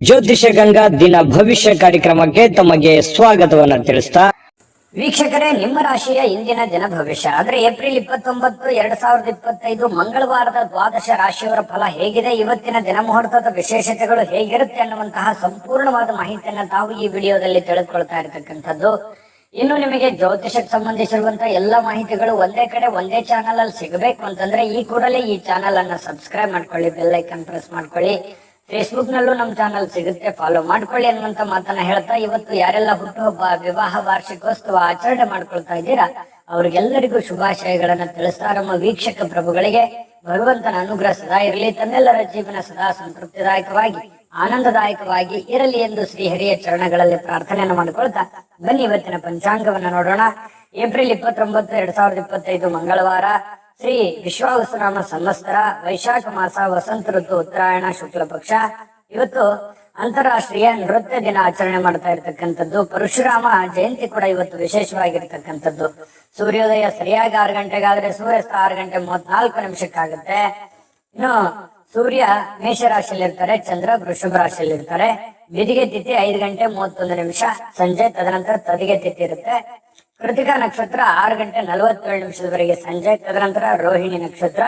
ಜ್ಯೋತಿಷ ಗಂಗಾ ದಿನ ಭವಿಷ್ಯ ಕಾರ್ಯಕ್ರಮಕ್ಕೆ ತಮಗೆ ಸ್ವಾಗತವನ್ನ ತಿಳಿಸ್ತಾ ವೀಕ್ಷಕರೇ, ನಿಮ್ಮ ರಾಶಿಯ ಇಂದಿನ ದಿನ ಭವಿಷ್ಯ ಆದ್ರೆ ಏಪ್ರಿಲ್ 29, 2025 ಮಂಗಳವಾರದ ದ್ವಾದಶ ರಾಶಿಯವರ ಫಲ ಹೇಗಿದೆ, ಇವತ್ತಿನ ದಿನ ಮುಹೂರ್ತದ ವಿಶೇಷತೆಗಳು ಹೇಗಿರುತ್ತೆ ಅನ್ನುವಂತಹ ಸಂಪೂರ್ಣವಾದ ಮಾಹಿತಿಯನ್ನ ತಾವು ಈ ವಿಡಿಯೋದಲ್ಲಿ ತಿಳಿದುಕೊಳ್ತಾ ಇರತಕ್ಕಂಥದ್ದು. ಇನ್ನು ನಿಮಗೆ ಜ್ಯೋತಿಷಕ್ಕೆ ಸಂಬಂಧಿಸಿರುವಂತಹ ಎಲ್ಲ ಮಾಹಿತಿಗಳು ಒಂದೇ ಕಡೆ ಒಂದೇ ಚಾನಲ್ ಅಲ್ಲಿ ಸಿಗಬೇಕು ಅಂತಂದ್ರೆ ಈ ಕೂಡಲೇ ಈ ಚಾನಲ್ ಅನ್ನ ಸಬ್ಸ್ಕ್ರೈಬ್ ಮಾಡ್ಕೊಳ್ಳಿ, ಬೆಲ್ ಐಕನ್ ಪ್ರೆಸ್ ಮಾಡ್ಕೊಳ್ಳಿ. ಫೇಸ್ಬುಕ್ ನಲ್ಲೂ ನಮ್ಮ ಚಾನಲ್ ಸಿಗುತ್ತೆ, ಫಾಲೋ ಮಾಡ್ಕೊಳ್ಳಿ ಅನ್ನುವಂತ ಮಾತನ್ನ ಹೇಳ್ತಾ, ಇವತ್ತು ಯಾರೆಲ್ಲ ಹುಟ್ಟುಹಬ್ಬ, ವಿವಾಹ, ವಾರ್ಷಿಕೋತ್ಸವ ಆಚರಣೆ ಮಾಡ್ಕೊಳ್ತಾ ಇದ್ದೀರಾ ಅವ್ರಿಗೆಲ್ಲರಿಗೂ ಶುಭಾಶಯಗಳನ್ನ ತಿಳಿಸ್ತಾ, ನಮ್ಮ ವೀಕ್ಷಕ ಪ್ರಭುಗಳಿಗೆ ಭಗವಂತನ ಅನುಗ್ರಹ ಸದಾ ಇರಲಿ, ತಮ್ಮೆಲ್ಲರ ಜೀವನ ಸದಾ ಸಂತೃಪ್ತಿದಾಯಕವಾಗಿ ಆನಂದದಾಯಕವಾಗಿ ಇರಲಿ ಎಂದು ಶ್ರೀಹರಿಯ ಚರಣಗಳಲ್ಲಿ ಪ್ರಾರ್ಥನೆಯನ್ನು ಮಾಡಿಕೊಳ್ತಾ ಬನ್ನಿ ಇವತ್ತಿನ ಪಂಚಾಂಗವನ್ನ ನೋಡೋಣ. ಏಪ್ರಿಲ್ 29, 2025 ಮಂಗಳವಾರ, ಶ್ರೀ ವಿಶ್ವಾವಸುನಾಮ ಸಂವತ್ಸರ, ವೈಶಾಖ ಮಾಸ, ವಸಂತ ಋತು, ಉತ್ತರಾಯಣ, ಶುಕ್ಲ ಪಕ್ಷ. ಇವತ್ತು ಅಂತಾರಾಷ್ಟ್ರೀಯ ನೃತ್ಯ ದಿನ ಆಚರಣೆ ಮಾಡ್ತಾ ಇರ್ತಕ್ಕಂಥದ್ದು. ಪರಶುರಾಮ ಜಯಂತಿ ಕೂಡ ಇವತ್ತು ವಿಶೇಷವಾಗಿರ್ತಕ್ಕಂಥದ್ದು. ಸೂರ್ಯೋದಯ ಸರಿಯಾಗಿ 6 ಗಂಟೆಗಾದ್ರೆ ಸೂರ್ಯಾಸ್ತ 6 ಗಂಟೆ 34 ನಿಮಿಷಕ್ಕಾಗುತ್ತೆ. ಇನ್ನು ಸೂರ್ಯ ಮೇಷರಾಶಿಯಲ್ಲಿ ಇರ್ತಾರೆ, ಚಂದ್ರ ವೃಷಭ ರಾಶಿಯಲ್ಲಿ ಇರ್ತಾರೆ. ಬಿದಿಗೆ ತಿಥಿ 5 ಗಂಟೆ 31 ನಿಮಿಷ ಸಂಜೆ, ತದನಂತರ ತದಿಗೆ ತಿಥಿ ಇರುತ್ತೆ. ಕೃತಿಕಾ ನಕ್ಷತ್ರ 6 ಗಂಟೆ 47 ನಿಮಿಷದವರೆಗೆ ಸಂಜೆ, ತದನಂತರ ರೋಹಿಣಿ ನಕ್ಷತ್ರ.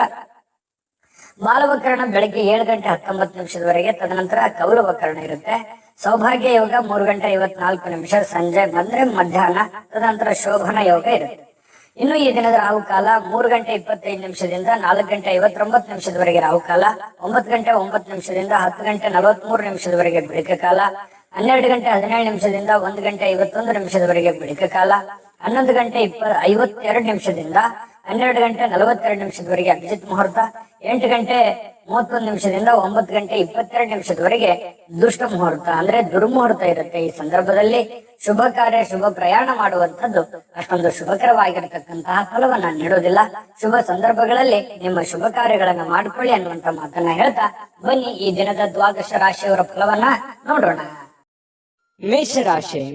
ಬಾಲವಕರಣ ಬೆಳಗ್ಗೆ 7 ಗಂಟೆ 19 ನಿಮಿಷದವರೆಗೆ, ತದನಂತರ ಕೌಲವಕರಣ ಇರುತ್ತೆ. ಸೌಭಾಗ್ಯ ಯೋಗ 3 ಗಂಟೆ 54 ನಿಮಿಷ ಸಂಜೆ ಬಂದ್ರೆ ಮಧ್ಯಾಹ್ನ, ತದನಂತರ ಶೋಭನ ಯೋಗ ಇರುತ್ತೆ. ಇನ್ನು ಈ ದಿನದ ರಾಹುಕಾಲ 3 ಗಂಟೆ 25 ನಿಮಿಷದಿಂದ 4 ಗಂಟೆ 59 ನಿಮಿಷದವರೆಗೆ ರಾಹುಕಾಲ, 9 ಗಂಟೆ 9 ನಿಮಿಷದಿಂದ 10 ಗಂಟೆ 43 ನಿಮಿಷದವರೆಗೆ ಬೆಳಕ ಕಾಲ, 12 ಗಂಟೆ 17 ನಿಮಿಷದಿಂದ 1 ಗಂಟೆ 51 ನಿಮಿಷದವರೆಗೆ ಬೆಳಕ ಕಾಲ, 11 ಗಂಟೆ 52 ನಿಮಿಷದಿಂದ 12 ಗಂಟೆ 42 ನಿಮಿಷದವರೆಗೆ ಅಭಿಜಿತ್ ಮುಹೂರ್ತ, 8 ಗಂಟೆ 31 ನಿಮಿಷದಿಂದ 9 ಗಂಟೆ 22 ನಿಮಿಷದವರೆಗೆ ದುಷ್ಟ ಮುಹೂರ್ತ ಅಂದ್ರೆ ದುರ್ಮುಹೂರ್ತ ಇರುತ್ತೆ. ಈ ಸಂದರ್ಭದಲ್ಲಿ ಶುಭ ಕಾರ್ಯ, ಶುಭ ಪ್ರಯಾಣ ಮಾಡುವಂತದ್ದು ಅಷ್ಟೊಂದು ಶುಭಕರವಾಗಿರತಕ್ಕಂತಹ ಫಲವನ್ನ ನೀಡೋದಿಲ್ಲ. ಶುಭ ಸಂದರ್ಭಗಳಲ್ಲಿ ನಿಮ್ಮ ಶುಭ ಕಾರ್ಯಗಳನ್ನ ಮಾಡಿಕೊಳ್ಳಿ ಅನ್ನುವಂತ ಮಾತನ್ನ ಹೇಳ್ತಾ ಬನ್ನಿ ಈ ದಿನದ ದ್ವಾದಶ ರಾಶಿಯವರ ಫಲವನ್ನ ನೋಡೋಣ.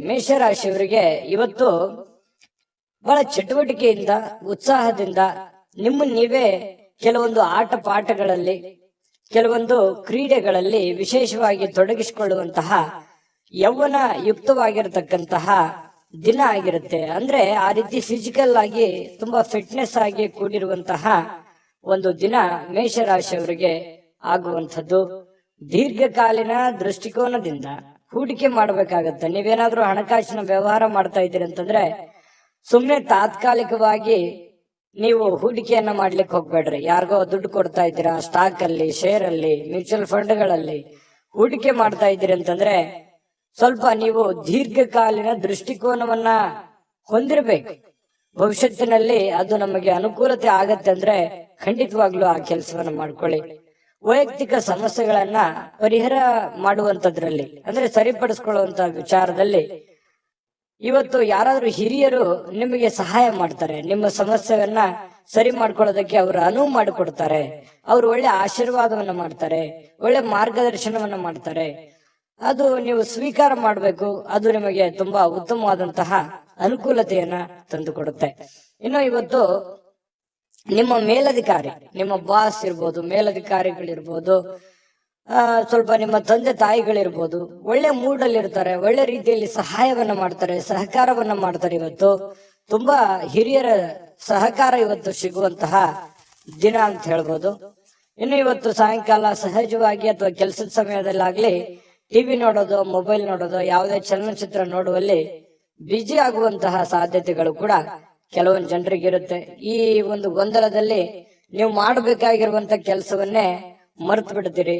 ಮೇಷರಾಶಿಯವರಿಗೆ ಇವತ್ತು ಬಹಳ ಚಟುವಟಿಕೆಯಿಂದ, ಉತ್ಸಾಹದಿಂದ ನಿಮ್ಮ ನೀವೇ ಕೆಲವೊಂದು ಆಟ ಪಾಠಗಳಲ್ಲಿ, ಕೆಲವೊಂದು ಕ್ರೀಡೆಗಳಲ್ಲಿ ವಿಶೇಷವಾಗಿ ತೊಡಗಿಸಿಕೊಳ್ಳುವಂತಹ ಯೌವನ ಯುಕ್ತವಾಗಿರತಕ್ಕಂತಹ ದಿನ ಆಗಿರುತ್ತೆ. ಅಂದ್ರೆ ಆ ರೀತಿ ಫಿಸಿಕಲ್ ಆಗಿ ತುಂಬಾ ಫಿಟ್ನೆಸ್ ಆಗಿ ಕೂಡಿರುವಂತಹ ಒಂದು ದಿನ ಮೇಷರಾಶಿಯವರಿಗೆ ಆಗುವಂಥದ್ದು. ದೀರ್ಘಕಾಲೀನ ದೃಷ್ಟಿಕೋನದಿಂದ ಹೂಡಿಕೆ ಮಾಡಬೇಕಾಗತ್ತೆ. ನೀವೇನಾದ್ರೂ ಹಣಕಾಸಿನ ವ್ಯವಹಾರ ಮಾಡ್ತಾ ಇದ್ದೀರಿ ಅಂತಂದ್ರೆ ಸುಮ್ನೆ ತಾತ್ಕಾಲಿಕವಾಗಿ ನೀವು ಹೂಡಿಕೆಯನ್ನ ಮಾಡ್ಲಿಕ್ಕೆ ಹೋಗ್ಬೇಡ್ರಿ. ಯಾರಿಗೋ ದುಡ್ಡು ಕೊಡ್ತಾ ಇದ್ದೀರಾ, ಸ್ಟಾಕ್ ಅಲ್ಲಿ, ಶೇರ್ ಅಲ್ಲಿ, ಮ್ಯೂಚುವಲ್ ಫಂಡ್ಗಳಲ್ಲಿ ಹೂಡಿಕೆ ಮಾಡ್ತಾ ಇದ್ದೀರಿ ಅಂತಂದ್ರೆ ಸ್ವಲ್ಪ ನೀವು ದೀರ್ಘಕಾಲೀನ ದೃಷ್ಟಿಕೋನವನ್ನ ಹೊಂದಿರಬೇಕು. ಭವಿಷ್ಯತ್ತಿನಲ್ಲಿ ಅದು ನಮಗೆ ಅನುಕೂಲತೆ ಆಗತ್ತೆ ಅಂದ್ರೆ ಖಂಡಿತವಾಗ್ಲೂ ಆ ಕೆಲಸವನ್ನ ಮಾಡ್ಕೊಳ್ಳಿ. ವೈಯಕ್ತಿಕ ಸಮಸ್ಯೆಗಳನ್ನ ಪರಿಹಾರ ಮಾಡುವಂತದ್ರಲ್ಲಿ ಅಂದ್ರೆ ಸರಿಪಡಿಸ್ಕೊಳ್ಳುವಂತ ವಿಚಾರದಲ್ಲಿ ಇವತ್ತು ಯಾರಾದ್ರೂ ಹಿರಿಯರು ನಿಮಗೆ ಸಹಾಯ ಮಾಡ್ತಾರೆ. ನಿಮ್ಮ ಸಮಸ್ಯೆಯನ್ನ ಸರಿ ಮಾಡ್ಕೊಳ್ಳೋದಕ್ಕೆ ಅವರು ಅನುವು ಮಾಡಿಕೊಡ್ತಾರೆ. ಅವರು ಒಳ್ಳೆ ಆಶೀರ್ವಾದವನ್ನ ಮಾಡ್ತಾರೆ, ಒಳ್ಳೆ ಮಾರ್ಗದರ್ಶನವನ್ನ ಮಾಡ್ತಾರೆ. ಅದು ನೀವು ಸ್ವೀಕಾರ ಮಾಡಬೇಕು. ಅದು ನಿಮಗೆ ತುಂಬಾ ಉತ್ತಮವಾದಂತಹ ಅನುಕೂಲತೆಯನ್ನ ತಂದುಕೊಡುತ್ತೆ. ಇನ್ನು ಇವತ್ತು ನಿಮ್ಮ ಮೇಲಧಿಕಾರಿ, ನಿಮ್ಮ ಬಾಸ್ ಇರ್ಬೋದು, ಮೇಲಧಿಕಾರಿಗಳಿರ್ಬೋದು, ಸ್ವಲ್ಪ ನಿಮ್ಮ ತಂದೆ ತಾಯಿಗಳಿರ್ಬೋದು, ಒಳ್ಳೆ ಮೂಡ್ ಅಲ್ಲಿ ಇರ್ತಾರೆ, ಒಳ್ಳೆ ರೀತಿಯಲ್ಲಿ ಸಹಾಯವನ್ನ ಮಾಡ್ತಾರೆ, ಸಹಕಾರವನ್ನ ಮಾಡ್ತಾರೆ. ಇವತ್ತು ತುಂಬಾ ಹಿರಿಯರ ಸಹಕಾರ ಇವತ್ತು ಸಿಗುವಂತಹ ದಿನ ಅಂತ ಹೇಳ್ಬೋದು. ಇನ್ನು ಇವತ್ತು ಸಾಯಂಕಾಲ ಸಹಜವಾಗಿ ಅಥವಾ ಕೆಲಸದ ಸಮಯದಲ್ಲಾಗ್ಲಿ ಟಿವಿ ನೋಡೋದು, ಮೊಬೈಲ್ ನೋಡೋದು, ಯಾವುದೇ ಚಲನಚಿತ್ರ ನೋಡುವಲ್ಲಿ ಬ್ಯುಸಿ ಆಗುವಂತಹ ಸಾಧ್ಯತೆಗಳು ಕೂಡ ಕೆಲವೊಂದು ಜನರಿಗಿರುತ್ತೆ. ಈ ಒಂದು ಗೊಂದಲದಲ್ಲಿ ನೀವು ಮಾಡಬೇಕಾಗಿರುವಂತ ಕೆಲಸವನ್ನೇ ಮರೆತು ಬಿಡ್ತೀರಿ.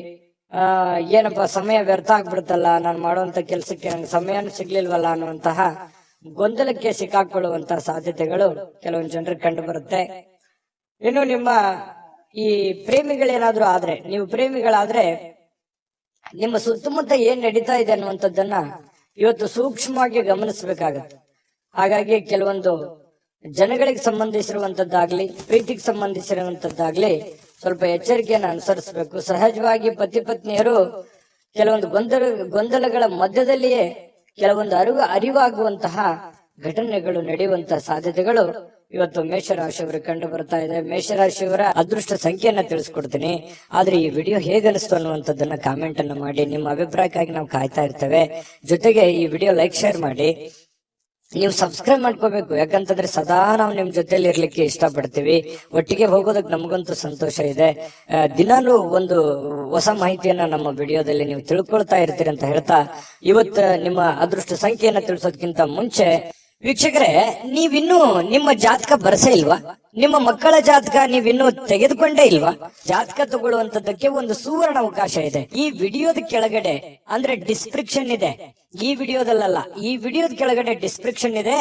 ಏನಪ್ಪಾ ಸಮಯ ವ್ಯರ್ಥ ಆಗ್ಬಿಡುತ್ತಲ್ಲ, ನಾನು ಮಾಡುವಂತ ಕೆಲಸಕ್ಕೆ ನಂಗೆ ಸಮಯನೂ ಸಿಗ್ಲಿಲ್ವಲ್ಲ ಅನ್ನುವಂತಹ ಗೊಂದಲಕ್ಕೆ ಸಿಕ್ಕಾಕೊಳ್ಳುವಂತಹ ಸಾಧ್ಯತೆಗಳು ಕೆಲವೊಂದು ಜನರಿಗೆ ಕಂಡು ಬರುತ್ತೆ. ಇನ್ನು ನಿಮ್ಮ ಈ ಪ್ರೇಮಿಗಳೇನಾದ್ರೂ ಆದ್ರೆ, ನೀವು ಪ್ರೇಮಿಗಳಾದ್ರೆ ನಿಮ್ಮ ಸುತ್ತಮುತ್ತ ಏನ್ ನಡೀತಾ ಇದೆ ಅನ್ನುವಂಥದ್ದನ್ನ ಇವತ್ತು ಸೂಕ್ಷ್ಮವಾಗಿ ಗಮನಿಸಬೇಕಾಗತ್ತೆ. ಹಾಗಾಗಿ ಕೆಲವೊಂದು ಜನಗಳಿಗೆ ಸಂಬಂಧಿಸಿರುವಂತದ್ದಾಗ್ಲಿ, ಪ್ರೀತಿಗೆ ಸಂಬಂಧಿಸಿರುವಂತದ್ದಾಗ್ಲಿ ಸ್ವಲ್ಪ ಎಚ್ಚರಿಕೆಯನ್ನು ಅನುಸರಿಸಬೇಕು. ಸಹಜವಾಗಿ ಪತಿ ಪತ್ನಿಯರು ಕೆಲವೊಂದು ಗೊಂದಲಗಳ ಮಧ್ಯದಲ್ಲಿಯೇ ಕೆಲವೊಂದು ಅರಿವಾಗುವಂತಹ ಘಟನೆಗಳು ನಡೆಯುವಂತಹ ಸಾಧ್ಯತೆಗಳು ಇವತ್ತು ಮೇಷರಾಶಿಯವರಿಗೆ ಕಂಡು ಬರ್ತಾ ಇದೆ. ಮೇಷರಾಶಿಯವರ ಅದೃಷ್ಟ ಸಂಖ್ಯೆಯನ್ನ ತಿಳಿಸ್ಕೊಡ್ತೀನಿ. ಆದ್ರೆ ಈ ವಿಡಿಯೋ ಹೇಗೆ ಅನಿಸ್ತು ಅನ್ನುವಂಥದ್ದನ್ನ ಕಾಮೆಂಟ್ ಅನ್ನ ಮಾಡಿ. ನಿಮ್ಮ ಅಭಿಪ್ರಾಯಕ್ಕಾಗಿ ನಾವು ಕಾಯ್ತಾ ಇರ್ತೇವೆ. ಜೊತೆಗೆ ಈ ವಿಡಿಯೋ ಲೈಕ್ ಶೇರ್ ಮಾಡಿ. ನೀವು ಸಬ್ಸ್ಕ್ರೈಬ್ ಮಾಡ್ಕೋಬೇಕು, ಯಾಕಂತಂದ್ರೆ ಸದಾ ನಾವು ನಿಮ್ ಜೊತೆಲಿ ಇರ್ಲಿಕ್ಕೆ ಇಷ್ಟಪಡ್ತೀವಿ. ಒಟ್ಟಿಗೆ ಹೋಗೋದಕ್ಕೆ ನಮಗಂತೂ ಸಂತೋಷ ಇದೆ. ದಿನಾಲೂ ಒಂದು ಹೊಸ ಮಾಹಿತಿಯನ್ನ ನಮ್ಮ ವಿಡಿಯೋದಲ್ಲಿ ನೀವು ತಿಳ್ಕೊಳ್ತಾ ಇರ್ತೀರಿ ಅಂತ ಹೇಳ್ತಾ, ಇವತ್ತು ನಿಮ್ಮ ಅದೃಷ್ಟ ಸಂಖ್ಯೆಯನ್ನ ತಿಳಿಸೋದಕ್ಕಿಂತ ಮುಂಚೆ ವೀಕ್ಷಕರೇ, ನೀವಿನ್ನೂ ನಿಮ್ಮ ಜಾತಕ ಬರಸೇ ಇಲ್ವಾ? ನಿಮ್ಮ ಮಕ್ಕಳ ಜಾತಕ ನೀವಿನ್ನೂ ತೆಗೆದುಕೊಂಡೇ ಇಲ್ವಾ? ಜಾತಕ ತಗೊಳ್ಳುವಂತದ್ದಕ್ಕೆ ಒಂದು ಸುವರ್ಣ ಅವಕಾಶ ಇದೆ. ಈ ವಿಡಿಯೋದ ಕೆಳಗಡೆ ಅಂದ್ರೆ ಡಿಸ್ಕ್ರಿಪ್ಷನ್ ಇದೆ. ಈ ವಿಡಿಯೋದಲ್ಲ, ಈ ವಿಡಿಯೋದ ಕೆಳಗಡೆ ಡಿಸ್ಕ್ರಿಪ್ಷನ್ ಇದೆ.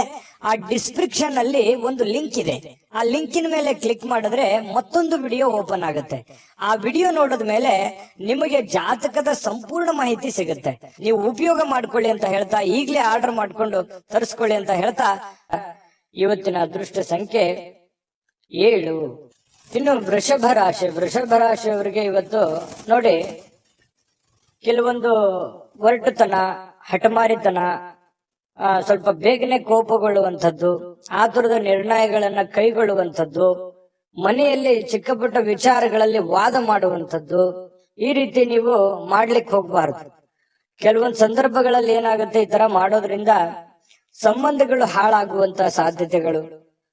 ಆ ಡಿಸ್ಕ್ರಿಪ್ಷನ್ ಅಲ್ಲಿ ಒಂದು ಲಿಂಕ್ ಇದೆ. ಆ ಲಿಂಕಿನ ಮೇಲೆ ಕ್ಲಿಕ್ ಮಾಡಿದ್ರೆ ಮತ್ತೊಂದು ವಿಡಿಯೋ ಓಪನ್ ಆಗುತ್ತೆ. ಆ ವಿಡಿಯೋ ನೋಡಿದ ಮೇಲೆ ನಿಮಗೆ ಜಾತಕದ ಸಂಪೂರ್ಣ ಮಾಹಿತಿ ಸಿಗುತ್ತೆ. ನೀವು ಉಪಯೋಗ ಮಾಡ್ಕೊಳ್ಳಿ ಅಂತ ಹೇಳ್ತಾ, ಈಗಲೇ ಆರ್ಡರ್ ಮಾಡ್ಕೊಂಡು ತರಿಸ್ಕೊಳ್ಳಿ ಅಂತ ಹೇಳ್ತಾ, ಇವತ್ತಿನ ಅದೃಷ್ಟ ಸಂಖ್ಯೆ 7. ಇನ್ನು ವೃಷಭ ರಾಶಿಯವರಿಗೆ ಇವತ್ತು ನೋಡಿ, ಕೆಲವೊಂದು ಒರಟುತನ, ಹಠಮಾರಿತನ, ಸ್ವಲ್ಪ ಬೇಗನೆ ಕೋಪಗೊಳ್ಳುವಂಥದ್ದು, ಆತುರದ ನಿರ್ಣಯಗಳನ್ನ ಕೈಗೊಳ್ಳುವಂಥದ್ದು, ಮನೆಯಲ್ಲಿ ಚಿಕ್ಕ ಪುಟ್ಟ ವಿಚಾರಗಳಲ್ಲಿ ವಾದ ಮಾಡುವಂಥದ್ದು, ಈ ರೀತಿ ನೀವು ಮಾಡ್ಲಿಕ್ಕೆ ಹೋಗ್ಬಾರ್ದು. ಕೆಲವೊಂದು ಸಂದರ್ಭಗಳಲ್ಲಿ ಏನಾಗುತ್ತೆ, ಈ ತರ ಮಾಡೋದ್ರಿಂದ ಸಂಬಂಧಗಳು ಹಾಳಾಗುವಂತ ಸಾಧ್ಯತೆಗಳು,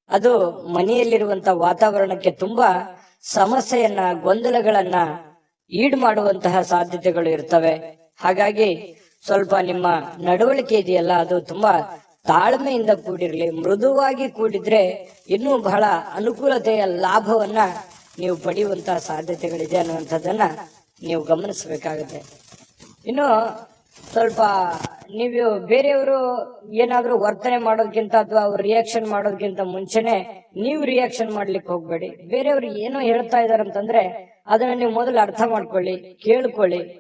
ಅದು ಮನೆಯಲ್ಲಿರುವಂತ ವಾತಾವರಣಕ್ಕೆ ತುಂಬಾ ಸಮಸ್ಯೆಯನ್ನ, ಗೊಂದಲಗಳನ್ನ ಈಡು ಮಾಡುವಂತಹ ಸಾಧ್ಯತೆಗಳು ಇರ್ತವೆ. ಹಾಗಾಗಿ ಸ್ವಲ್ಪ ನಿಮ್ಮ ನಡವಳಿಕೆ ಇದೆಯಲ್ಲ, ಅದು ತುಂಬಾ ತಾಳ್ಮೆಯಿಂದ ಕೂಡಿರ್ಲಿ. ಮೃದುವಾಗಿ ಕೂಡಿದ್ರೆ ಇನ್ನೂ ಬಹಳ ಅನುಕೂಲತೆಯ ಲಾಭವನ್ನ ನೀವು ಪಡೆಯುವಂತಹ ಸಾಧ್ಯತೆಗಳಿದೆ ಅನ್ನುವಂಥದ್ದನ್ನ ನೀವು ಗಮನಿಸಬೇಕಾಗುತ್ತೆ. ಇನ್ನು ಸ್ವಲ್ಪ ನೀವು ಬೇರೆಯವರು ಏನಾದ್ರೂ ವರ್ತನೆ ಮಾಡೋದಕ್ಕಿಂತ ಅಥವಾ ಅವ್ರು ರಿಯಾಕ್ಷನ್ ಮಾಡೋದಕ್ಕಿಂತ ಮುಂಚೆನೆ ನೀವು ರಿಯಾಕ್ಷನ್ ಮಾಡ್ಲಿಕ್ಕೆ ಹೋಗ್ಬೇಡಿ. ಬೇರೆಯವ್ರು ಏನೋ ಹೇಳ್ತಾ ಇದಾರೆ ಅಂತಂದ್ರೆ ಅದನ್ನ ನೀವು ಮೊದಲು ಅರ್ಥ ಮಾಡ್ಕೊಳ್ಳಿ,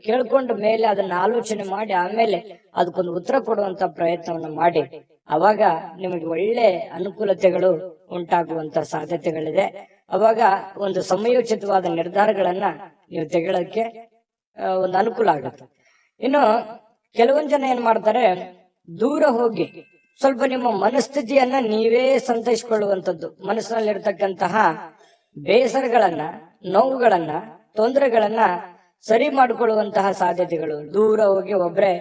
ಕೇಳ್ಕೊಂಡ ಮೇಲೆ ಅದನ್ನ ಆಲೋಚನೆ ಮಾಡಿ ಆಮೇಲೆ ಅದಕ್ಕೊಂದು ಉತ್ತರ ಕೊಡುವಂತ ಪ್ರಯತ್ನವನ್ನ ಮಾಡಿ. ಅವಾಗ ನಿಮಗೆ ಒಳ್ಳೆ ಅನುಕೂಲತೆಗಳು ಉಂಟಾಗುವಂತ ಸಾಧ್ಯತೆಗಳಿದೆ. ಅವಾಗ ಒಂದು ಸಮಯೋಚಿತವಾದ ನಿರ್ಧಾರಗಳನ್ನ ನೀವು ತೆಗೊಳ್ಳಕ್ಕೆ ಒಂದು ಅನುಕೂಲ ಆಗುತ್ತೆ. ಇನ್ನು ಕೆಲವೊಂದ್ ಜನ ಏನ್ ಮಾಡ್ತಾರೆ, ದೂರ ಹೋಗಿ ಸ್ವಲ್ಪ ನಿಮ್ಮ ಮನಸ್ಥಿತಿಯನ್ನ ನೀವೇ ಸಂತೈಸಿಕೊಳ್ಳುವಂಥದ್ದು, ಮನಸ್ಸಿನಲ್ಲಿರ್ತಕ್ಕಂತಹ ಬೇಸರಗಳನ್ನ, ನೋವುಗಳನ್ನ, ತೊಂದರೆಗಳನ್ನ ಸರಿ ಮಾಡಿಕೊಳ್ಳುವಂತಹ ಸಾಧ್ಯತೆಗಳು. ದೂರ ಹೋಗಿ ಒಬ್ರೆ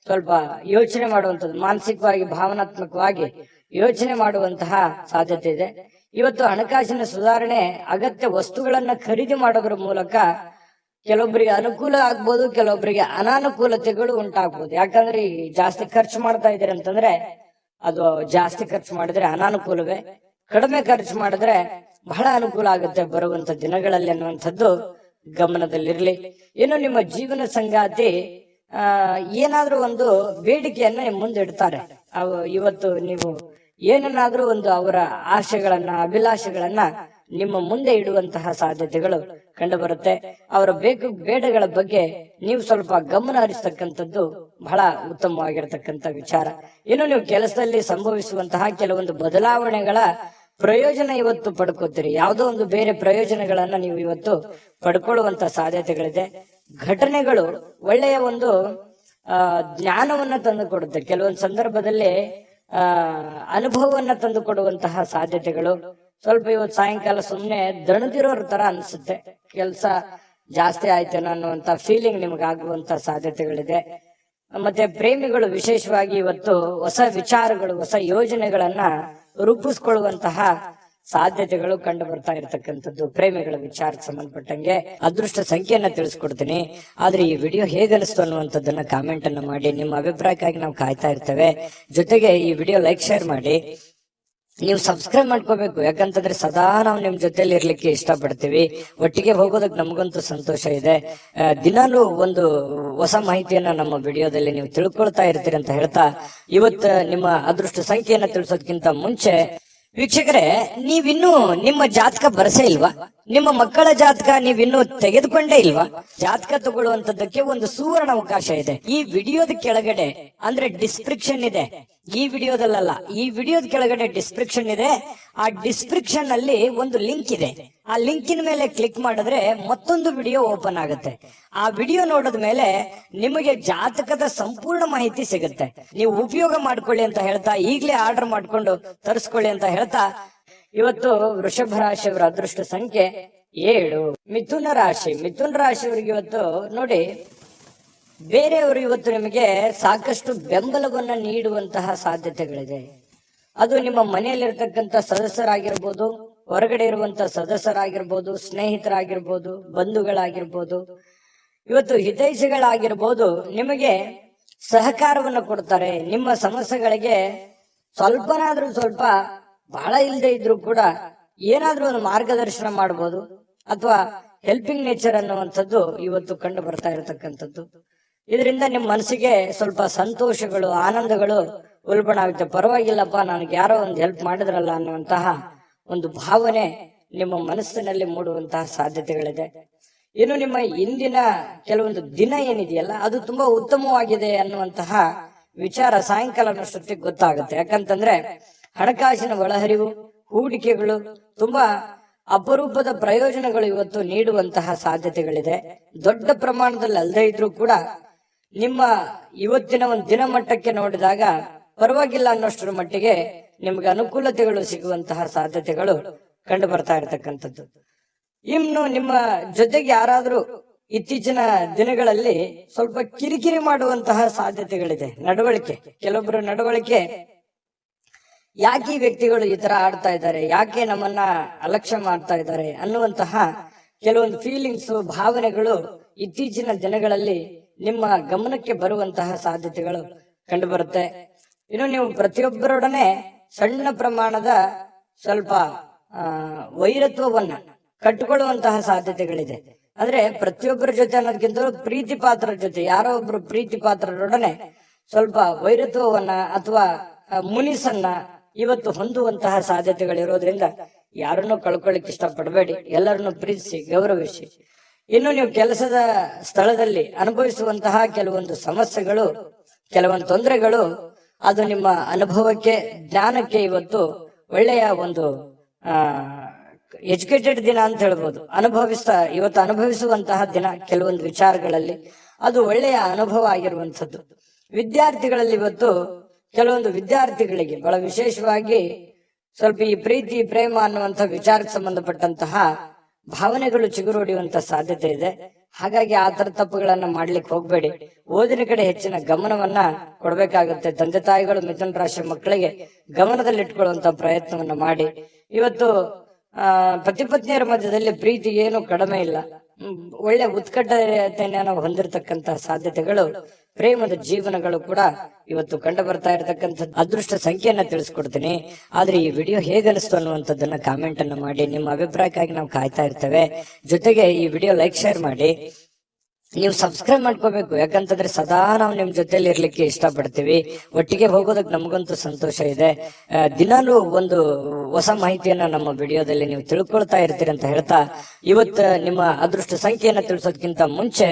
ಸ್ವಲ್ಪ ಯೋಚನೆ ಮಾಡುವಂಥದ್ದು, ಮಾನಸಿಕವಾಗಿ ಭಾವನಾತ್ಮಕವಾಗಿ ಯೋಚನೆ ಮಾಡುವಂತಹ ಸಾಧ್ಯತೆ ಇದೆ. ಇವತ್ತು ಹಣಕಾಸಿನ ಸುಧಾರಣೆ, ಅಗತ್ಯ ವಸ್ತುಗಳನ್ನ ಖರೀದಿ ಮಾಡೋದ್ರ ಮೂಲಕ ಕೆಲವೊಬ್ಬರಿಗೆ ಅನುಕೂಲ ಆಗ್ಬೋದು, ಕೆಲವೊಬ್ಬರಿಗೆ ಅನಾನುಕೂಲತೆಗಳು ಉಂಟಾಗ್ಬೋದು. ಯಾಕಂದ್ರೆ ಈ ಜಾಸ್ತಿ ಖರ್ಚು ಮಾಡ್ತಾ ಇದ್ದೀರಿ ಅಂತಂದ್ರೆ ಅದು ಜಾಸ್ತಿ ಖರ್ಚು ಮಾಡಿದ್ರೆ ಅನಾನುಕೂಲವೇ, ಕಡಿಮೆ ಖರ್ಚು ಮಾಡಿದ್ರೆ ಬಹಳ ಅನುಕೂಲ ಆಗುತ್ತೆ ಬರುವಂತ ದಿನಗಳಲ್ಲಿ ಅನ್ನುವಂಥದ್ದು ಗಮನದಲ್ಲಿರ್ಲಿ. ಇನ್ನು ನಿಮ್ಮ ಜೀವನ ಸಂಗಾತಿ ಏನಾದ್ರೂ ಒಂದು ಬೇಡಿಕೆಯನ್ನ ಮುಂದಿಡ್ತಾರೆ. ಇವತ್ತು ನೀವು ಏನನ್ನಾದ್ರೂ ಒಂದು ಅವರ ಆಶೆಗಳನ್ನ, ಅಭಿಲಾಷೆಗಳನ್ನ ನಿಮ್ಮ ಮುಂದೆ ಇಡುವಂತಹ ಸಾಧ್ಯತೆಗಳು ಕಂಡು ಬರುತ್ತೆ. ಅವರ ಬೇಡಗಳ ಬಗ್ಗೆ ನೀವು ಸ್ವಲ್ಪ ಗಮನ ಹರಿಸ್ತಕ್ಕಂಥದ್ದು ಬಹಳ ಉತ್ತಮವಾಗಿರತಕ್ಕಂತ ವಿಚಾರ. ಇನ್ನು ನೀವು ಕೆಲಸದಲ್ಲಿ ಸಂಭವಿಸುವಂತಹ ಕೆಲವೊಂದು ಬದಲಾವಣೆಗಳ ಪ್ರಯೋಜನ ಇವತ್ತು ಪಡ್ಕೋತೀರಿ. ಯಾವುದೋ ಒಂದು ಬೇರೆ ಪ್ರಯೋಜನಗಳನ್ನ ನೀವು ಇವತ್ತು ಪಡ್ಕೊಳ್ಳುವಂತ ಸಾಧ್ಯತೆಗಳಿದೆ. ಘಟನೆಗಳು ಒಳ್ಳೆಯ ಒಂದು ಜ್ಞಾನವನ್ನ ತಂದು ಕೊಡುತ್ತೆ. ಕೆಲವೊಂದು ಸಂದರ್ಭದಲ್ಲಿ ಅನುಭವವನ್ನ ತಂದು ಕೊಡುವಂತಹ ಸಾಧ್ಯತೆಗಳು. ಸ್ವಲ್ಪ ಇವತ್ತು ಸಾಯಂಕಾಲ ಸುಮ್ನೆ ದಣದಿರೋರ್ ತರ ಅನ್ಸುತ್ತೆ, ಕೆಲಸ ಜಾಸ್ತಿ ಆಯ್ತೇನೋ ಅನ್ನುವಂತ ಫೀಲಿಂಗ್ ನಿಮ್ಗೆ ಆಗುವಂತ ಸಾಧ್ಯತೆಗಳಿದೆ. ಮತ್ತೆ ಪ್ರೇಮಿಗಳು ವಿಶೇಷವಾಗಿ ಇವತ್ತು ಹೊಸ ವಿಚಾರಗಳು, ಹೊಸ ಯೋಜನೆಗಳನ್ನ ರೂಪಿಸ್ಕೊಳ್ಳುವಂತಹ ಸಾಧ್ಯತೆಗಳು ಕಂಡು ಬರ್ತಾ ಇರತಕ್ಕಂಥದ್ದು. ಪ್ರೇಮಿಗಳ ವಿಚಾರಕ್ಕೆ ಸಂಬಂಧಪಟ್ಟಂಗೆ ಅದೃಷ್ಟ ಸಂಖ್ಯೆಯನ್ನ ತಿಳಿಸ್ಕೊಡ್ತೀನಿ. ಆದ್ರೆ ಈ ವಿಡಿಯೋ ಹೇಗೆ ಅನಿಸ್ತು ಅನ್ನುವಂಥದ್ದನ್ನ ಕಾಮೆಂಟ್ ಅನ್ನ ಮಾಡಿ. ನಿಮ್ಮ ಅಭಿಪ್ರಾಯಕ್ಕಾಗಿ ನಾವು ಕಾಯ್ತಾ ಇರ್ತೇವೆ. ಜೊತೆಗೆ ಈ ವಿಡಿಯೋ ಲೈಕ್ ಶೇರ್ ಮಾಡಿ. ನೀವು ಸಬ್ಸ್ಕ್ರೈಬ್ ಮಾಡ್ಕೋಬೇಕು, ಯಾಕಂತಂದ್ರೆ ಸದಾ ನಾವು ನಿಮ್ ಜೊತೆಲಿ ಇರ್ಲಿಕ್ಕೆ ಇಷ್ಟಪಡ್ತೀವಿ. ಒಟ್ಟಿಗೆ ಹೋಗೋದಕ್ಕೆ ನಮಗಂತೂ ಸಂತೋಷ ಇದೆ. ದಿನಾಲೂ ಒಂದು ಹೊಸ ಮಾಹಿತಿಯನ್ನ ನಮ್ಮ ವಿಡಿಯೋದಲ್ಲಿ ನೀವು ತಿಳ್ಕೊಳ್ತಾ ಇರ್ತೀರಿ ಅಂತ ಹೇಳ್ತಾ, ಇವತ್ತು ನಿಮ್ಮ ಅದೃಷ್ಟ ಸಂಖ್ಯೆಯನ್ನ ತಿಳಿಸೋದಕ್ಕಿಂತ ಮುಂಚೆ ವೀಕ್ಷಕರೇ, ನೀವಿನ್ನೂ ನಿಮ್ಮ ಜಾತಕ ಬರಸೇ ಇಲ್ವಾ? ನಿಮ್ಮ ಮಕ್ಕಳ ಜಾತಕ ನೀವಿನ್ನೂ ತೆಗೆದುಕೊಂಡೇ ಇಲ್ವಾ? ಜಾತಕ ತಗೊಳ್ಳುವಂತದ್ದಕ್ಕೆ ಒಂದು ಸುವರ್ಣ ಅವಕಾಶ ಇದೆ. ಈ ವಿಡಿಯೋದ ಕೆಳಗಡೆ ಅಂದ್ರೆ ಡಿಸ್ಕ್ರಿಪ್ಷನ್ ಇದೆ. ಈ ವಿಡಿಯೋದಲ್ಲ, ಈ ವಿಡಿಯೋದ ಕೆಳಗಡೆ ಡಿಸ್ಕ್ರಿಪ್ಷನ್ ಇದೆ. ಆ ಡಿಸ್ಕ್ರಿಪ್ಷನ್ ಅಲ್ಲಿ ಒಂದು ಲಿಂಕ್ ಇದೆ. ಆ ಲಿಂಕಿನ ಮೇಲೆ ಕ್ಲಿಕ್ ಮಾಡಿದ್ರೆ ಮತ್ತೊಂದು ವಿಡಿಯೋ ಓಪನ್ ಆಗುತ್ತೆ. ಆ ವಿಡಿಯೋ ನೋಡಿದ ಮೇಲೆ ನಿಮಗೆ ಜಾತಕದ ಸಂಪೂರ್ಣ ಮಾಹಿತಿ ಸಿಗುತ್ತೆ. ನೀವು ಉಪಯೋಗ ಮಾಡ್ಕೊಳ್ಳಿ ಅಂತ ಹೇಳ್ತಾ, ಈಗಲೇ ಆರ್ಡರ್ ಮಾಡ್ಕೊಂಡು ತರಿಸ್ಕೊಳ್ಳಿ ಅಂತ ಹೇಳ್ತಾ, ಇವತ್ತು ವೃಷಭ ರಾಶಿಯವರ ಅದೃಷ್ಟ ಸಂಖ್ಯೆ 7. ಮಿಥುನ ರಾಶಿಯವರಿಗೆ ಇವತ್ತು ನೋಡಿ, ಬೇರೆಯವರು ಇವತ್ತು ನಿಮಗೆ ಸಾಕಷ್ಟು ಬೆಂಬಲವನ್ನ ನೀಡುವಂತಹ ಸಾಧ್ಯತೆಗಳಿದೆ. ಅದು ನಿಮ್ಮ ಮನೆಯಲ್ಲಿರ್ತಕ್ಕಂಥ ಸದಸ್ಯರಾಗಿರ್ಬೋದು, ಹೊರಗಡೆ ಇರುವಂತಹ ಸದಸ್ಯರಾಗಿರ್ಬೋದು, ಸ್ನೇಹಿತರಾಗಿರ್ಬೋದು, ಬಂಧುಗಳಾಗಿರ್ಬೋದು, ಇವತ್ತು ಹಿತೈಷಿಗಳಾಗಿರ್ಬೋದು, ನಿಮಗೆ ಸಹಕಾರವನ್ನು ಕೊಡ್ತಾರೆ. ನಿಮ್ಮ ಸಮಸ್ಯೆಗಳಿಗೆ ಸ್ವಲ್ಪನಾದ್ರೂ ಸ್ವಲ್ಪ, ಬಹಳ ಇಲ್ಲದೆ ಇದ್ರೂ ಕೂಡ ಏನಾದ್ರೂ ಒಂದು ಮಾರ್ಗದರ್ಶನ ಮಾಡಬಹುದು, ಅಥವಾ ಹೆಲ್ಪಿಂಗ್ ನೇಚರ್ ಅನ್ನುವಂಥದ್ದು ಇವತ್ತು ಕಂಡು ಬರ್ತಾ ಇರತಕ್ಕಂಥದ್ದು. ಇದರಿಂದ ನಿಮ್ಮ ಮನಸ್ಸಿಗೆ ಸ್ವಲ್ಪ ಸಂತೋಷಗಳು, ಆನಂದಗಳು ಉಲ್ಬಣ ಆಗುತ್ತೆ. ಪರವಾಗಿಲ್ಲಪ್ಪ, ನನಗೆ ಯಾರೋ ಒಂದು ಹೆಲ್ಪ್ ಮಾಡಿದ್ರಲ್ಲ ಅನ್ನುವಂತಹ ಒಂದು ಭಾವನೆ ನಿಮ್ಮ ಮನಸ್ಸಿನಲ್ಲಿ ಮೂಡುವಂತಹ ಸಾಧ್ಯತೆಗಳಿದೆ. ಇನ್ನು ನಿಮ್ಮ ಇಂದಿನ ಕೆಲವೊಂದು ದಿನ ಏನಿದೆಯಲ್ಲ, ಅದು ತುಂಬಾ ಉತ್ತಮವಾಗಿದೆ ಅನ್ನುವಂತಹ ವಿಚಾರ ಸಾಯಂಕಾಲನಷ್ಟೊತ್ತಿಗೆ ಗೊತ್ತಾಗುತ್ತೆ. ಯಾಕಂತಂದ್ರೆ ಹಣಕಾಸಿನ ಒಳಹರಿವು, ಹೂಡಿಕೆಗಳು, ತುಂಬಾ ಅಪರೂಪದ ಪ್ರಯೋಜನಗಳು ಇವತ್ತು ನೀಡುವಂತಹ ಸಾಧ್ಯತೆಗಳಿದೆ. ದೊಡ್ಡ ಪ್ರಮಾಣದಲ್ಲಿ ಅಲ್ಲದೆ ಇದ್ರೂ ಕೂಡ ನಿಮ್ಮ ಇವತ್ತಿನ ಒಂದು ದಿನಮಟ್ಟಕ್ಕೆ ನೋಡಿದಾಗ ಪರವಾಗಿಲ್ಲ ಅನ್ನೋಷ್ಟರ ಮಟ್ಟಿಗೆ ನಿಮ್ಗೆ ಅನುಕೂಲತೆಗಳು ಸಿಗುವಂತಹ ಸಾಧ್ಯತೆಗಳು ಕಂಡು ಬರ್ತಾ ಇರತಕ್ಕಂಥದ್ದು. ಇನ್ನು ನಿಮ್ಮ ಜೊತೆಗೆ ಯಾರಾದ್ರೂ ಇತ್ತೀಚಿನ ದಿನಗಳಲ್ಲಿ ಸ್ವಲ್ಪ ಕಿರಿಕಿರಿ ಮಾಡುವಂತಹ ಸಾಧ್ಯತೆಗಳಿದೆ. ನಡವಳಿಕೆ, ಕೆಲವೊಬ್ಬರ ನಡವಳಿಕೆ, ಯಾಕೆ ಈ ವ್ಯಕ್ತಿಗಳು ಈ ತರ ಆಡ್ತಾ ಇದ್ದಾರೆ, ಯಾಕೆ ನಮ್ಮನ್ನ ಅಲಕ್ಷ್ಯ ಮಾಡ್ತಾ ಇದ್ದಾರೆ ಅನ್ನುವಂತಹ ಕೆಲವೊಂದು ಫೀಲಿಂಗ್ಸ್, ಭಾವನೆಗಳು ಇತ್ತೀಚಿನ ದಿನಗಳಲ್ಲಿ ನಿಮ್ಮ ಗಮನಕ್ಕೆ ಬರುವಂತಹ ಸಾಧ್ಯತೆಗಳು ಕಂಡು ಬರುತ್ತೆ. ಇನ್ನು ನೀವು ಪ್ರತಿಯೊಬ್ಬರೊಡನೆ ಸಣ್ಣ ಪ್ರಮಾಣದ ಸ್ವಲ್ಪ ವೈರತ್ವವನ್ನ ಕಟ್ಟಿಕೊಳ್ಳುವಂತಹ ಸಾಧ್ಯತೆಗಳಿದೆ. ಅಂದ್ರೆ ಪ್ರತಿಯೊಬ್ಬರ ಜೊತೆ ಅನ್ನೋದಕ್ಕಿಂತ ಪ್ರೀತಿ ಪಾತ್ರರ ಜೊತೆ, ಯಾರೋ ಒಬ್ರು ಪ್ರೀತಿ ಪಾತ್ರರೊಡನೆ ಸ್ವಲ್ಪ ವೈರತ್ವವನ್ನ ಅಥವಾ ಮುನಿಸನ್ನ ಇವತ್ತು ಹೊಂದುವಂತಹ ಸಾಧ್ಯತೆಗಳಿರೋದ್ರಿಂದ ಯಾರನ್ನು ಕಳ್ಕೊಳ್ಳಿಕ್ಕೆ ಇಷ್ಟಪಡಬೇಡಿ. ಎಲ್ಲರನ್ನು ಪ್ರೀತಿಸಿ, ಗೌರವಿಸಿ. ಇನ್ನು ನೀವು ಕೆಲಸದ ಸ್ಥಳದಲ್ಲಿ ಅನುಭವಿಸುವಂತಹ ಕೆಲವೊಂದು ಸಮಸ್ಯೆಗಳು, ಕೆಲವೊಂದು ತೊಂದರೆಗಳು, ಅದು ನಿಮ್ಮ ಅನುಭವಕ್ಕೆ, ಜ್ಞಾನಕ್ಕೆ ಇವತ್ತು ಒಳ್ಳೆಯ ಒಂದು ಎಜುಕೇಟೆಡ್ ದಿನ ಅಂತ ಹೇಳ್ಬೋದು. ಇವತ್ತು ಅನುಭವಿಸುವಂತಹ ದಿನ. ಕೆಲವೊಂದು ವಿಚಾರಗಳಲ್ಲಿ ಅದು ಒಳ್ಳೆಯ ಅನುಭವ ಆಗಿರುವಂಥದ್ದು. ವಿದ್ಯಾರ್ಥಿಗಳಲ್ಲಿ ಇವತ್ತು ಕೆಲವೊಂದು ವಿದ್ಯಾರ್ಥಿಗಳಿಗೆ ಬಹಳ ವಿಶೇಷವಾಗಿ ಸ್ವಲ್ಪ ಈ ಪ್ರೀತಿ, ಪ್ರೇಮ ಅನ್ನುವಂಥ ವಿಚಾರಕ್ಕೆ ಸಂಬಂಧಪಟ್ಟಂತಹ ಭಾವನೆಗಳು ಚಿಗುರೊಡೆಯುವಂತ ಸಾಧ್ಯತೆ ಇದೆ. ಹಾಗಾಗಿ ಆ ತರ ತಪ್ಪುಗಳನ್ನ ಮಾಡ್ಲಿಕ್ಕೆ ಹೋಗ್ಬೇಡಿ. ಓದಿನ ಕಡೆ ಹೆಚ್ಚಿನ ಗಮನವನ್ನ ಕೊಡ್ಬೇಕಾಗುತ್ತೆ. ತಂದೆ ತಾಯಿಗಳು ಮಿಥುನ ರಾಶಿ ಮಕ್ಕಳಿಗೆ ಗಮನದಲ್ಲಿಟ್ಕೊಳ್ಳುವಂತ ಪ್ರಯತ್ನವನ್ನ ಮಾಡಿ. ಇವತ್ತು ಪತಿ ಪತ್ನಿಯರ ಮಧ್ಯದಲ್ಲಿ ಪ್ರೀತಿ ಏನು ಕಡಿಮೆ ಇಲ್ಲ. ಒಳ್ಳೆ ಉತ್ಕಟತೆಯನ್ನು ಹೊಂದಿರತಕ್ಕಂತ ಸಾಧ್ಯತೆಗಳು, ಪ್ರೇಮದ ಜೀವನಗಳು ಕೂಡ ಇವತ್ತು ಕಂಡು ಬರ್ತಾ ಇರತಕ್ಕಂಥದ್ದು. ಅದೃಷ್ಟ ಸಂಖ್ಯೆಯನ್ನ ತಿಳಿಸ್ಕೊಡ್ತೀನಿ. ಆದ್ರೆ ಈ ವಿಡಿಯೋ ಹೇಗನಿಸ್ತು ಅನ್ನುವಂಥದ್ದನ್ನ ಕಾಮೆಂಟ್ ಅನ್ನ ಮಾಡಿ. ನಿಮ್ಮ ಅಭಿಪ್ರಾಯಕ್ಕಾಗಿ ನಾವು ಕಾಯ್ತಾ ಇರ್ತೇವೆ. ಜೊತೆಗೆ ಈ ವಿಡಿಯೋ ಲೈಕ್, ಶೇರ್ ಮಾಡಿ. ನೀವು ಸಬ್ಸ್ಕ್ರೈಬ್ ಮಾಡ್ಕೋಬೇಕು. ಯಾಕಂತಂದ್ರೆ ಸದಾ ನಾವು ನಿಮ್ ಜೊತೆಲಿ ಇರ್ಲಿಕ್ಕೆ ಇಷ್ಟಪಡ್ತೀವಿ. ಒಟ್ಟಿಗೆ ಹೋಗೋದಕ್ಕೆ ನಮಗಂತೂ ಸಂತೋಷ ಇದೆ. ದಿನಾಲೂ ಒಂದು ಹೊಸ ಮಾಹಿತಿಯನ್ನ ನಮ್ಮ ವಿಡಿಯೋದಲ್ಲಿ ನೀವು ತಿಳ್ಕೊಳ್ತಾ ಇರ್ತೀರಿ ಅಂತ ಹೇಳ್ತಾ, ಇವತ್ತು ನಿಮ್ಮ ಅದೃಷ್ಟ ಸಂಖ್ಯೆಯನ್ನ ತಿಳಿಸೋದಕ್ಕಿಂತ ಮುಂಚೆ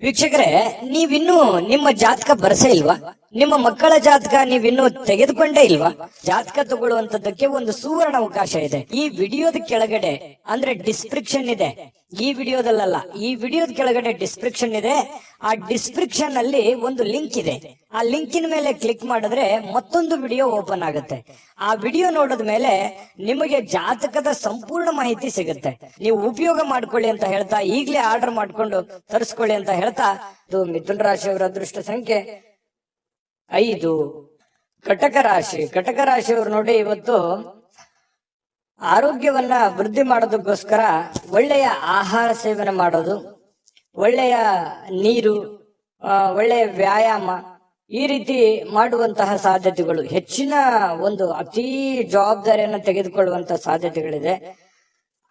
ವೀಕ್ಷಕರೇ, ನೀವಿನ್ನೂ ನಿಮ್ಮ ಜಾತಕ ಬರ್ಸೇ ಇಲ್ವಾ? ನಿಮ್ಮ ಮಕ್ಕಳ ಜಾತಕ ನೀವಿನ್ನೂ ತೆಗೆದುಕೊಂಡೇ ಇಲ್ವಾ? ಜಾತಕ ತಗೊಳ್ಳುವಂತದ್ದಕ್ಕೆ ಒಂದು ಸುವರ್ಣ ಅವಕಾಶ ಇದೆ. ಈ ವಿಡಿಯೋದ ಕೆಳಗಡೆ ಅಂದ್ರೆ ಡಿಸ್ಕ್ರಿಪ್ಷನ್ ಇದೆ. ಈ ವಿಡಿಯೋದಲ್ಲ, ಈ ವಿಡಿಯೋದ ಕೆಳಗಡೆ ಡಿಸ್ಕ್ರಿಪ್ಷನ್ ಇದೆ. ಆ ಡಿಸ್ಕ್ರಿಪ್ಷನ್ ಅಲ್ಲಿ ಒಂದು ಲಿಂಕ್ ಇದೆ. ಆ ಲಿಂಕಿನ ಮೇಲೆ ಕ್ಲಿಕ್ ಮಾಡಿದ್ರೆ ಮತ್ತೊಂದು ವಿಡಿಯೋ ಓಪನ್ ಆಗುತ್ತೆ. ಆ ವಿಡಿಯೋ ನೋಡಿದ ಮೇಲೆ ನಿಮಗೆ ಜಾತಕದ ಸಂಪೂರ್ಣ ಮಾಹಿತಿ ಸಿಗುತ್ತೆ. ನೀವು ಉಪಯೋಗ ಮಾಡ್ಕೊಳ್ಳಿ ಅಂತ ಹೇಳ್ತಾ, ಈಗಲೇ ಆರ್ಡರ್ ಮಾಡ್ಕೊಂಡು ತರಿಸ್ಕೊಳ್ಳಿ ಅಂತ ಹೇಳ್ತಾ, ಇದು ಮಿಥುನ ರಾಶಿಯವರ ಅದೃಷ್ಟ ಸಂಖ್ಯೆ 5. ಕಟಕ ರಾಶಿಯವರು ನೋಡಿ, ಇವತ್ತು ಆರೋಗ್ಯವನ್ನ ವೃದ್ಧಿ ಮಾಡೋದಕ್ಕೋಸ್ಕರ ಒಳ್ಳೆಯ ಆಹಾರ ಸೇವನೆ ಮಾಡೋದು, ಒಳ್ಳೆಯ ನೀರು, ಒಳ್ಳೆಯ ವ್ಯಾಯಾಮ, ಈ ರೀತಿ ಮಾಡುವಂತಹ ಸಾಧ್ಯತೆಗಳು, ಹೆಚ್ಚಿನ ಒಂದು ಅತಿ ಜವಾಬ್ದಾರಿಯನ್ನು ತೆಗೆದುಕೊಳ್ಳುವಂತಹ ಸಾಧ್ಯತೆಗಳಿದೆ.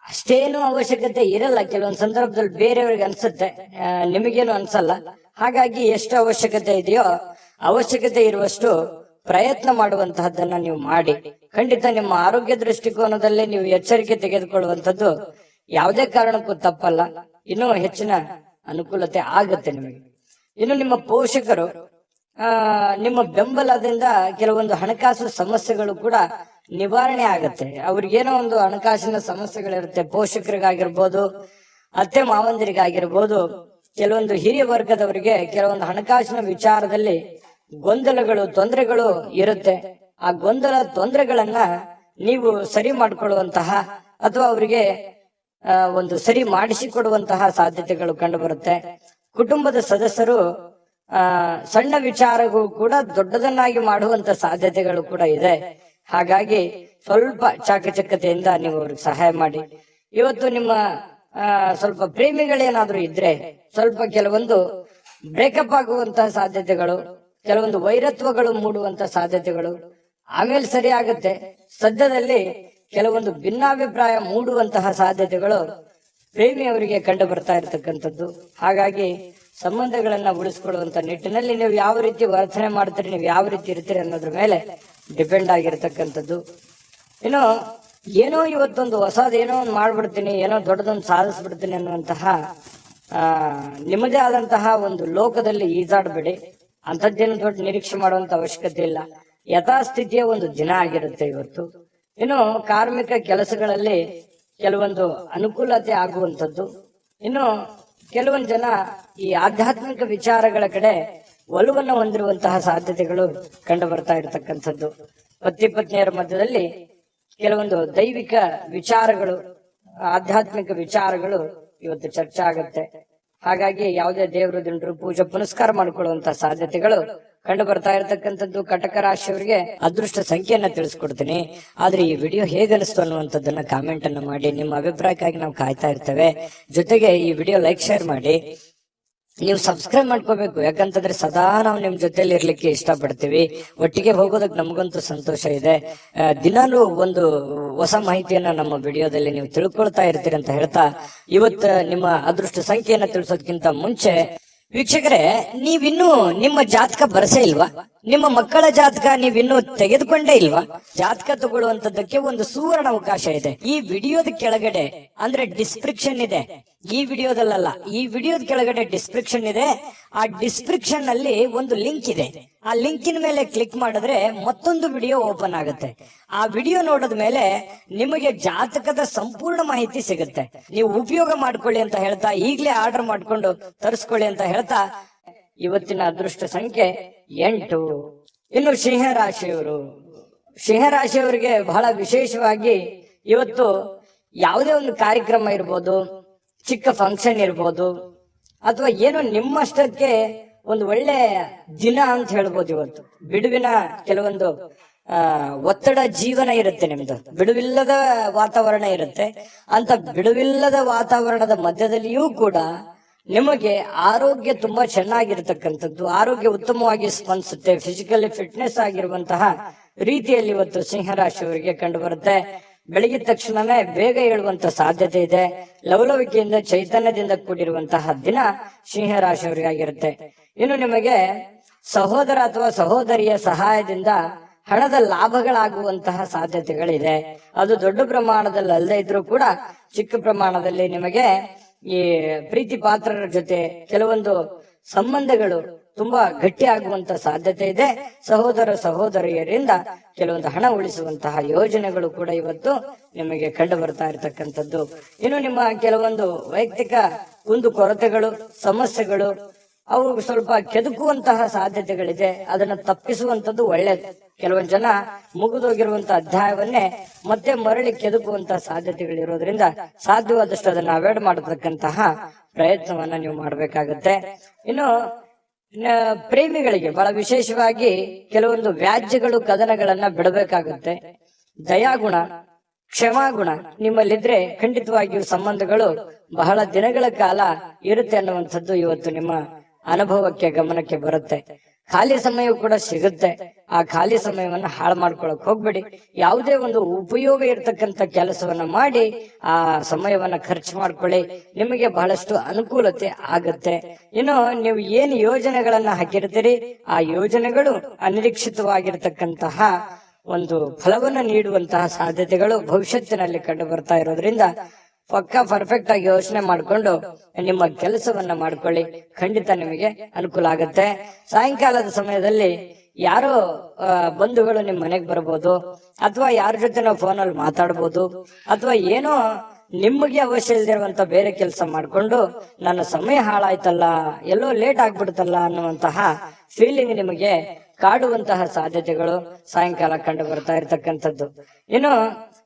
ಅಷ್ಟೇನು ಅವಶ್ಯಕತೆ ಇರಲ್ಲ. ಕೆಲವೊಂದು ಸಂದರ್ಭದಲ್ಲಿ ಬೇರೆಯವ್ರಿಗೆ ಅನ್ಸುತ್ತೆ, ನಿಮಗೇನು ಅನ್ಸಲ್ಲ. ಹಾಗಾಗಿ ಎಷ್ಟು ಅವಶ್ಯಕತೆ ಇದೆಯೋ ಅವಶ್ಯಕತೆ ಇರುವಷ್ಟು ಪ್ರಯತ್ನ ಮಾಡುವಂತಹದ್ದನ್ನ ನೀವು ಮಾಡಿ. ಖಂಡಿತ ನಿಮ್ಮ ಆರೋಗ್ಯ ದೃಷ್ಟಿಕೋನದಲ್ಲಿ ನೀವು ಎಚ್ಚರಿಕೆ ತೆಗೆದುಕೊಳ್ಳುವಂಥದ್ದು ಯಾವುದೇ ಕಾರಣಕ್ಕೂ ತಪ್ಪಲ್ಲ. ಇನ್ನೂ ಹೆಚ್ಚಿನ ಅನುಕೂಲತೆ ಆಗುತ್ತೆ ನಿಮಗೆ. ಇನ್ನು ನಿಮ್ಮ ಪೋಷಕರು ನಿಮ್ಮ ಬೆಂಬಲದಿಂದ ಕೆಲವೊಂದು ಹಣಕಾಸು ಸಮಸ್ಯೆಗಳು ಕೂಡ ನಿವಾರಣೆ ಆಗತ್ತೆ. ಅವ್ರಿಗೇನೋ ಒಂದು ಹಣಕಾಸಿನ ಸಮಸ್ಯೆಗಳಿರುತ್ತೆ. ಪೋಷಕರಿಗಾಗಿರ್ಬೋದು, ಅತ್ತೆ ಮಾವಂದಿರಿಗಾಗಿರ್ಬೋದು, ಕೆಲವೊಂದು ಹಿರಿಯ ವರ್ಗದವರಿಗೆ ಕೆಲವೊಂದು ಹಣಕಾಸಿನ ವಿಚಾರದಲ್ಲಿ ಗೊಂದಲಗಳು, ತೊಂದರೆಗಳು ಇರುತ್ತೆ. ಆ ಗೊಂದಲ ತೊಂದರೆಗಳನ್ನ ನೀವು ಸರಿ ಮಾಡಿಕೊಳ್ಳುವಂತಹ ಅಥವಾ ಅವರಿಗೆ ಒಂದು ಸರಿ ಮಾಡಿಸಿಕೊಡುವಂತಹ ಸಾಧ್ಯತೆಗಳು ಕಂಡು ಬರುತ್ತೆ. ಕುಟುಂಬದ ಸದಸ್ಯರು ಸಣ್ಣ ವಿಚಾರಗಳು ಕೂಡ ದೊಡ್ಡದನ್ನಾಗಿ ಮಾಡುವಂತ ಸಾಧ್ಯತೆಗಳು ಕೂಡ ಇದೆ. ಹಾಗಾಗಿ ಸ್ವಲ್ಪ ಚಾಕಚಕ್ಯತೆಯಿಂದ ನೀವು ಅವ್ರಿಗೆ ಸಹಾಯ ಮಾಡಿ. ಇವತ್ತು ನಿಮ್ಮ ಸ್ವಲ್ಪ ಪ್ರೇಮಿಗಳೇನಾದ್ರೂ ಇದ್ರೆ ಸ್ವಲ್ಪ ಕೆಲವೊಂದು ಬ್ರೇಕಪ್ ಆಗುವಂತಹ ಸಾಧ್ಯತೆಗಳು, ಕೆಲವೊಂದು ವೈರತ್ವಗಳು ಮೂಡುವಂತ ಸಾಧ್ಯತೆಗಳು ಆಮೇಲೆ ಸರಿ ಆಗುತ್ತೆ. ಸದ್ಯದಲ್ಲಿ ಕೆಲವೊಂದು ಭಿನ್ನಾಭಿಪ್ರಾಯ ಮೂಡುವಂತಹ ಸಾಧ್ಯತೆಗಳು ಪ್ರೇಮಿಯವರಿಗೆ ಕಂಡು ಬರ್ತಾ ಇರತಕ್ಕಂಥದ್ದು. ಹಾಗಾಗಿ ಸಂಬಂಧಗಳನ್ನ ಉಳಿಸ್ಕೊಳ್ಳುವಂತ ನಿಟ್ಟಿನಲ್ಲಿ ನೀವು ಯಾವ ರೀತಿ ವರ್ತನೆ ಮಾಡ್ತೀರಿ, ನೀವು ಯಾವ ರೀತಿ ಇರ್ತೀರಿ ಅನ್ನೋದ್ರ ಮೇಲೆ ಡಿಪೆಂಡ್ ಆಗಿರ್ತಕ್ಕಂಥದ್ದು. ಇನ್ನು ಏನೋ ಇವತ್ತೊಂದು ಹೊಸದೇನೋ ಒಂದು ಮಾಡ್ಬಿಡ್ತೀನಿ, ಏನೋ ದೊಡ್ಡದೊಂದು ಸಾಧಿಸ್ಬಿಡ್ತೀನಿ ಅನ್ನುವಂತಹ ನಿಮ್ಮದೇ ಆದಂತಹ ಒಂದು ಲೋಕದಲ್ಲಿ ಈಜಾಡ್ಬೇಡಿ. ಅಂಥದ್ದೇನು ದೊಡ್ಡ ನಿರೀಕ್ಷೆ ಮಾಡುವಂತ ಅವಶ್ಯಕತೆ ಇಲ್ಲ. ಯಥಾಸ್ಥಿತಿಯ ಒಂದು ದಿನ ಆಗಿರುತ್ತೆ ಇವತ್ತು. ಇನ್ನು ಕಾರ್ಮಿಕ ಕೆಲಸಗಳಲ್ಲಿ ಕೆಲವೊಂದು ಅನುಕೂಲತೆ ಆಗುವಂಥದ್ದು. ಇನ್ನು ಕೆಲವೊಂದು ಜನ ಈ ಆಧ್ಯಾತ್ಮಿಕ ವಿಚಾರಗಳ ಕಡೆ ಒಲವನ್ನು ಹೊಂದಿರುವಂತಹ ಸಾಧ್ಯತೆಗಳು ಕಂಡು ಬರ್ತಾ ಇರತಕ್ಕಂಥದ್ದು. ಪತಿ ಪತ್ನಿಯರ ಮಧ್ಯದಲ್ಲಿ ಕೆಲವೊಂದು ದೈವಿಕ ವಿಚಾರಗಳು, ಆಧ್ಯಾತ್ಮಿಕ ವಿಚಾರಗಳು ಇವತ್ತು ಚರ್ಚೆ ಆಗುತ್ತೆ. ಹಾಗಾಗಿ ಯಾವುದೇ ದೇವರು ದಿಂಡ್ರು ಪೂಜೆ ಪುನಸ್ಕಾರ ಮಾಡಿಕೊಳ್ಳುವಂತಹ ಸಾಧ್ಯತೆಗಳು ಕಂಡು ಬರ್ತಾ ಇರತಕ್ಕಂಥದ್ದು. ಕಟಕ ರಾಶಿಯವರಿಗೆ ಅದೃಷ್ಟ ಸಂಖ್ಯೆಯನ್ನ ತಿಳಿಸ್ಕೊಡ್ತೀನಿ. ಆದ್ರೆ ಈ ವಿಡಿಯೋ ಹೇಗನಿಸ್ತು ಅನ್ನುವಂಥದ್ದನ್ನ ಕಾಮೆಂಟ್ ಅನ್ನ ಮಾಡಿ. ನಿಮ್ಮ ಅಭಿಪ್ರಾಯಕ್ಕಾಗಿ ನಾವು ಕಾಯ್ತಾ ಇರ್ತೇವೆ. ಜೊತೆಗೆ ಈ ವಿಡಿಯೋ ಲೈಕ್ ಶೇರ್ ಮಾಡಿ. ನೀವು ಸಬ್ಸ್ಕ್ರೈಬ್ ಮಾಡ್ಕೋಬೇಕು, ಯಾಕಂತಂದ್ರೆ ಸದಾ ನಾವು ನಿಮ್ ಜೊತೆಲಿ ಇರ್ಲಿಕ್ಕೆ ಇಷ್ಟಪಡ್ತೀವಿ. ಒಟ್ಟಿಗೆ ಹೋಗೋದಕ್ಕೆ ನಮಗಂತೂ ಸಂತೋಷ ಇದೆ. ದಿನಾಲೂ ಒಂದು ಹೊಸ ಮಾಹಿತಿಯನ್ನ ನಮ್ಮ ವಿಡಿಯೋದಲ್ಲಿ ನೀವು ತಿಳ್ಕೊಳ್ತಾ ಇರ್ತೀರಿ ಅಂತ ಹೇಳ್ತಾ, ಇವತ್ತು ನಿಮ್ಮ ಅದೃಷ್ಟ ಸಂಖ್ಯೆಯನ್ನ ತಿಳಿಸೋದಕ್ಕಿಂತ ಮುಂಚೆ ವೀಕ್ಷಕರೇ, ನೀವಿನ್ನೂ ನಿಮ್ಮ ಜಾತಕ ಬರಸೇ ಇಲ್ವಾ? ನಿಮ್ಮ ಮಕ್ಕಳ ಜಾತಕ ನೀವಿನ್ನೂ ತೆಗೆದುಕೊಂಡೇ ಇಲ್ವಾ? ಜಾತಕ ತಗೊಳ್ಳುವಂತದ್ದಕ್ಕೆ ಒಂದು ಸುವರ್ಣ ಅವಕಾಶ ಇದೆ. ಈ ವಿಡಿಯೋದ ಕೆಳಗಡೆ ಅಂದ್ರೆ ಡಿಸ್ಕ್ರಿಪ್ಷನ್ ಇದೆ. ಈ ವಿಡಿಯೋದಲ್ಲ, ಈ ವಿಡಿಯೋದ ಕೆಳಗಡೆ ಡಿಸ್ಕ್ರಿಪ್ಷನ್ ಇದೆ. ಆ ಡಿಸ್ಕ್ರಿಪ್ಷನ್ ಅಲ್ಲಿ ಒಂದು ಲಿಂಕ್ ಇದೆ. ಆ ಲಿಂಕಿನ ಮೇಲೆ ಕ್ಲಿಕ್ ಮಾಡಿದ್ರೆ ಮತ್ತೊಂದು ವಿಡಿಯೋ ಓಪನ್ ಆಗುತ್ತೆ. ಆ ವಿಡಿಯೋ ನೋಡಿದ ಮೇಲೆ ನಿಮಗೆ ಜಾತಕದ ಸಂಪೂರ್ಣ ಮಾಹಿತಿ ಸಿಗುತ್ತೆ. ನೀವು ಉಪಯೋಗ ಮಾಡ್ಕೊಳ್ಳಿ ಅಂತ ಹೇಳ್ತಾ, ಈಗಲೇ ಆರ್ಡರ್ ಮಾಡ್ಕೊಂಡು ತರಿಸ್ಕೊಳ್ಳಿ ಅಂತ ಹೇಳ್ತಾ, ಇವತ್ತಿನ ಅದೃಷ್ಟ ಸಂಖ್ಯೆ 8. ಇನ್ನು ಸಿಂಹರಾಶಿಯವರಿಗೆ ಬಹಳ ವಿಶೇಷವಾಗಿ ಇವತ್ತು ಯಾವುದೇ ಒಂದು ಕಾರ್ಯಕ್ರಮ ಇರ್ಬೋದು, ಚಿಕ್ಕ ಫಂಕ್ಷನ್ ಇರ್ಬೋದು, ಅಥವಾ ಏನೋ ನಿಮ್ಮಷ್ಟಕ್ಕೆ ಒಂದು ಒಳ್ಳೆ ದಿನ ಅಂತ ಹೇಳ್ಬೋದು. ಇವತ್ತು ಬಿಡುವಿನ ಕೆಲವೊಂದು ಒತ್ತಡ ಜೀವನ ಇರುತ್ತೆ, ನಿಮ್ದು ಬಿಡುವಿಲ್ಲದ ವಾತಾವರಣ ಇರುತ್ತೆ. ಅಂತ ಬಿಡುವಿಲ್ಲದ ವಾತಾವರಣದ ಮಧ್ಯದಲ್ಲಿಯೂ ಕೂಡ ನಿಮಗೆ ಆರೋಗ್ಯ ತುಂಬಾ ಚೆನ್ನಾಗಿರ್ತಕ್ಕಂಥದ್ದು, ಆರೋಗ್ಯ ಉತ್ತಮವಾಗಿ ಸ್ಪಂದಿಸುತ್ತೆ. ಫಿಸಿಕಲಿ ಫಿಟ್ನೆಸ್ ಆಗಿರುವಂತಹ ರೀತಿಯಲ್ಲಿ ಇವತ್ತು ಸಿಂಹರಾಶಿಯವರಿಗೆ ಕಂಡು ಬರುತ್ತೆ. ಬೆಳಗಿದ ತಕ್ಷಣನೇ ಬೇಗ ಏಳುವಂತ ಸಾಧ್ಯತೆ ಇದೆ. ಲವಲವಿಕೆಯಿಂದ ಚೈತನ್ಯದಿಂದ ಕೂಡಿರುವಂತಹ ದಿನ ಸಿಂಹರಾಶಿಯವರಿಗಾಗಿರುತ್ತೆ. ಇನ್ನು ನಿಮಗೆ ಸಹೋದರ ಅಥವಾ ಸಹೋದರಿಯ ಸಹಾಯದಿಂದ ಹಣದ ಲಾಭಗಳಾಗುವಂತಹ ಸಾಧ್ಯತೆಗಳಿದೆ. ಅದು ದೊಡ್ಡ ಪ್ರಮಾಣದಲ್ಲಿ ಅಲ್ಲದೆ ಇದ್ರೂ ಕೂಡ ಚಿಕ್ಕ ಪ್ರಮಾಣದಲ್ಲಿ ನಿಮಗೆ ಈ ಪ್ರೀತಿ ಪಾತ್ರರ ಜೊತೆ ಕೆಲವೊಂದು ಸಂಬಂಧಗಳು ತುಂಬಾ ಗಟ್ಟಿ ಆಗುವಂತ ಸಾಧ್ಯತೆ ಇದೆ. ಸಹೋದರ ಸಹೋದರಿಯರಿಂದ ಕೆಲವೊಂದು ಹಣ ಉಳಿಸುವಂತಹ ಯೋಜನೆಗಳು ಕೂಡ ಇವತ್ತು ನಿಮಗೆ ಕಂಡು ಬರ್ತಾ ಇರತಕ್ಕಂಥದ್ದು. ಇನ್ನು ನಿಮ್ಮ ಕೆಲವೊಂದು ವೈಯಕ್ತಿಕ ಕುಂದು ಕೊರತೆಗಳು, ಸಮಸ್ಯೆಗಳು ಅವು ಸ್ವಲ್ಪ ಕೆದಕುವಂತಹ ಸಾಧ್ಯತೆಗಳಿದೆ. ಅದನ್ನು ತಪ್ಪಿಸುವಂತದ್ದು ಒಳ್ಳೇದು. ಕೆಲವೊಂದು ಜನ ಮುಗಿದೋಗಿರುವಂತಹ ಅಧ್ಯಾಯವನ್ನೇ ಮತ್ತೆ ಮರಳಿ ಕೆದಕುವಂತಹ ಸಾಧ್ಯತೆಗಳಿರೋದ್ರಿಂದ ಸಾಧ್ಯವಾದಷ್ಟು ಅದನ್ನ ಅವಾಯ್ಡ್ ಮಾಡತಕ್ಕಂತಹ ಪ್ರಯತ್ನವನ್ನ ನೀವು ಮಾಡಬೇಕಾಗುತ್ತೆ. ಇನ್ನು ಪ್ರೇಮಿಗಳಿಗೆ ಬಹಳ ವಿಶೇಷವಾಗಿ ಕೆಲವೊಂದು ವ್ಯಾಜ್ಯಗಳು, ಕದನಗಳನ್ನ ಬಿಡಬೇಕಾಗುತ್ತೆ. ದಯಾಗುಣ, ಕ್ಷಮಾಗುಣ ನಿಮ್ಮಲ್ಲಿದ್ರೆ ಖಂಡಿತವಾಗಿಯೂ ಸಂಬಂಧಗಳು ಬಹಳ ದಿನಗಳ ಕಾಲ ಇರುತ್ತೆ ಅನ್ನುವಂಥದ್ದು ಇವತ್ತು ನಿಮ್ಮ ಅನುಭವಕ್ಕೆ, ಗಮನಕ್ಕೆ ಬರುತ್ತೆ. ಖಾಲಿ ಸಮಯ ಕೂಡ ಸಿಗುತ್ತೆ. ಆ ಖಾಲಿ ಸಮಯವನ್ನ ಹಾಳು ಮಾಡ್ಕೊಳಕ್ ಹೋಗ್ಬೇಡಿ. ಯಾವುದೇ ಒಂದು ಉಪಯೋಗ ಇರತಕ್ಕಂತ ಕೆಲಸವನ್ನ ಮಾಡಿ ಆ ಸಮಯವನ್ನ ಖರ್ಚು ಮಾಡ್ಕೊಳ್ಳಿ. ನಿಮಗೆ ಬಹಳಷ್ಟು ಅನುಕೂಲತೆ ಆಗತ್ತೆ. ಇನ್ನು ನೀವು ಏನು ಯೋಜನೆಗಳನ್ನ ಹಾಕಿರ್ತೀರಿ, ಆ ಯೋಜನೆಗಳು ಅನಿರೀಕ್ಷಿತವಾಗಿರ್ತಕ್ಕಂತಹ ಒಂದು ಫಲವನ್ನು ನೀಡುವಂತಹ ಸಾಧ್ಯತೆಗಳು ಭವಿಷ್ಯತ್ತಿನಲ್ಲಿ ಕಂಡು ಬರ್ತಾ ಇರೋದ್ರಿಂದ ಪಕ್ಕಾ ಪರ್ಫೆಕ್ಟ್ ಆಗಿ ಯೋಚನೆ ಮಾಡಿಕೊಂಡು ನಿಮ್ಮ ಕೆಲಸವನ್ನ ಮಾಡ್ಕೊಳ್ಳಿ. ಖಂಡಿತ ನಿಮಗೆ ಅನುಕೂಲ ಆಗುತ್ತೆ. ಸಾಯಂಕಾಲದ ಸಮಯದಲ್ಲಿ ಯಾರೋ ಬಂಧುಗಳು ನಿಮ್ ಮನೆಗೆ ಬರ್ಬೋದು, ಅಥವಾ ಯಾರ ಜೊತೆ ನಾವು ಫೋನಲ್ಲಿ ಮಾತಾಡ್ಬೋದು, ಅಥವಾ ಏನೋ ನಿಮಗೆ ಅವಶ್ಯ ಇಲ್ದಿರುವಂತ ಬೇರೆ ಕೆಲಸ ಮಾಡ್ಕೊಂಡು ನನ್ನ ಸಮಯ ಹಾಳಾಯ್ತಲ್ಲ, ಎಲ್ಲೋ ಲೇಟ್ ಆಗ್ಬಿಡ್ತಲ್ಲ ಅನ್ನುವಂತಹ ಫೀಲಿಂಗ್ ನಿಮಗೆ ಕಾಡುವಂತಹ ಸಾಧ್ಯತೆಗಳು ಸಾಯಂಕಾಲ ಕಂಡು ಬರ್ತಾ ಇರತಕ್ಕಂಥದ್ದು. ಇನ್ನು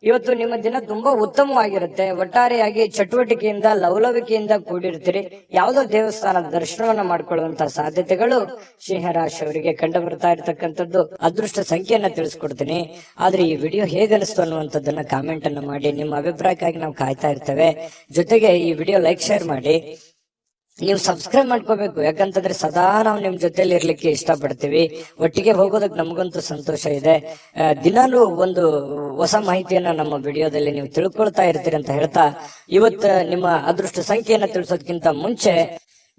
ಇವತ್ತು ನಿಮ್ಮ ದಿನ ತುಂಬಾ ಉತ್ತಮವಾಗಿರುತ್ತೆ. ಒಟ್ಟಾರೆಯಾಗಿ ಚಟುವಟಿಕೆಯಿಂದ ಲವಲವಿಕೆಯಿಂದ ಕೂಡಿರ್ತೀರಿ. ಯಾವುದೋ ದೇವಸ್ಥಾನದ ದರ್ಶನವನ್ನ ಮಾಡ್ಕೊಳ್ಳುವಂತಹ ಸಾಧ್ಯತೆಗಳು ಸಿಂಹರಾಶಿಯವರಿಗೆ ಕಂಡು ಬರ್ತಾ ಇರತಕ್ಕಂಥದ್ದು. ಅದೃಷ್ಟ ಸಂಖ್ಯೆಯನ್ನ ತಿಳಿಸ್ಕೊಡ್ತೀನಿ. ಆದ್ರೆ ಈ ವಿಡಿಯೋ ಹೇಗನಿಸ್ತು ಅನ್ನುವಂಥದ್ದನ್ನ ಕಾಮೆಂಟ್ ಅನ್ನ ಮಾಡಿ. ನಿಮ್ಮ ಅಭಿಪ್ರಾಯಕ್ಕಾಗಿ ನಾವು ಕಾಯ್ತಾ ಇರ್ತೇವೆ. ಜೊತೆಗೆ ಈ ವಿಡಿಯೋ ಲೈಕ್ ಶೇರ್ ಮಾಡಿ. ನೀವು ಸಬ್ಸ್ಕ್ರೈಬ್ ಮಾಡ್ಕೋಬೇಕು, ಯಾಕಂತಂದ್ರೆ ಸದಾ ನಾವು ನಿಮ್ ಜೊತೆಲಿ ಇರ್ಲಿಕ್ಕೆ ಇಷ್ಟಪಡ್ತೀವಿ. ಒಟ್ಟಿಗೆ ಹೋಗೋದಕ್ಕೆ ನಮಗಂತೂ ಸಂತೋಷ ಇದೆ. ದಿನಾಲೂ ಒಂದು ಹೊಸ ಮಾಹಿತಿಯನ್ನ ನಮ್ಮ ವಿಡಿಯೋದಲ್ಲಿ ನೀವು ತಿಳ್ಕೊಳ್ತಾ ಇರ್ತೀರಿ ಅಂತ ಹೇಳ್ತಾ, ಇವತ್ತು ನಿಮ್ಮ ಅದೃಷ್ಟ ಸಂಖ್ಯೆಯನ್ನ ತಿಳಿಸೋದಕ್ಕಿಂತ ಮುಂಚೆ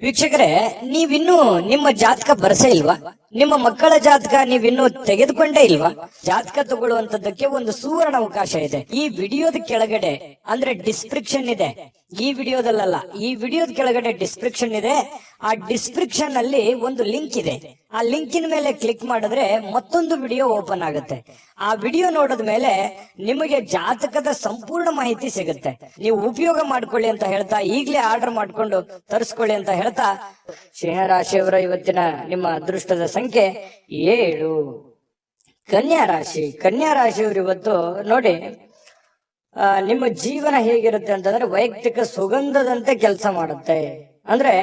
ವೀಕ್ಷಕರೇ, ನೀವಿನ್ನೂ ನಿಮ್ಮ ಜಾತಕ ಬರಸೇ ಇಲ್ವಾ? ನಿಮ್ಮ ಮಕ್ಕಳ ಜಾತಕ ನೀವಿನ್ನೂ ತೆಗೆದುಕೊಂಡೇ ಇಲ್ವಾ? ಜಾತಕ ತಗೊಳ್ಳುವಂತದ್ದಕ್ಕೆ ಒಂದು ಸುವರ್ಣ ಅವಕಾಶ ಇದೆ. ಈ ವಿಡಿಯೋದ ಕೆಳಗಡೆ ಅಂದ್ರೆ ಡಿಸ್ಕ್ರಿಪ್ಷನ್ ಇದೆ. ಈ ವಿಡಿಯೋದಲ್ಲ, ಈ ವಿಡಿಯೋದ ಕೆಳಗಡೆ ಡಿಸ್ಕ್ರಿಪ್ಷನ್ ಇದೆ. ಆ ಡಿಸ್ಕ್ರಿಪ್ಷನ್ ಅಲ್ಲಿ ಒಂದು ಲಿಂಕ್ ಇದೆ. ಆ ಲಿಂಕಿನ ಮೇಲೆ ಕ್ಲಿಕ್ ಮಾಡಿದ್ರೆ ಮತ್ತೊಂದು ವಿಡಿಯೋ ಓಪನ್ ಆಗುತ್ತೆ. ಆ ವಿಡಿಯೋ ನೋಡಿದ ಮೇಲೆ ನಿಮಗೆ ಜಾತಕದ ಸಂಪೂರ್ಣ ಮಾಹಿತಿ ಸಿಗುತ್ತೆ. ನೀವು ಉಪಯೋಗ ಮಾಡ್ಕೊಳ್ಳಿ ಅಂತ ಹೇಳ್ತಾ, ಈಗಲೇ ಆರ್ಡರ್ ಮಾಡ್ಕೊಂಡು ತರಿಸ್ಕೊಳ್ಳಿ ಅಂತ ಹೇಳ್ತಾ, ಸಿಂಹರಾಶಿಯವರ ಇವತ್ತಿನ ನಿಮ್ಮ ಅದೃಷ್ಟದ ಸಂಖ್ಯೆ 7. ಕನ್ಯಾ ರಾಶಿ. ಕನ್ಯಾ ರಾಶಿಯವರು ಇವತ್ತು ನೋಡಿ, ನಿಮ್ಮ ಜೀವನ ಹೇಗಿರುತ್ತೆ ಅಂತಂದ್ರೆ ವೈಯಕ್ತಿಕ ಸುಗಂಧದಂತೆ ಕೆಲಸ ಮಾಡುತ್ತೆ. ಅಂದ್ರೆ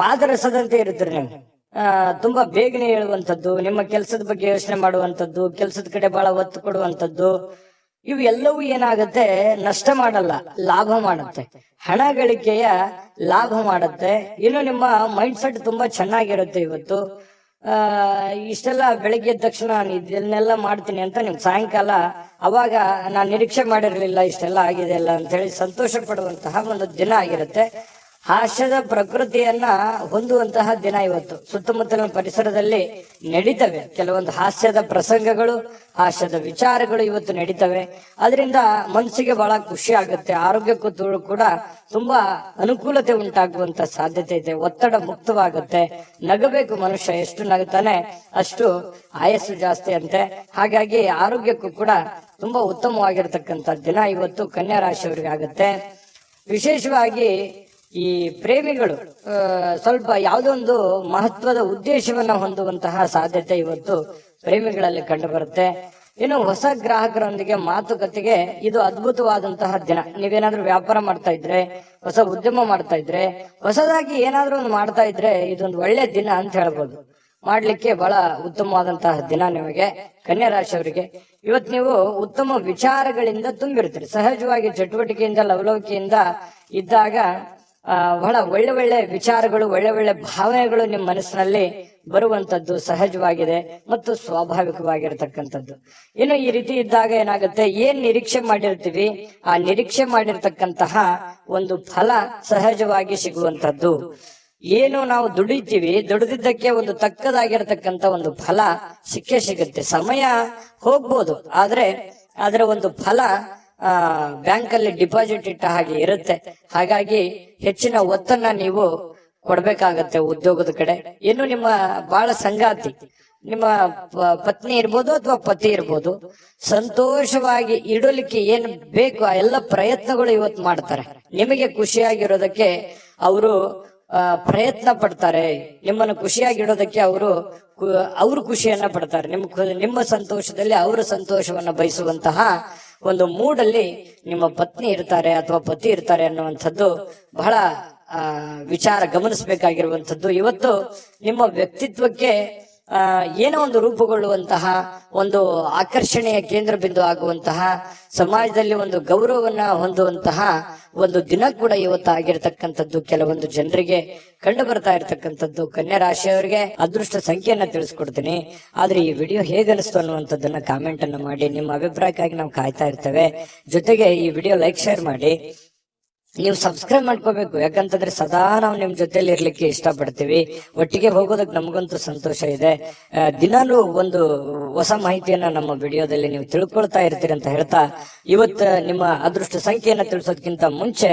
ಪಾದರಸದಂತೆ ಇರುತ್ತೆ. ನೀವು ತುಂಬಾ ಬೇಗನೆ ಹೇಳುವಂಥದ್ದು, ನಿಮ್ಮ ಕೆಲಸದ ಬಗ್ಗೆ ಯೋಚನೆ ಮಾಡುವಂಥದ್ದು, ಕೆಲಸದ ಕಡೆ ಬಹಳ ಒತ್ತು ಕೊಡುವಂಥದ್ದು, ಇವು ಎಲ್ಲವೂ ಏನಾಗುತ್ತೆ, ನಷ್ಟ ಮಾಡಲ್ಲ, ಲಾಭ ಮಾಡುತ್ತೆ. ಹಣ ಗಳಿಕೆಯ ಲಾಭ ಮಾಡುತ್ತೆ. ಇನ್ನು ನಿಮ್ಮ ಮೈಂಡ್ ಸೆಟ್ ತುಂಬಾ ಚೆನ್ನಾಗಿರುತ್ತೆ. ಇವತ್ತು ಇಷ್ಟೆಲ್ಲ ಬೆಳಿಗ್ಗೆ ಎದ್ದ ತಕ್ಷಣ ಇದನ್ನೆಲ್ಲ ಮಾಡ್ತೀನಿ ಅಂತ ನಿಮ್ ಸಾಯಂಕಾಲ ಅವಾಗ ನಾನು ನಿರೀಕ್ಷೆ ಮಾಡಿರ್ಲಿಲ್ಲ ಇಷ್ಟೆಲ್ಲ ಆಗಿದೆ ಅಲ್ಲ ಅಂತ ಹೇಳಿ ಸಂತೋಷ ಪಡುವಂತಹ ಒಂದು ದಿನ ಆಗಿರುತ್ತೆ. ಹಾಸ್ಯದ ಪ್ರಕೃತಿಯನ್ನ ಹೊಂದುವಂತಹ ದಿನ ಇವತ್ತು. ಸುತ್ತಮುತ್ತಲಿನ ಪರಿಸರದಲ್ಲಿ ನಡೀತವೆ ಕೆಲವೊಂದು ಹಾಸ್ಯದ ಪ್ರಸಂಗಗಳು, ಹಾಸ್ಯದ ವಿಚಾರಗಳು ಇವತ್ತು ನಡೀತವೆ. ಅದರಿಂದ ಮನಸ್ಸಿಗೆ ಬಹಳ ಖುಷಿ ಆಗುತ್ತೆ. ಆರೋಗ್ಯಕ್ಕೂ ಕೂಡ ತುಂಬಾ ಅನುಕೂಲತೆ ಉಂಟಾಗುವಂತ ಸಾಧ್ಯತೆ ಇದೆ. ಒತ್ತಡ ಮುಕ್ತವಾಗುತ್ತೆ. ನಗಬೇಕು ಮನುಷ್ಯ, ಎಷ್ಟು ನಗುತ್ತಾನೆ ಅಷ್ಟು ಆಯಸ್ಸು ಜಾಸ್ತಿ ಅಂತೆ. ಹಾಗಾಗಿ ಆರೋಗ್ಯಕ್ಕೂ ಕೂಡ ತುಂಬಾ ಉತ್ತಮವಾಗಿರ್ತಕ್ಕಂಥ ದಿನ ಇವತ್ತು ಕನ್ಯಾ ರಾಶಿಯವರಿಗೆ ಆಗುತ್ತೆ. ವಿಶೇಷವಾಗಿ ಈ ಪ್ರೇಮಿಗಳು ಸ್ವಲ್ಪ ಯಾವುದೊಂದು ಮಹತ್ವದ ಉದ್ದೇಶವನ್ನ ಹೊಂದುವಂತಹ ಸಾಧ್ಯತೆ ಇವತ್ತು ಪ್ರೇಮಿಗಳಲ್ಲಿ ಕಂಡು ಬರುತ್ತೆ. ಇನ್ನು ಹೊಸ ಗ್ರಾಹಕರೊಂದಿಗೆ ಮಾತುಕತೆಗೆ ಇದು ಅದ್ಭುತವಾದಂತಹ ದಿನ. ನೀವೇನಾದ್ರೂ ವ್ಯಾಪಾರ ಮಾಡ್ತಾ ಇದ್ರೆ, ಹೊಸ ಉದ್ಯಮ ಮಾಡ್ತಾ ಇದ್ರೆ, ಹೊಸದಾಗಿ ಏನಾದ್ರೂ ಒಂದು ಮಾಡ್ತಾ ಇದ್ರೆ ಇದೊಂದು ಒಳ್ಳೆ ದಿನ ಅಂತ ಹೇಳ್ಬೋದು. ಮಾಡ್ಲಿಕ್ಕೆ ಬಹಳ ಉತ್ತಮವಾದಂತಹ ದಿನ ನಿಮಗೆ ಕನ್ಯಾ ರಾಶಿಯವರಿಗೆ. ಇವತ್ತು ನೀವು ಉತ್ತಮ ವಿಚಾರಗಳಿಂದ ತುಂಬಿರ್ತೀರಿ. ಸಹಜವಾಗಿ ಚಟುವಟಿಕೆಯಿಂದ ಲವಲವಿಕೆಯಿಂದ ಇದ್ದಾಗ ಬಹಳ ಒಳ್ಳೆ ಒಳ್ಳೆ ವಿಚಾರಗಳು, ಒಳ್ಳೆ ಒಳ್ಳೆ ಭಾವನೆಗಳು ನಿಮ್ಮ ಮನಸ್ಸಿನಲ್ಲಿ ಬರುವಂತದ್ದು ಸಹಜವಾಗಿದೆ ಮತ್ತು ಸ್ವಾಭಾವಿಕವಾಗಿರ್ತಕ್ಕಂಥದ್ದು. ಇನ್ನು ಈ ರೀತಿ ಇದ್ದಾಗ ಏನಾಗುತ್ತೆ, ಏನ್ ನಿರೀಕ್ಷೆ ಮಾಡಿರ್ತೀವಿ ಆ ನಿರೀಕ್ಷೆ ಮಾಡಿರ್ತಕ್ಕಂತಹ ಒಂದು ಫಲ ಸಹಜವಾಗಿ ಸಿಗುವಂತದ್ದು. ಏನು ನಾವು ದುಡಿತೀವಿ, ದುಡಿದಿದ್ದಕ್ಕೆ ಒಂದು ತಕ್ಕದಾಗಿರ್ತಕ್ಕಂಥ ಒಂದು ಫಲ ಸಿಕ್ಕೇ ಸಿಗುತ್ತೆ. ಸಮಯ ಹೋಗ್ಬೋದು, ಆದ್ರೆ ಅದರ ಒಂದು ಫಲ ಬ್ಯಾಂಕ್ ಅಲ್ಲಿ ಡಿಪಾಸಿಟ್ ಇಟ್ಟ ಹಾಗೆ ಇರುತ್ತೆ. ಹಾಗಾಗಿ ಹೆಚ್ಚಿನ ಒತ್ತನ್ನ ನೀವು ಕೊಡ್ಬೇಕಾಗತ್ತೆ ಉದ್ಯೋಗದ ಕಡೆ. ಇನ್ನು ನಿಮ್ಮ ಬಹಳ ಸಂಗಾತಿ, ನಿಮ್ಮ ಪತ್ನಿ ಇರ್ಬೋದು ಅಥವಾ ಪತಿ ಇರ್ಬೋದು, ಸಂತೋಷವಾಗಿ ಇಡಲಿಕ್ಕೆ ಏನ್ ಬೇಕು ಆ ಎಲ್ಲ ಪ್ರಯತ್ನಗಳು ಇವತ್ತು ಮಾಡ್ತಾರೆ. ನಿಮಗೆ ಖುಷಿಯಾಗಿರೋದಕ್ಕೆ ಅವರು ಪ್ರಯತ್ನ ಪಡ್ತಾರೆ. ನಿಮ್ಮನ್ನು ಖುಷಿಯಾಗಿಡೋದಕ್ಕೆ ಅವರು ಖುಷಿಯನ್ನ ಪಡ್ತಾರೆ. ನಿಮ್ಮ ಸಂತೋಷದಲ್ಲಿ ಅವರ ಸಂತೋಷವನ್ನ ಬಯಸುವಂತಹ ಒಂದು ಮೂಡಲ್ಲಿ ನಿಮ್ಮ ಪತ್ನಿ ಇರ್ತಾರೆ ಅಥವಾ ಪತಿ ಇರ್ತಾರೆ ಅನ್ನುವಂಥದ್ದು ಬಹಳ ವಿಚಾರ ಗಮನಿಸಬೇಕಾಗಿರುವಂಥದ್ದು. ಇವತ್ತು ನಿಮ್ಮ ವ್ಯಕ್ತಿತ್ವಕ್ಕೆ ಏನೋ ಒಂದು ರೂಪುಗೊಳ್ಳುವಂತಹ, ಒಂದು ಆಕರ್ಷಣೆಯ ಕೇಂದ್ರ ಬಿಂದು ಆಗುವಂತಹ, ಸಮಾಜದಲ್ಲಿ ಒಂದು ಗೌರವವನ್ನ ಹೊಂದುವಂತಹ ಒಂದು ದಿನ ಕೂಡ ಇವತ್ತು ಆಗಿರ್ತಕ್ಕಂಥದ್ದು ಕೆಲವೊಂದು ಜನರಿಗೆ ಕಂಡು ಬರ್ತಾ ಇರ್ತಕ್ಕಂಥದ್ದು. ಕನ್ಯಾ ರಾಶಿಯವರಿಗೆ ಅದೃಷ್ಟ ಸಂಖ್ಯೆಯನ್ನ ತಿಳಿಸ್ಕೊಡ್ತೀನಿ. ಆದ್ರೆ ಈ ವಿಡಿಯೋ ಹೇಗನಿಸ್ತು ಅನ್ನುವಂಥದ್ದನ್ನ ಕಾಮೆಂಟ್ ಅನ್ನ ಮಾಡಿ. ನಿಮ್ಮ ಅಭಿಪ್ರಾಯಕ್ಕಾಗಿ ನಾವು ಕಾಯ್ತಾ ಇರ್ತೇವೆ. ಜೊತೆಗೆ ಈ ವಿಡಿಯೋ ಲೈಕ್ ಶೇರ್ ಮಾಡಿ. ನೀವು ಸಬ್ಸ್ಕ್ರೈಬ್ ಮಾಡ್ಕೋಬೇಕು, ಯಾಕಂತಂದ್ರೆ ಸದಾ ನಾವು ನಿಮ್ ಜೊತೆಲಿ ಇರ್ಲಿಕ್ಕೆ ಇಷ್ಟಪಡ್ತೀವಿ. ಒಟ್ಟಿಗೆ ಹೋಗೋದಕ್ಕೆ ನಮಗಂತೂ ಸಂತೋಷ ಇದೆ. ದಿನಾಲೂ ಒಂದು ಹೊಸ ಮಾಹಿತಿಯನ್ನ ನಮ್ಮ ವಿಡಿಯೋದಲ್ಲಿ ನೀವು ತಿಳ್ಕೊಳ್ತಾ ಇರ್ತೀರಿ ಅಂತ ಹೇಳ್ತಾ, ಇವತ್ತು ನಿಮ್ಮ ಅದೃಷ್ಟ ಸಂಖ್ಯೆಯನ್ನ ತಿಳಿಸೋದಕ್ಕಿಂತ ಮುಂಚೆ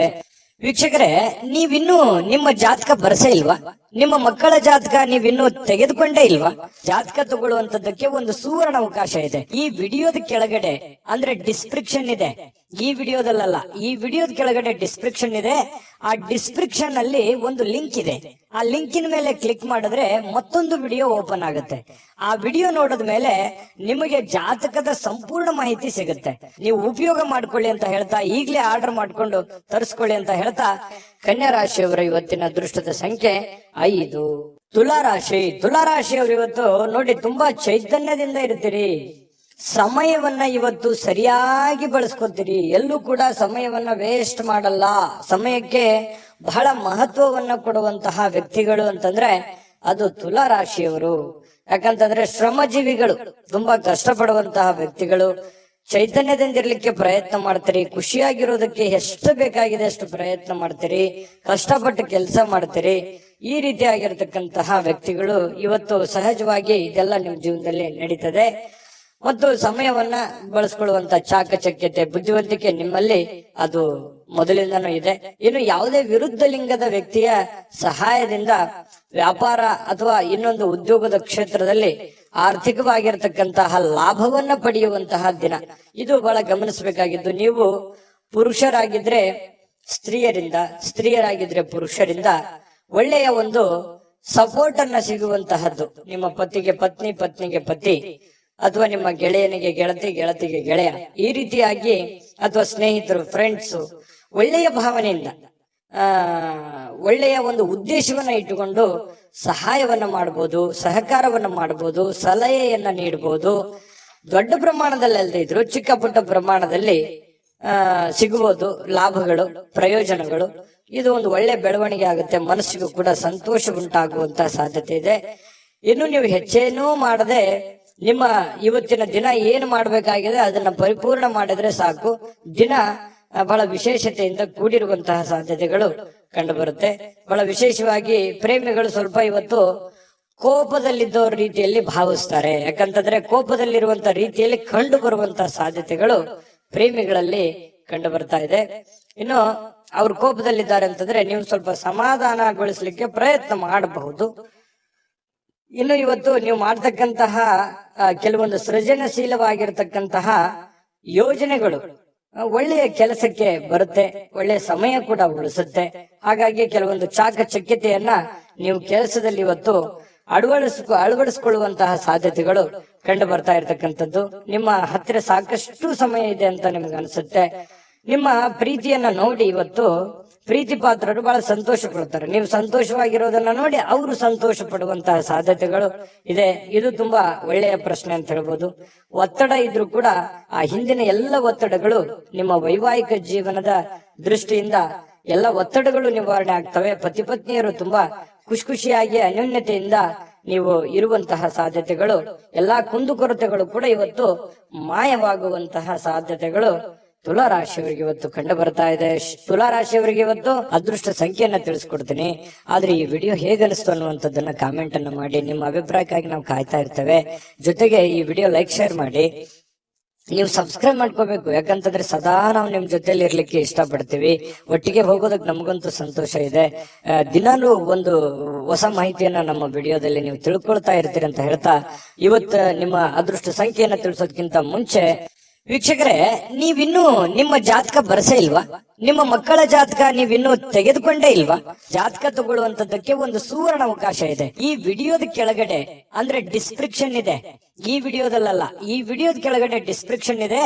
ವೀಕ್ಷಕರೇ, ನೀವಿನ್ನೂ ನಿಮ್ಮ ಜಾತಕ ಬರಸೇ ಇಲ್ವಾ? ನಿಮ್ಮ ಮಕ್ಕಳ ಜಾತಕ ನೀವಿನ್ನೂ ತೆಗೆದುಕೊಂಡೇ ಇಲ್ವಾ? ಜಾತಕ ತಗೊಳ್ಳುವಂತದ್ದಕ್ಕೆ ಒಂದು ಸುವರ್ಣ ಅವಕಾಶ ಇದೆ. ಈ ವಿಡಿಯೋದ ಕೆಳಗಡೆ ಅಂದ್ರೆ ಡಿಸ್ಕ್ರಿಪ್ಷನ್ ಇದೆ. ಈ ವಿಡಿಯೋದಲ್ಲ, ಈ ವಿಡಿಯೋದ ಕೆಳಗಡೆ ಡಿಸ್ಕ್ರಿಪ್ಷನ್ ಇದೆ. ಆ ಡಿಸ್ಕ್ರಿಪ್ಷನ್ ಅಲ್ಲಿ ಒಂದು ಲಿಂಕ್ ಇದೆ. ಆ ಲಿಂಕಿನ ಮೇಲೆ ಕ್ಲಿಕ್ ಮಾಡಿದ್ರೆ ಮತ್ತೊಂದು ವಿಡಿಯೋ ಓಪನ್ ಆಗುತ್ತೆ. ಆ ವಿಡಿಯೋ ನೋಡಿದ ಮೇಲೆ ನಿಮಗೆ ಜಾತಕದ ಸಂಪೂರ್ಣ ಮಾಹಿತಿ ಸಿಗುತ್ತೆ. ನೀವು ಉಪಯೋಗ ಮಾಡ್ಕೊಳ್ಳಿ ಅಂತ ಹೇಳ್ತಾ, ಈಗಲೇ ಆರ್ಡರ್ ಮಾಡ್ಕೊಂಡು ತರಿಸ್ಕೊಳ್ಳಿ ಅಂತ ಹೇಳ್ತಾ, ಕನ್ಯಾ ರಾಶಿಯವರ ಇವತ್ತಿನ ಅದೃಷ್ಟದ ಸಂಖ್ಯೆ 5. ತುಲಾರಾಶಿಯವರು ಇವತ್ತು ನೋಡಿ ತುಂಬಾ ಚೈತನ್ಯದಿಂದ ಇರ್ತೀರಿ. ಸಮಯವನ್ನ ಇವತ್ತು ಸರಿಯಾಗಿ ಬಳಸ್ಕೊತೀರಿ. ಎಲ್ಲೂ ಕೂಡ ಸಮಯವನ್ನ ವೇಸ್ಟ್ ಮಾಡಲ್ಲ. ಸಮಯಕ್ಕೆ ಬಹಳ ಮಹತ್ವವನ್ನ ಕೊಡುವಂತಹ ವ್ಯಕ್ತಿಗಳು ಅಂತಂದ್ರೆ ಅದು ತುಲಾರಾಶಿಯವರು. ಯಾಕಂತಂದ್ರೆ ಶ್ರಮಜೀವಿಗಳು, ತುಂಬಾ ಕಷ್ಟಪಡುವಂತಹ ವ್ಯಕ್ತಿಗಳು. ಚೈತನ್ಯದಿಂದಿರ್ಲಿಕ್ಕೆ ಪ್ರಯತ್ನ ಮಾಡ್ತೀರಿ. ಖುಷಿಯಾಗಿರೋದಕ್ಕೆ ಎಷ್ಟು ಬೇಕಾಗಿದೆ ಅಷ್ಟು ಪ್ರಯತ್ನ ಮಾಡ್ತೀರಿ. ಕಷ್ಟಪಟ್ಟು ಕೆಲಸ ಮಾಡ್ತೀರಿ. ಈ ರೀತಿಯಾಗಿರ್ತಕ್ಕಂತಹ ವ್ಯಕ್ತಿಗಳು ಇವತ್ತು ಸಹಜವಾಗಿ ಇದೆಲ್ಲ ನಿಮ್ಮ ಜೀವನದಲ್ಲಿ ನಡೀತದೆ. ಮತ್ತು ಸಮಯವನ್ನ ಬಳಸ್ಕೊಳ್ಳುವಂತ ಚಾಕಚಕ್ಯತೆ, ಬುದ್ಧಿವಂತಿಕೆ ನಿಮ್ಮಲ್ಲಿ ಅದು ಮೊದಲಿಂದನೂ ಇದೆ. ಇನ್ನು ಯಾವುದೇ ವಿರುದ್ಧ ಲಿಂಗದ ವ್ಯಕ್ತಿಯ ಸಹಾಯದಿಂದ ವ್ಯಾಪಾರ ಅಥವಾ ಇನ್ನೊಂದು ಉದ್ಯೋಗದ ಕ್ಷೇತ್ರದಲ್ಲಿ ಆರ್ಥಿಕವಾಗಿರ್ತಕ್ಕಂತಹ ಲಾಭವನ್ನ ಪಡೆಯುವಂತಹ ದಿನ ಇದು ಬಹಳ ಗಮನಿಸಬೇಕಾಗಿದ್ದು. ನೀವು ಪುರುಷರಾಗಿದ್ರೆ ಸ್ತ್ರೀಯರಿಂದ, ಸ್ತ್ರೀಯರಾಗಿದ್ರೆ ಪುರುಷರಿಂದ ಒಳ್ಳೆಯ ಒಂದು ಸಪೋರ್ಟ್ ಅನ್ನ ಸಿಗುವಂತಹದ್ದು. ನಿಮ್ಮ ಪತಿಗೆ ಪತ್ನಿ, ಪತ್ನಿಗೆ ಪತಿ, ಅಥವಾ ನಿಮ್ಮ ಗೆಳೆಯನಿಗೆ ಗೆಳತಿ, ಗೆಳತಿಗೆ ಗೆಳೆಯ, ಈ ರೀತಿಯಾಗಿ ಅಥವಾ ಸ್ನೇಹಿತರು, ಫ್ರೆಂಡ್ಸ್ ಒಳ್ಳೆಯ ಭಾವನೆಯಿಂದ ಒಳ್ಳೆಯ ಒಂದು ಉದ್ದೇಶವನ್ನ ಇಟ್ಟುಕೊಂಡು ಸಹಾಯವನ್ನ ಮಾಡಬಹುದು, ಸಹಕಾರವನ್ನ ಮಾಡಬಹುದು, ಸಲಹೆಯನ್ನ ನೀಡಬಹುದು. ದೊಡ್ಡ ಪ್ರಮಾಣದಲ್ಲಿ ಅಲ್ಲದೆ ಇದ್ರು ಚಿಕ್ಕ ಪುಟ್ಟ ಪ್ರಮಾಣದಲ್ಲಿ ಸಿಗಬಹುದು ಲಾಭಗಳು, ಪ್ರಯೋಜನಗಳು. ಇದು ಒಂದು ಒಳ್ಳೆ ಬೆಳವಣಿಗೆ ಆಗುತ್ತೆ. ಮನಸ್ಸಿಗೂ ಕೂಡ ಸಂತೋಷ ಉಂಟಾಗುವಂತಹ ಸಾಧ್ಯತೆ ಇದೆ. ಇನ್ನು ನೀವು ಹೆಚ್ಚೇನೂ ಮಾಡದೆ ನಿಮ್ಮ ಇವತ್ತಿನ ದಿನ ಏನು ಮಾಡಬೇಕಾಗಿದೆ ಅದನ್ನ ಪರಿಪೂರ್ಣ ಮಾಡಿದ್ರೆ ಸಾಕು. ದಿನ ಬಹಳ ವಿಶೇಷತೆಯಿಂದ ಕೂಡಿರುವಂತಹ ಸಾಧ್ಯತೆಗಳು ಕಂಡು ಬರುತ್ತೆ. ಬಹಳ ವಿಶೇಷವಾಗಿ ಪ್ರೇಮಿಗಳು ಸ್ವಲ್ಪ ಇವತ್ತು ಕೋಪದಲ್ಲಿದ್ದವ್ರ ರೀತಿಯಲ್ಲಿ ಭಾವಿಸ್ತಾರೆ. ಯಾಕಂತಂದ್ರೆ ಕೋಪದಲ್ಲಿರುವಂತ ರೀತಿಯಲ್ಲಿ ಕಂಡು ಬರುವಂತಹ ಸಾಧ್ಯತೆಗಳು ಪ್ರೇಮಿಗಳಲ್ಲಿ ಕಂಡು ಬರ್ತಾ ಇದೆ. ಇನ್ನು ಅವ್ರು ಕೋಪದಲ್ಲಿದ್ದಾರೆ ಅಂತಂದ್ರೆ ನೀವು ಸ್ವಲ್ಪ ಸಮಾಧಾನಗೊಳಿಸ್ಲಿಕ್ಕೆ ಪ್ರಯತ್ನ ಮಾಡಬಹುದು. ಇನ್ನು ಇವತ್ತು ನೀವು ಮಾಡ್ತಕ್ಕಂತಹ ಕೆಲವೊಂದು ಸೃಜನಶೀಲವಾಗಿರ್ತಕ್ಕಂತಹ ಯೋಜನೆಗಳು ಒಳ್ಳೆಯ ಕೆಲಸಕ್ಕೆ ಬರುತ್ತೆ, ಒಳ್ಳೆಯ ಸಮಯ ಕೂಡ ಉಳಿಸುತ್ತೆ. ಹಾಗಾಗಿ ಕೆಲವೊಂದು ಚಾಕಚಕ್ಯತೆಯನ್ನ ನೀವು ಕೆಲಸದಲ್ಲಿ ಇವತ್ತು ಅಳವಡಿಸಿಕೊಳ್ಳುವಂತಹ ಸಾಧ್ಯತೆಗಳು ಕಂಡು ಬರ್ತಾ ಇರತಕ್ಕಂಥದ್ದು. ನಿಮ್ಮ ಹತ್ತಿರ ಸಾಕಷ್ಟು ಸಮಯ ಇದೆ ಅಂತ ನಿಮ್ಗೆ ಅನ್ಸುತ್ತೆ. ನಿಮ್ಮ ಪ್ರೀತಿಯನ್ನ ನೋಡಿ ಇವತ್ತು ಪ್ರೀತಿ ಪಾತ್ರರು ಬಹಳ ಸಂತೋಷ ಪಡ್ತಾರೆ. ನೀವು ಸಂತೋಷವಾಗಿರೋದನ್ನ ನೋಡಿ ಅವರು ಸಂತೋಷ ಪಡುವಂತಹ ಸಾಧ್ಯತೆಗಳು ಇದೆ. ಇದು ತುಂಬಾ ಒಳ್ಳೆಯ ಪ್ರಶ್ನೆ ಅಂತ ಹೇಳ್ಬೋದು. ಒತ್ತಡ ಇದ್ರೂ ಕೂಡ ಆ ಹಿಂದಿನ ಎಲ್ಲ ಒತ್ತಡಗಳು ನಿಮ್ಮ ವೈವಾಹಿಕ ಜೀವನದ ದೃಷ್ಟಿಯಿಂದ ಎಲ್ಲ ಒತ್ತಡಗಳು ನಿವಾರಣೆ ಆಗ್ತವೆ. ಪತಿ ಪತ್ನಿಯರು ತುಂಬಾ ಖುಷಿಯಾಗಿ ಅನ್ಯೋನ್ಯತೆಯಿಂದ ನೀವು ಇರುವಂತಹ ಸಾಧ್ಯತೆಗಳು, ಎಲ್ಲಾ ಕುಂದುಕೊರತೆಗಳು ಕೂಡ ಇವತ್ತು ಮಾಯವಾಗುವಂತಹ ಸಾಧ್ಯತೆಗಳು ತುಲಾರಾಶಿಯವರಿಗೆ ಇವತ್ತು ಕಂಡು ಬರ್ತಾ ಇದೆ. ತುಲಾರಾಶಿಯವರಿಗೆ ಇವತ್ತು ಅದೃಷ್ಟ ಸಂಖ್ಯೆಯನ್ನ ತಿಳಿಸ್ಕೊಡ್ತೀನಿ. ಆದ್ರೆ ಈ ವಿಡಿಯೋ ಹೇಗನಿಸ್ತು ಅನ್ನುವಂಥದ್ದನ್ನ ಕಾಮೆಂಟ್ ಅನ್ನ ಮಾಡಿ. ನಿಮ್ಮ ಅಭಿಪ್ರಾಯಕ್ಕಾಗಿ ನಾವು ಕಾಯ್ತಾ ಇರ್ತೇವೆ. ಜೊತೆಗೆ ಈ ವಿಡಿಯೋ ಲೈಕ್, ಶೇರ್ ಮಾಡಿ. ನೀವು ಸಬ್ಸ್ಕ್ರೈಬ್ ಮಾಡ್ಕೋಬೇಕು. ಯಾಕಂತಂದ್ರೆ ಸದಾ ನಾವು ನಿಮ್ ಜೊತೆಲಿ ಇರ್ಲಿಕ್ಕೆ ಇಷ್ಟಪಡ್ತೀವಿ. ಒಟ್ಟಿಗೆ ಹೋಗೋದಕ್ಕೆ ನಮಗಂತೂ ಸಂತೋಷ ಇದೆ. ದಿನಾಲೂ ಒಂದು ಹೊಸ ಮಾಹಿತಿಯನ್ನ ನಮ್ಮ ವಿಡಿಯೋದಲ್ಲಿ ನೀವು ತಿಳ್ಕೊಳ್ತಾ ಇರ್ತೀರಿ ಅಂತ ಹೇಳ್ತಾ, ಇವತ್ತು ನಿಮ್ಮ ಅದೃಷ್ಟ ಸಂಖ್ಯೆಯನ್ನ ತಿಳಿಸೋದಕ್ಕಿಂತ ಮುಂಚೆ ವೀಕ್ಷಕರೇ, ನೀವಿನ್ನೂ ನಿಮ್ಮ ಜಾತಕ ಬರಸೇ ಇಲ್ವಾ? ನಿಮ್ಮ ಮಕ್ಕಳ ಜಾತಕ ನೀವಿನ್ನೂ ತೆಗೆದುಕೊಂಡೇ ಇಲ್ವಾ? ಜಾತಕ ತಗೊಳ್ಳುವಂತದ್ದಕ್ಕೆ ಒಂದು ಸುವರ್ಣ ಅವಕಾಶ ಇದೆ. ಈ ವಿಡಿಯೋದ ಕೆಳಗಡೆ ಅಂದ್ರೆ ಡಿಸ್ಕ್ರಿಪ್ಷನ್ ಇದೆ. ಈ ವಿಡಿಯೋದಲ್ಲ, ಈ ವಿಡಿಯೋದ ಕೆಳಗಡೆ ಡಿಸ್ಕ್ರಿಪ್ಷನ್ ಇದೆ.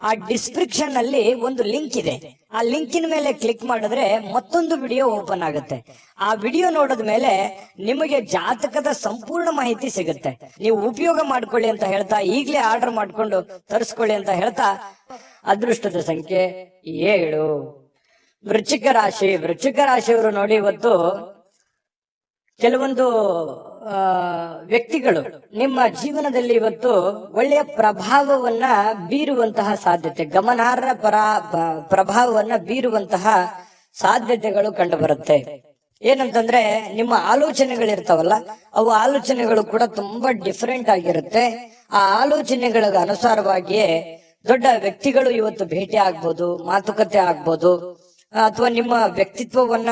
ಆ ಡಿಸ್ಕ್ರಿಪ್ಷನ್ ಅಲ್ಲಿ ಒಂದು ಲಿಂಕ್ ಇದೆ. ಆ ಲಿಂಕಿನ ಮೇಲೆ ಕ್ಲಿಕ್ ಮಾಡಿದ್ರೆ ಮತ್ತೊಂದು ವಿಡಿಯೋ ಓಪನ್ ಆಗುತ್ತೆ. ಆ ವಿಡಿಯೋ ನೋಡಿದ ಮೇಲೆ ನಿಮಗೆ ಜಾತಕದ ಸಂಪೂರ್ಣ ಮಾಹಿತಿ ಸಿಗುತ್ತೆ. ನೀವು ಉಪಯೋಗ ಮಾಡ್ಕೊಳ್ಳಿ ಅಂತ ಹೇಳ್ತಾ, ಈಗಲೇ ಆರ್ಡರ್ ಮಾಡ್ಕೊಂಡು ತರಿಸ್ಕೊಳ್ಳಿ ಅಂತ ಹೇಳ್ತಾ, ಅದೃಷ್ಟದ ಸಂಖ್ಯೆ 7. ವೃಶ್ಚಿಕ ರಾಶಿಯವರು ನೋಡಿ, ಇವತ್ತು ಕೆಲವೊಂದು ವ್ಯಕ್ತಿಗಳು ನಿಮ್ಮ ಜೀವನದಲ್ಲಿ ಇವತ್ತು ಒಳ್ಳೆಯ ಪ್ರಭಾವವನ್ನ ಬೀರುವಂತಹ ಸಾಧ್ಯತೆ, ಗಮನಾರ್ಹ ಪ್ರಭಾವವನ್ನ ಬೀರುವಂತಹ ಸಾಧ್ಯತೆಗಳು ಕಂಡು ಬರುತ್ತೆ. ಏನಂತಂದ್ರೆ ನಿಮ್ಮ ಆಲೋಚನೆಗಳಿರ್ತಾವಲ್ಲ, ಅವು ಆಲೋಚನೆಗಳು ಕೂಡ ತುಂಬಾ ಡಿಫರೆಂಟ್ ಆಗಿರುತ್ತೆ. ಆ ಆಲೋಚನೆಗಳ ಅನುಸಾರವಾಗಿಯೇ ದೊಡ್ಡ ವ್ಯಕ್ತಿಗಳು ಇವತ್ತು ಭೇಟಿ ಆಗ್ಬೋದು, ಮಾತುಕತೆ ಆಗ್ಬೋದು, ಅಥವಾ ನಿಮ್ಮ ವ್ಯಕ್ತಿತ್ವವನ್ನ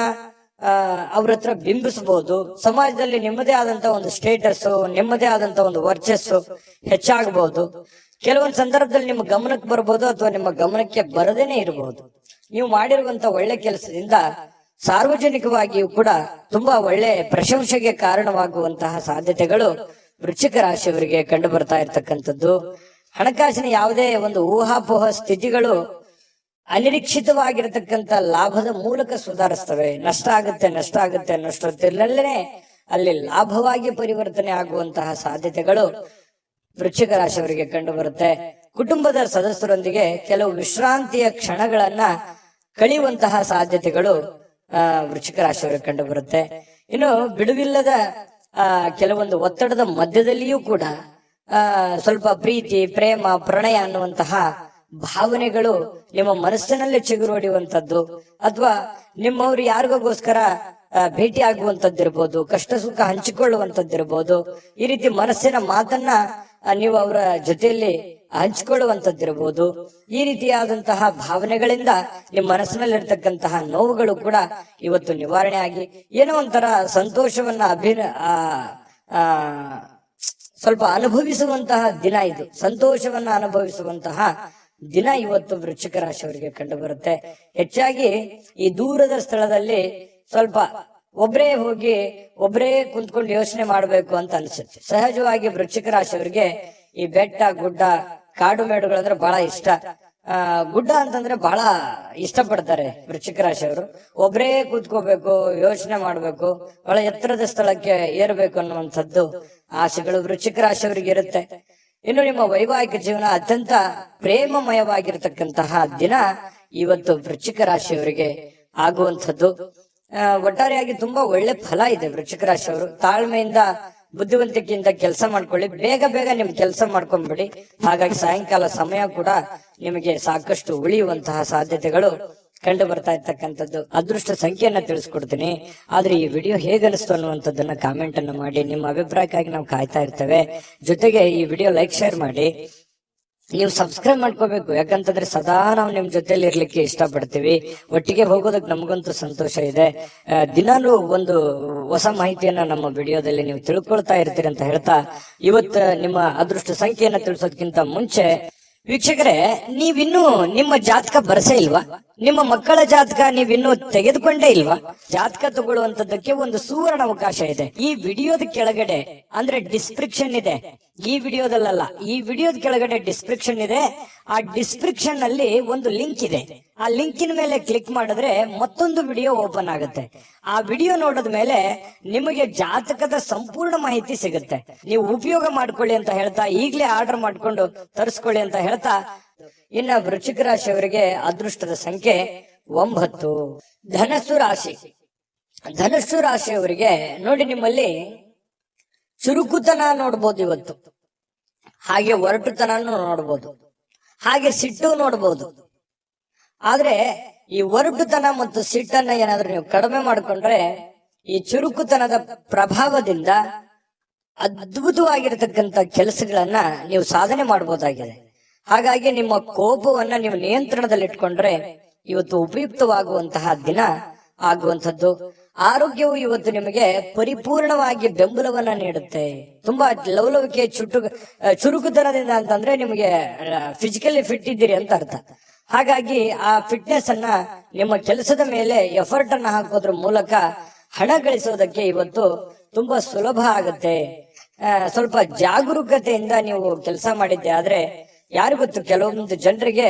ಅವ್ರ ಹತ್ರ ಬಿಂಬಿಸಬಹುದು. ಸಮಾಜದಲ್ಲಿ ನಿಮ್ಮದೇ ಆದಂತ ಒಂದು ಸ್ಟೇಟಸ್, ನಿಮ್ಮದೇ ಆದಂತ ಒಂದು ವರ್ಚಸ್ಸು ಹೆಚ್ಚಾಗಬಹುದು. ಕೆಲವೊಂದು ಸಂದರ್ಭದಲ್ಲಿ ನಿಮ್ಮ ಗಮನಕ್ಕೆ ಬರಬಹುದು ಅಥವಾ ನಿಮ್ಮ ಗಮನಕ್ಕೆ ಬರದೇನೆ ಇರಬಹುದು. ನೀವು ಮಾಡಿರುವಂತ ಒಳ್ಳೆ ಕೆಲಸದಿಂದ ಸಾರ್ವಜನಿಕವಾಗಿಯೂ ಕೂಡ ತುಂಬಾ ಒಳ್ಳೆ ಪ್ರಶಂಸೆಗೆ ಕಾರಣವಾಗುವಂತಹ ಸಾಧ್ಯತೆಗಳು ವೃಶ್ಚಿಕ ರಾಶಿಯವರಿಗೆ ಕಂಡು ಬರ್ತಾ ಇರ್ತಕ್ಕಂಥದ್ದು. ಹಣಕಾಸಿನ ಯಾವುದೇ ಒಂದು ಊಹಾಪೋಹ ಸ್ಥಿತಿಗಳು ಅನಿರೀಕ್ಷಿತವಾಗಿರತಕ್ಕಂತ ಲಾಭದ ಮೂಲಕ ಸುಧಾರಿಸ್ತವೆ. ನಷ್ಟ ಆಗುತ್ತೆ ಅನ್ನೋಷ್ಟೊತ್ತಿನಲ್ಲೇ ಅಲ್ಲಿ ಲಾಭವಾಗಿ ಪರಿವರ್ತನೆ ಆಗುವಂತಹ ಸಾಧ್ಯತೆಗಳು ವೃಶ್ಚಿಕ ರಾಶಿಯವರಿಗೆ ಕಂಡು ಬರುತ್ತೆ. ಕುಟುಂಬದ ಸದಸ್ಯರೊಂದಿಗೆ ಕೆಲವು ವಿಶ್ರಾಂತಿಯ ಕ್ಷಣಗಳನ್ನ ಕಳೆಯುವಂತಹ ಸಾಧ್ಯತೆಗಳು ವೃಶ್ಚಿಕ ರಾಶಿಯವರಿಗೆ ಕಂಡು ಬರುತ್ತೆ. ಇನ್ನು ಬಿಡುವಿಲ್ಲದ ಕೆಲವೊಂದು ಒತ್ತಡದ ಮಧ್ಯದಲ್ಲಿಯೂ ಕೂಡ ಸ್ವಲ್ಪ ಪ್ರೀತಿ, ಪ್ರೇಮ, ಪ್ರಣಯ ಅನ್ನುವಂತಹ ಭಾವನೆಗಳು ನಿಮ್ಮ ಮನಸ್ಸಿನಲ್ಲೇ ಚಿಗುರೊಡೆಯುವಂಥದ್ದು, ಅಥವಾ ನಿಮ್ಮವ್ರು ಯಾರಿಗೋಸ್ಕರ ಭೇಟಿ ಆಗುವಂತದ್ದಿರ್ಬೋದು, ಕಷ್ಟ ಸುಖ ಹಂಚಿಕೊಳ್ಳುವಂತದ್ದಿರ್ಬೋದು. ಈ ರೀತಿ ಮನಸ್ಸಿನ ಮಾತನ್ನ ನೀವು ಅವರ ಜೊತೆಯಲ್ಲಿ ಹಂಚಿಕೊಳ್ಳುವಂತದ್ದಿರ್ಬೋದು. ಈ ರೀತಿಯಾದಂತಹ ಭಾವನೆಗಳಿಂದ ನಿಮ್ಮ ಮನಸ್ಸಿನಲ್ಲಿರ್ತಕ್ಕಂತಹ ನೋವುಗಳು ಕೂಡ ಇವತ್ತು ನಿವಾರಣೆ ಆಗಿ ಏನೋ ಒಂಥರ ಸಂತೋಷವನ್ನ ಸ್ವಲ್ಪ ಅನುಭವಿಸುವಂತಹ ದಿನ ಇದು. ಸಂತೋಷವನ್ನ ಅನುಭವಿಸುವಂತಹ ದಿನ ಇವತ್ತು ವೃಶ್ಚಿಕ ರಾಶಿಯವರಿಗೆ ಕಂಡು ಬರುತ್ತೆ. ಹೆಚ್ಚಾಗಿ ಈ ದೂರದ ಸ್ಥಳದಲ್ಲಿ ಸ್ವಲ್ಪ ಒಬ್ಬರೇ ಹೋಗಿ ಒಬ್ಬರೇ ಕುಂತ್ಕೊಂಡು ಯೋಚನೆ ಮಾಡ್ಬೇಕು ಅಂತ ಅನ್ಸುತ್ತೆ. ಸಹಜವಾಗಿ ವೃಶ್ಚಿಕ ರಾಶಿಯವರಿಗೆ ಈ ಬೆಟ್ಟ, ಗುಡ್ಡ, ಕಾಡು ಮೇಡುಗಳಂದ್ರೆ ಬಹಳ ಇಷ್ಟ. ಗುಡ್ಡ ಅಂತಂದ್ರೆ ಬಹಳ ಇಷ್ಟಪಡ್ತಾರೆ ವೃಶ್ಚಿಕ ರಾಶಿಯವರು. ಒಬ್ಬರೇ ಕೂತ್ಕೋಬೇಕು, ಯೋಚನೆ ಮಾಡ್ಬೇಕು, ಬಹಳ ಎತ್ತರದ ಸ್ಥಳಕ್ಕೆ ಏರ್ಬೇಕು ಅನ್ನುವಂಥದ್ದು ಆಸೆಗಳು ವೃಶ್ಚಿಕ ರಾಶಿಯವರಿಗೆ ಇರುತ್ತೆ. ಇನ್ನು ನಿಮ್ಮ ವೈವಾಹಿಕ ಜೀವನ ಅತ್ಯಂತ ಪ್ರೇಮಮಯವಾಗಿರ್ತಕ್ಕಂತಹ ದಿನ ಇವತ್ತು ವೃಶ್ಚಿಕ ರಾಶಿಯವರಿಗೆ ಆಗುವಂಥದ್ದು. ಒಟ್ಟಾರೆಯಾಗಿ ತುಂಬಾ ಒಳ್ಳೆ ಫಲ ಇದೆ ವೃಶ್ಚಿಕ ರಾಶಿಯವರು. ತಾಳ್ಮೆಯಿಂದ, ಬುದ್ಧಿವಂತಿಕೆಯಿಂದ ಕೆಲಸ ಮಾಡ್ಕೊಳ್ಳಿ. ಬೇಗ ಬೇಗ ನಿಮ್ ಕೆಲಸ ಮಾಡ್ಕೊಂಡ್ಬಿಡಿ. ಹಾಗಾಗಿ ಸಾಯಂಕಾಲ ಸಮಯ ಕೂಡ ನಿಮಗೆ ಸಾಕಷ್ಟು ಉಳಿಯುವಂತಹ ಸಾಧ್ಯತೆಗಳು ಕಂಡು ಬರ್ತಾ ಇರ್ತಕ್ಕಂಥದ್ದು. ಅದೃಷ್ಟ ಸಂಖ್ಯೆಯನ್ನ ತಿಳಿಸ್ಕೊಡ್ತೀನಿ. ಆದ್ರೆ ಈ ವಿಡಿಯೋ ಹೇಗನಿಸ್ತು ಅನ್ನುವಂಥದ್ದನ್ನ ಕಾಮೆಂಟ್ ಅನ್ನು ಮಾಡಿ. ನಿಮ್ಮ ಅಭಿಪ್ರಾಯಕ್ಕಾಗಿ ನಾವು ಕಾಯ್ತಾ ಇರ್ತೇವೆ. ಜೊತೆಗೆ ಈ ವಿಡಿಯೋ ಲೈಕ್, ಶೇರ್ ಮಾಡಿ. ನೀವು ಸಬ್ಸ್ಕ್ರೈಬ್ ಮಾಡ್ಕೋಬೇಕು, ಯಾಕಂತಂದ್ರೆ ಸದಾ ನಾವು ನಿಮ್ ಜೊತೆಲಿ ಇರ್ಲಿಕ್ಕೆ ಇಷ್ಟಪಡ್ತೀವಿ. ಒಟ್ಟಿಗೆ ಹೋಗೋದಕ್ಕೆ ನಮಗಂತೂ ಸಂತೋಷ ಇದೆ. ದಿನಾಲೂ ಒಂದು ಹೊಸ ಮಾಹಿತಿಯನ್ನ ನಮ್ಮ ವಿಡಿಯೋದಲ್ಲಿ ನೀವು ತಿಳ್ಕೊಳ್ತಾ ಇರ್ತೀರಿ ಅಂತ ಹೇಳ್ತಾ, ಇವತ್ತು ನಿಮ್ಮ ಅದೃಷ್ಟ ಸಂಖ್ಯೆಯನ್ನ ತಿಳಿಸೋದಕ್ಕಿಂತ ಮುಂಚೆ ವೀಕ್ಷಕರೇ, ನೀವಿನ್ನೂ ನಿಮ್ಮ ಜಾತಕ ಬರಸೇ ಇಲ್ವಾ? ನಿಮ್ಮ ಮಕ್ಕಳ ಜಾತಕ ನೀವಿನ್ನೂ ತೆಗೆದುಕೊಂಡೇ ಇಲ್ವಾ? ಜಾತಕ ತಗೊಳ್ಳುವಂತದ್ದಕ್ಕೆ ಒಂದು ಸುವರ್ಣ ಅವಕಾಶ ಇದೆ. ಈ ವಿಡಿಯೋದ ಕೆಳಗಡೆ ಅಂದ್ರೆ ಡಿಸ್ಕ್ರಿಪ್ಷನ್ ಇದೆ. ಈ ವಿಡಿಯೋದಲ್ಲ, ಈ ವಿಡಿಯೋದ ಕೆಳಗಡೆ ಡಿಸ್ಕ್ರಿಪ್ಷನ್ ಇದೆ. ಆ ಡಿಸ್ಕ್ರಿಪ್ಷನ್ ಅಲ್ಲಿ ಒಂದು ಲಿಂಕ್ ಇದೆ. ಆ ಲಿಂಕಿನ ಮೇಲೆ ಕ್ಲಿಕ್ ಮಾಡಿದ್ರೆ ಮತ್ತೊಂದು ವಿಡಿಯೋ ಓಪನ್ ಆಗುತ್ತೆ. ಆ ವಿಡಿಯೋ ನೋಡಿದ ಮೇಲೆ ನಿಮಗೆ ಜಾತಕದ ಸಂಪೂರ್ಣ ಮಾಹಿತಿ ಸಿಗುತ್ತೆ. ನೀವು ಉಪಯೋಗ ಮಾಡ್ಕೊಳ್ಳಿ ಅಂತ ಹೇಳ್ತಾ, ಈಗಲೇ ಆರ್ಡರ್ ಮಾಡ್ಕೊಂಡು ತರಿಸ್ಕೊಳ್ಳಿ ಅಂತ ಹೇಳ್ತಾ, ಇನ್ನ ವೃಶ್ಚಿಕ ರಾಶಿಯವರಿಗೆ ಅದೃಷ್ಟದ ಸಂಖ್ಯೆ 9. ಧನಸ್ಸು ರಾಶಿ. ಧನಸ್ಸು ರಾಶಿಯವರಿಗೆ ನೋಡಿ, ನಿಮ್ಮಲ್ಲಿ ಚುರುಕುತನ ನೋಡ್ಬೋದು ಇವತ್ತು, ಹಾಗೆ ಒರಟುತನನು ನೋಡ್ಬೋದು, ಹಾಗೆ ಸಿಟ್ಟು ನೋಡ್ಬೋದು. ಆದ್ರೆ ಈ ಒರಟುತನ ಮತ್ತು ಸಿಟ್ಟನ್ನ ಏನಾದ್ರೂ ನೀವು ಕಡಿಮೆ ಮಾಡ್ಕೊಂಡ್ರೆ ಈ ಚುರುಕುತನದ ಪ್ರಭಾವದಿಂದ ಅದ್ಭುತವಾಗಿರತಕ್ಕಂತ ಕೆಲಸಗಳನ್ನ ನೀವು ಸಾಧನೆ ಮಾಡಬಹುದಾಗಿದೆ. ಹಾಗಾಗಿ ನಿಮ್ಮ ಕೋಪವನ್ನ ನೀವು ನಿಯಂತ್ರಣದಲ್ಲಿ ಇಟ್ಕೊಂಡ್ರೆ ಇವತ್ತು ಉಪಯುಕ್ತವಾಗುವಂತಹ ದಿನ ಆಗುವಂಥದ್ದು. ಆರೋಗ್ಯವು ಇವತ್ತು ನಿಮಗೆ ಪರಿಪೂರ್ಣವಾಗಿ ಬೆಂಬಲವನ್ನ ನೀಡುತ್ತೆ. ತುಂಬಾ ಲವಲವಿಕೆ, ಚುರುಕುತನದಿಂದ ಅಂತಂದ್ರೆ ನಿಮಗೆ ಫಿಸಿಕಲಿ ಫಿಟ್ ಇದ್ದೀರಿ ಅಂತ ಅರ್ಥ. ಹಾಗಾಗಿ ಆ ಫಿಟ್ನೆಸ್ ಅನ್ನ ನಿಮ್ಮ ಕೆಲಸದ ಮೇಲೆ ಎಫರ್ಟ್ ಅನ್ನ ಹಾಕೋದ್ರ ಮೂಲಕ ಹಣ ಗಳಿಸೋದಕ್ಕೆ ಇವತ್ತು ತುಂಬಾ ಸುಲಭ ಆಗುತ್ತೆ. ಸ್ವಲ್ಪ ಜಾಗರೂಕತೆಯಿಂದ ನೀವು ಕೆಲಸ ಮಾಡಿದ್ದೆ ಆದ್ರೆ ಯಾರು ಗೊತ್ತು, ಕೆಲವೊಂದು ಜನರಿಗೆ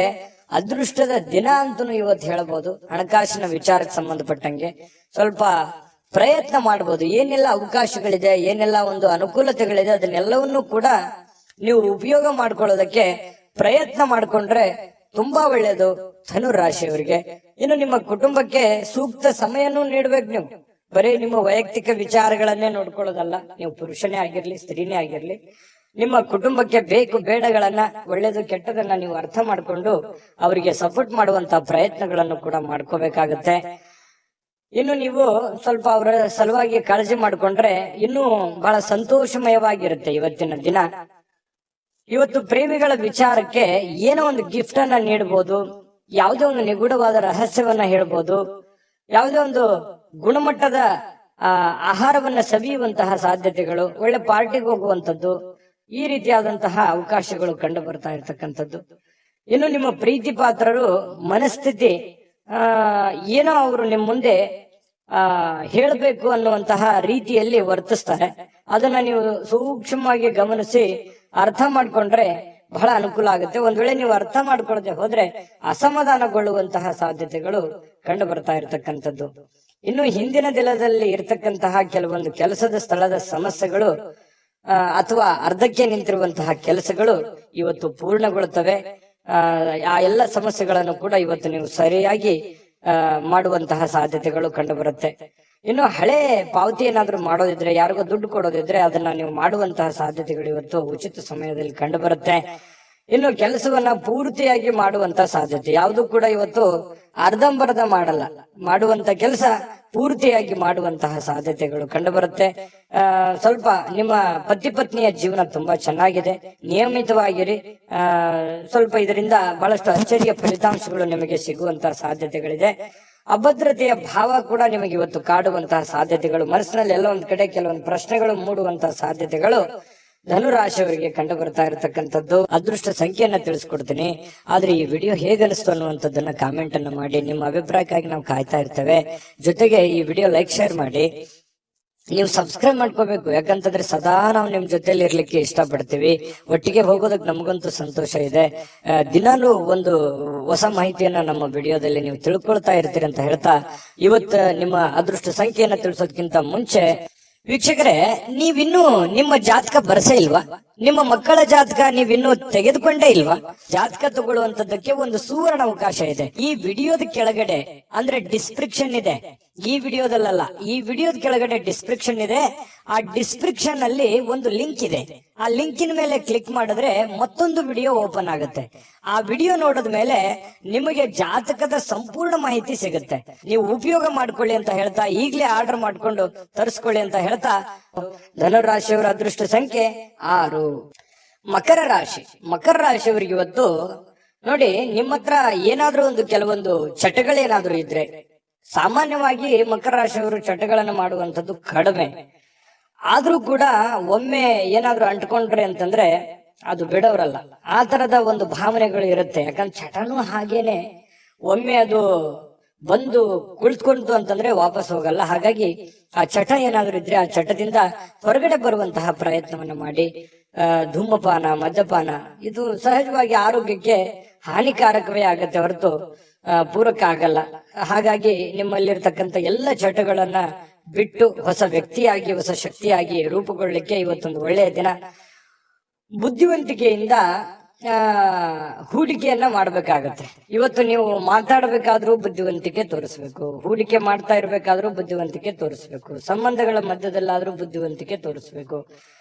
ಅದೃಷ್ಟದ ದಿನ ಅಂತನೂ ಇವತ್ತು ಹೇಳಬಹುದು. ಹಣಕಾಸಿನ ವಿಚಾರಕ್ಕೆ ಸಂಬಂಧಪಟ್ಟಂಗೆ ಸ್ವಲ್ಪ ಪ್ರಯತ್ನ ಮಾಡಬಹುದು. ಏನೆಲ್ಲ ಅವಕಾಶಗಳಿದೆ, ಏನೆಲ್ಲ ಒಂದು ಅನುಕೂಲತೆಗಳಿದೆ, ಅದನ್ನೆಲ್ಲವನ್ನೂ ಕೂಡ ನೀವು ಉಪಯೋಗ ಮಾಡ್ಕೊಳ್ಳೋದಕ್ಕೆ ಪ್ರಯತ್ನ ಮಾಡ್ಕೊಂಡ್ರೆ ತುಂಬಾ ಒಳ್ಳೇದು ಧನು ರಾಶಿಯವರಿಗೆ. ಇನ್ನು ನಿಮ್ಮ ಕುಟುಂಬಕ್ಕೆ ಸೂಕ್ತ ಸಮಯನೂ ನೀಡ್ಬೇಕು. ನೀವು ಬರೀ ನಿಮ್ಮ ವೈಯಕ್ತಿಕ ವಿಚಾರಗಳನ್ನೇ ನೋಡ್ಕೊಳ್ಳೋದಲ್ಲ. ನೀವು ಪುರುಷನೇ ಆಗಿರ್ಲಿ, ಸ್ತ್ರೀನೇ ಆಗಿರ್ಲಿ, ನಿಮ್ಮ ಕುಟುಂಬಕ್ಕೆ ಬೇಕು ಬೇಡಗಳನ್ನ, ಒಳ್ಳೇದು ಕೆಟ್ಟದನ್ನ ನೀವು ಅರ್ಥ ಮಾಡ್ಕೊಂಡು ಅವರಿಗೆ ಸಪೋರ್ಟ್ ಮಾಡುವಂತ ಪ್ರಯತ್ನಗಳನ್ನು ಕೂಡ ಮಾಡ್ಕೋಬೇಕಾಗತ್ತೆ. ಇನ್ನು ನೀವು ಸ್ವಲ್ಪ ಅವರ ಸಲುವಾಗಿ ಕಾಳಜಿ ಮಾಡ್ಕೊಂಡ್ರೆ ಇನ್ನೂ ಬಹಳ ಸಂತೋಷಮಯವಾಗಿರುತ್ತೆ ಇವತ್ತಿನ ದಿನ. ಇವತ್ತು ಪ್ರೇಮಿಗಳ ವಿಚಾರಕ್ಕೆ ಏನೋ ಒಂದು ಗಿಫ್ಟ್ ಅನ್ನ ನೀಡಬಹುದು, ಯಾವುದೇ ಒಂದು ನಿಗೂಢವಾದ ರಹಸ್ಯವನ್ನ ಹೇಳ್ಬೋದು, ಯಾವುದೇ ಒಂದು ಗುಣಮಟ್ಟದ ಆಹಾರವನ್ನ ಸವಿಯುವಂತಹ ಸಾಧ್ಯತೆಗಳು, ಒಳ್ಳೆ ಪಾರ್ಟಿಗೆ ಹೋಗುವಂಥದ್ದು, ಈ ರೀತಿಯಾದಂತಹ ಅವಕಾಶಗಳು ಕಂಡು ಬರ್ತಾ ಇರ್ತಕ್ಕಂಥದ್ದು. ಇನ್ನು ನಿಮ್ಮ ಪ್ರೀತಿ ಪಾತ್ರರು ಮನಸ್ಥಿತಿ ಏನೋ ಅವರು ನಿಮ್ಮ ಮುಂದೆ ಹೇಳಬೇಕು ಅನ್ನುವಂತಹ ರೀತಿಯಲ್ಲಿ ವರ್ತಿಸ್ತಾರೆ. ಅದನ್ನ ನೀವು ಸೂಕ್ಷ್ಮವಾಗಿ ಗಮನಿಸಿ ಅರ್ಥ ಮಾಡ್ಕೊಂಡ್ರೆ ಬಹಳ ಅನುಕೂಲ ಆಗುತ್ತೆ. ಒಂದ್ ವೇಳೆ ನೀವು ಅರ್ಥ ಮಾಡ್ಕೊಳ್ಳದೆ ಹೋದ್ರೆ ಅಸಮಾಧಾನಗೊಳ್ಳುವಂತಹ ಸಾಧ್ಯತೆಗಳು ಕಂಡು ಬರ್ತಾ ಇರತಕ್ಕಂಥದ್ದು. ಇನ್ನು ಹಿಂದಿನ ದಿನದಲ್ಲಿ ಇರತಕ್ಕಂತಹ ಕೆಲವೊಂದು ಕೆಲಸದ ಸ್ಥಳದ ಸಮಸ್ಯೆಗಳು ಅಥವಾ ಅರ್ಧಕ್ಕೆ ನಿಂತಿರುವಂತಹ ಕೆಲಸಗಳು ಇವತ್ತು ಪೂರ್ಣಗೊಳ್ಳುತ್ತವೆ. ಆ ಎಲ್ಲ ಸಮಸ್ಯೆಗಳನ್ನು ಕೂಡ ಇವತ್ತು ನೀವು ಸರಿಯಾಗಿ ಮಾಡುವಂತಹ ಸಾಧ್ಯತೆಗಳು ಕಂಡು ಬರುತ್ತೆ. ಇನ್ನು ಹಳೆ ಪಾವತಿ ಏನಾದ್ರೂ ಮಾಡೋದಿದ್ರೆ, ಯಾರಿಗೋ ದುಡ್ಡು ಕೊಡೋದಿದ್ರೆ ಅದನ್ನ ನೀವು ಮಾಡುವಂತಹ ಸಾಧ್ಯತೆಗಳು ಇವತ್ತು ಉಚಿತ ಸಮಯದಲ್ಲಿ ಕಂಡು ಬರುತ್ತೆ. ಇನ್ನು ಕೆಲಸವನ್ನ ಪೂರ್ತಿಯಾಗಿ ಮಾಡುವಂತ ಸಾಧ್ಯತೆ, ಯಾವುದು ಕೂಡ ಇವತ್ತು ಅರ್ಧಂಬರ್ಧ ಮಾಡಲ್ಲ, ಮಾಡುವಂತ ಕೆಲಸ ಪೂರ್ತಿಯಾಗಿ ಮಾಡುವಂತಹ ಸಾಧ್ಯತೆಗಳು ಕಂಡು ಬರುತ್ತೆ. ಸ್ವಲ್ಪ ನಿಮ್ಮ ಪತಿ ಪತ್ನಿಯ ಜೀವನ ತುಂಬಾ ಚೆನ್ನಾಗಿದೆ, ನಿಯಮಿತವಾಗಿರಿ. ಸ್ವಲ್ಪ ಇದರಿಂದ ಬಹಳಷ್ಟು ಅಚ್ಚರಿಯ ಫಲಿತಾಂಶಗಳು ನಿಮಗೆ ಸಿಗುವಂತಹ ಸಾಧ್ಯತೆಗಳಿದೆ. ಅಭದ್ರತೆಯ ಭಾವ ಕೂಡ ನಿಮಗೆ ಇವತ್ತು ಕಾಡುವಂತಹ ಸಾಧ್ಯತೆಗಳು, ಮನಸ್ಸಿನಲ್ಲಿ ಎಲ್ಲ ಒಂದ್ ಕಡೆ ಕೆಲವೊಂದು ಪ್ರಶ್ನೆಗಳು ಮೂಡುವಂತಹ ಸಾಧ್ಯತೆಗಳು ಧನುರಾಶಿಯವರಿಗೆ ಕಂಡು ಬರ್ತಾ ಇರತಕ್ಕಂಥದ್ದು. ಅದೃಷ್ಟ ಸಂಖ್ಯೆಯನ್ನ ತಿಳಿಸ್ಕೊಡ್ತೀನಿ, ಆದ್ರೆ ಈ ವಿಡಿಯೋ ಹೇಗನಿಸ್ತು ಅನ್ನುವಂಥದ್ದನ್ನ ಕಾಮೆಂಟ್ ಅನ್ನ ಮಾಡಿ. ನಿಮ್ಮ ಅಭಿಪ್ರಾಯಕ್ಕಾಗಿ ನಾವು ಕಾಯ್ತಾ ಇರ್ತೇವೆ. ಜೊತೆಗೆ ಈ ವಿಡಿಯೋ ಲೈಕ್ ಶೇರ್ ಮಾಡಿ. ನೀವು ಸಬ್ಸ್ಕ್ರೈಬ್ ಮಾಡ್ಕೋಬೇಕು, ಯಾಕಂತಂದ್ರೆ ಸದಾ ನಾವು ನಿಮ್ ಜೊತೆಲಿ ಇರ್ಲಿಕ್ಕೆ ಇಷ್ಟಪಡ್ತೀವಿ. ಒಟ್ಟಿಗೆ ಹೋಗೋದಕ್ಕೆ ನಮಗಂತೂ ಸಂತೋಷ ಇದೆ. ದಿನಾಲೂ ಒಂದು ಹೊಸ ಮಾಹಿತಿಯನ್ನ ನಮ್ಮ ವಿಡಿಯೋದಲ್ಲಿ ನೀವು ತಿಳ್ಕೊಳ್ತಾ ಇರ್ತೀರಿ ಅಂತ ಹೇಳ್ತಾ, ಇವತ್ತು ನಿಮ್ಮ ಅದೃಷ್ಟ ಸಂಖ್ಯೆಯನ್ನ ತಿಳಿಸೋದಕ್ಕಿಂತ ಮುಂಚೆ ವೀಕ್ಷಕರೇ, ನೀವಿನ್ನೂ ನಿಮ್ಮ ಜಾತಕ ಬರಸೇ ಇಲ್ವಾ? ನಿಮ್ಮ ಮಕ್ಕಳ ಜಾತಕ ನೀವಿನ್ನೂ ತೆಗೆದುಕೊಂಡೇ ಇಲ್ವಾ? ಜಾತಕ ತಗೊಳ್ಳುವಂತದ್ದಕ್ಕೆ ಒಂದು ಸುವರ್ಣ ಅವಕಾಶ ಇದೆ. ಈ ವಿಡಿಯೋದ ಕೆಳಗಡೆ ಅಂದ್ರೆ ಡಿಸ್ಕ್ರಿಪ್ಷನ್ ಇದೆ, ಈ ವಿಡಿಯೋದಲ್ಲ, ಈ ವಿಡಿಯೋದ ಕೆಳಗಡೆ ಡಿಸ್ಕ್ರಿಪ್ಷನ್ ಇದೆ. ಆ ಡಿಸ್ಕ್ರಿಪ್ಷನ್ ಅಲ್ಲಿ ಒಂದು ಲಿಂಕ್ ಇದೆ. ಆ ಲಿಂಕಿನ ಮೇಲೆ ಕ್ಲಿಕ್ ಮಾಡಿದ್ರೆ ಮತ್ತೊಂದು ವಿಡಿಯೋ ಓಪನ್ ಆಗುತ್ತೆ. ಆ ವಿಡಿಯೋ ನೋಡಿದ ಮೇಲೆ ನಿಮಗೆ ಜಾತಕದ ಸಂಪೂರ್ಣ ಮಾಹಿತಿ ಸಿಗುತ್ತೆ. ನೀವು ಉಪಯೋಗ ಮಾಡ್ಕೊಳ್ಳಿ ಅಂತ ಹೇಳ್ತಾ, ಈಗಲೇ ಆರ್ಡರ್ ಮಾಡ್ಕೊಂಡು ತರಿಸ್ಕೊಳ್ಳಿ ಅಂತ ಹೇಳ್ತಾ, ಧನುರಾಶಿಯವರ ಅದೃಷ್ಟ ಸಂಖ್ಯೆ 6. ಮಕರ ರಾಶಿ, ಮಕರ ರಾಶಿಯವರಿಗೆ ಇವತ್ತು ನೋಡಿ, ನಿಮ್ಮ ಹತ್ರ ಏನಾದ್ರೂ ಒಂದು ಕೆಲವೊಂದು ಚಟಗಳೇನಾದ್ರೂ ಇದ್ರೆ, ಸಾಮಾನ್ಯವಾಗಿ ಮಕರ ರಾಶಿಯವರು ಚಟಗಳನ್ನು ಮಾಡುವಂಥದ್ದು ಕಡಿಮೆ. ಆದ್ರೂ ಕೂಡ ಒಮ್ಮೆ ಏನಾದ್ರೂ ಅಂಟ್ಕೊಂಡ್ರೆ ಅಂತಂದ್ರೆ ಅದು ಬಿಡೋರಲ್ಲ. ಆ ತರದ ಒಂದು ಭಾವನೆಗಳು ಇರುತ್ತೆ. ಯಾಕಂದ್ರೆ ಚಟನೂ ಹಾಗೇನೆ, ಒಮ್ಮೆ ಅದು ಬಂದು ಕುಳಿತುಕೊಂತು ಅಂತಂದ್ರೆ ವಾಪಸ್ ಹೋಗಲ್ಲ. ಹಾಗಾಗಿ ಆ ಚಟ ಏನಾದ್ರೂ ಇದ್ರೆ ಆ ಚಟದಿಂದ ಹೊರಗಡೆ ಬರುವಂತಹ ಪ್ರಯತ್ನವನ್ನ ಮಾಡಿ. ಧೂಮಪಾನ, ಮದ್ಯಪಾನ ಇದು ಸಹಜವಾಗಿ ಆರೋಗ್ಯಕ್ಕೆ ಹಾನಿಕಾರಕವೇ ಆಗತ್ತೆ ಹೊರತು ಪೂರಕ ಆಗಲ್ಲ. ಹಾಗಾಗಿ ನಿಮ್ಮಲ್ಲಿರ್ತಕ್ಕಂಥ ಎಲ್ಲ ಚಟಗಳನ್ನ ಬಿಟ್ಟು ಹೊಸ ವ್ಯಕ್ತಿಯಾಗಿ, ಹೊಸ ಶಕ್ತಿಯಾಗಿ ರೂಪುಗೊಳ್ಳಲಿಕ್ಕೆ ಇವತ್ತೊಂದು ಒಳ್ಳೆಯ ದಿನ. ಬುದ್ಧಿವಂತಿಕೆಯಿಂದ ಹೂಡಿಕೆಯನ್ನ ಮಾಡ್ಬೇಕಾಗತ್ತೆ. ಇವತ್ತು ನೀವು ಮಾತಾಡಬೇಕಾದ್ರೂ ಬುದ್ಧಿವಂತಿಕೆ ತೋರಿಸ್ಬೇಕು, ಹೂಡಿಕೆ ಮಾಡ್ತಾ ಇರ್ಬೇಕಾದ್ರೂ ಬುದ್ಧಿವಂತಿಕೆ ತೋರಿಸ್ಬೇಕು, ಸಂಬಂಧಗಳ ಮಧ್ಯದಲ್ಲಾದ್ರೂ ಬುದ್ಧಿವಂತಿಕೆ ತೋರಿಸ್ಬೇಕು.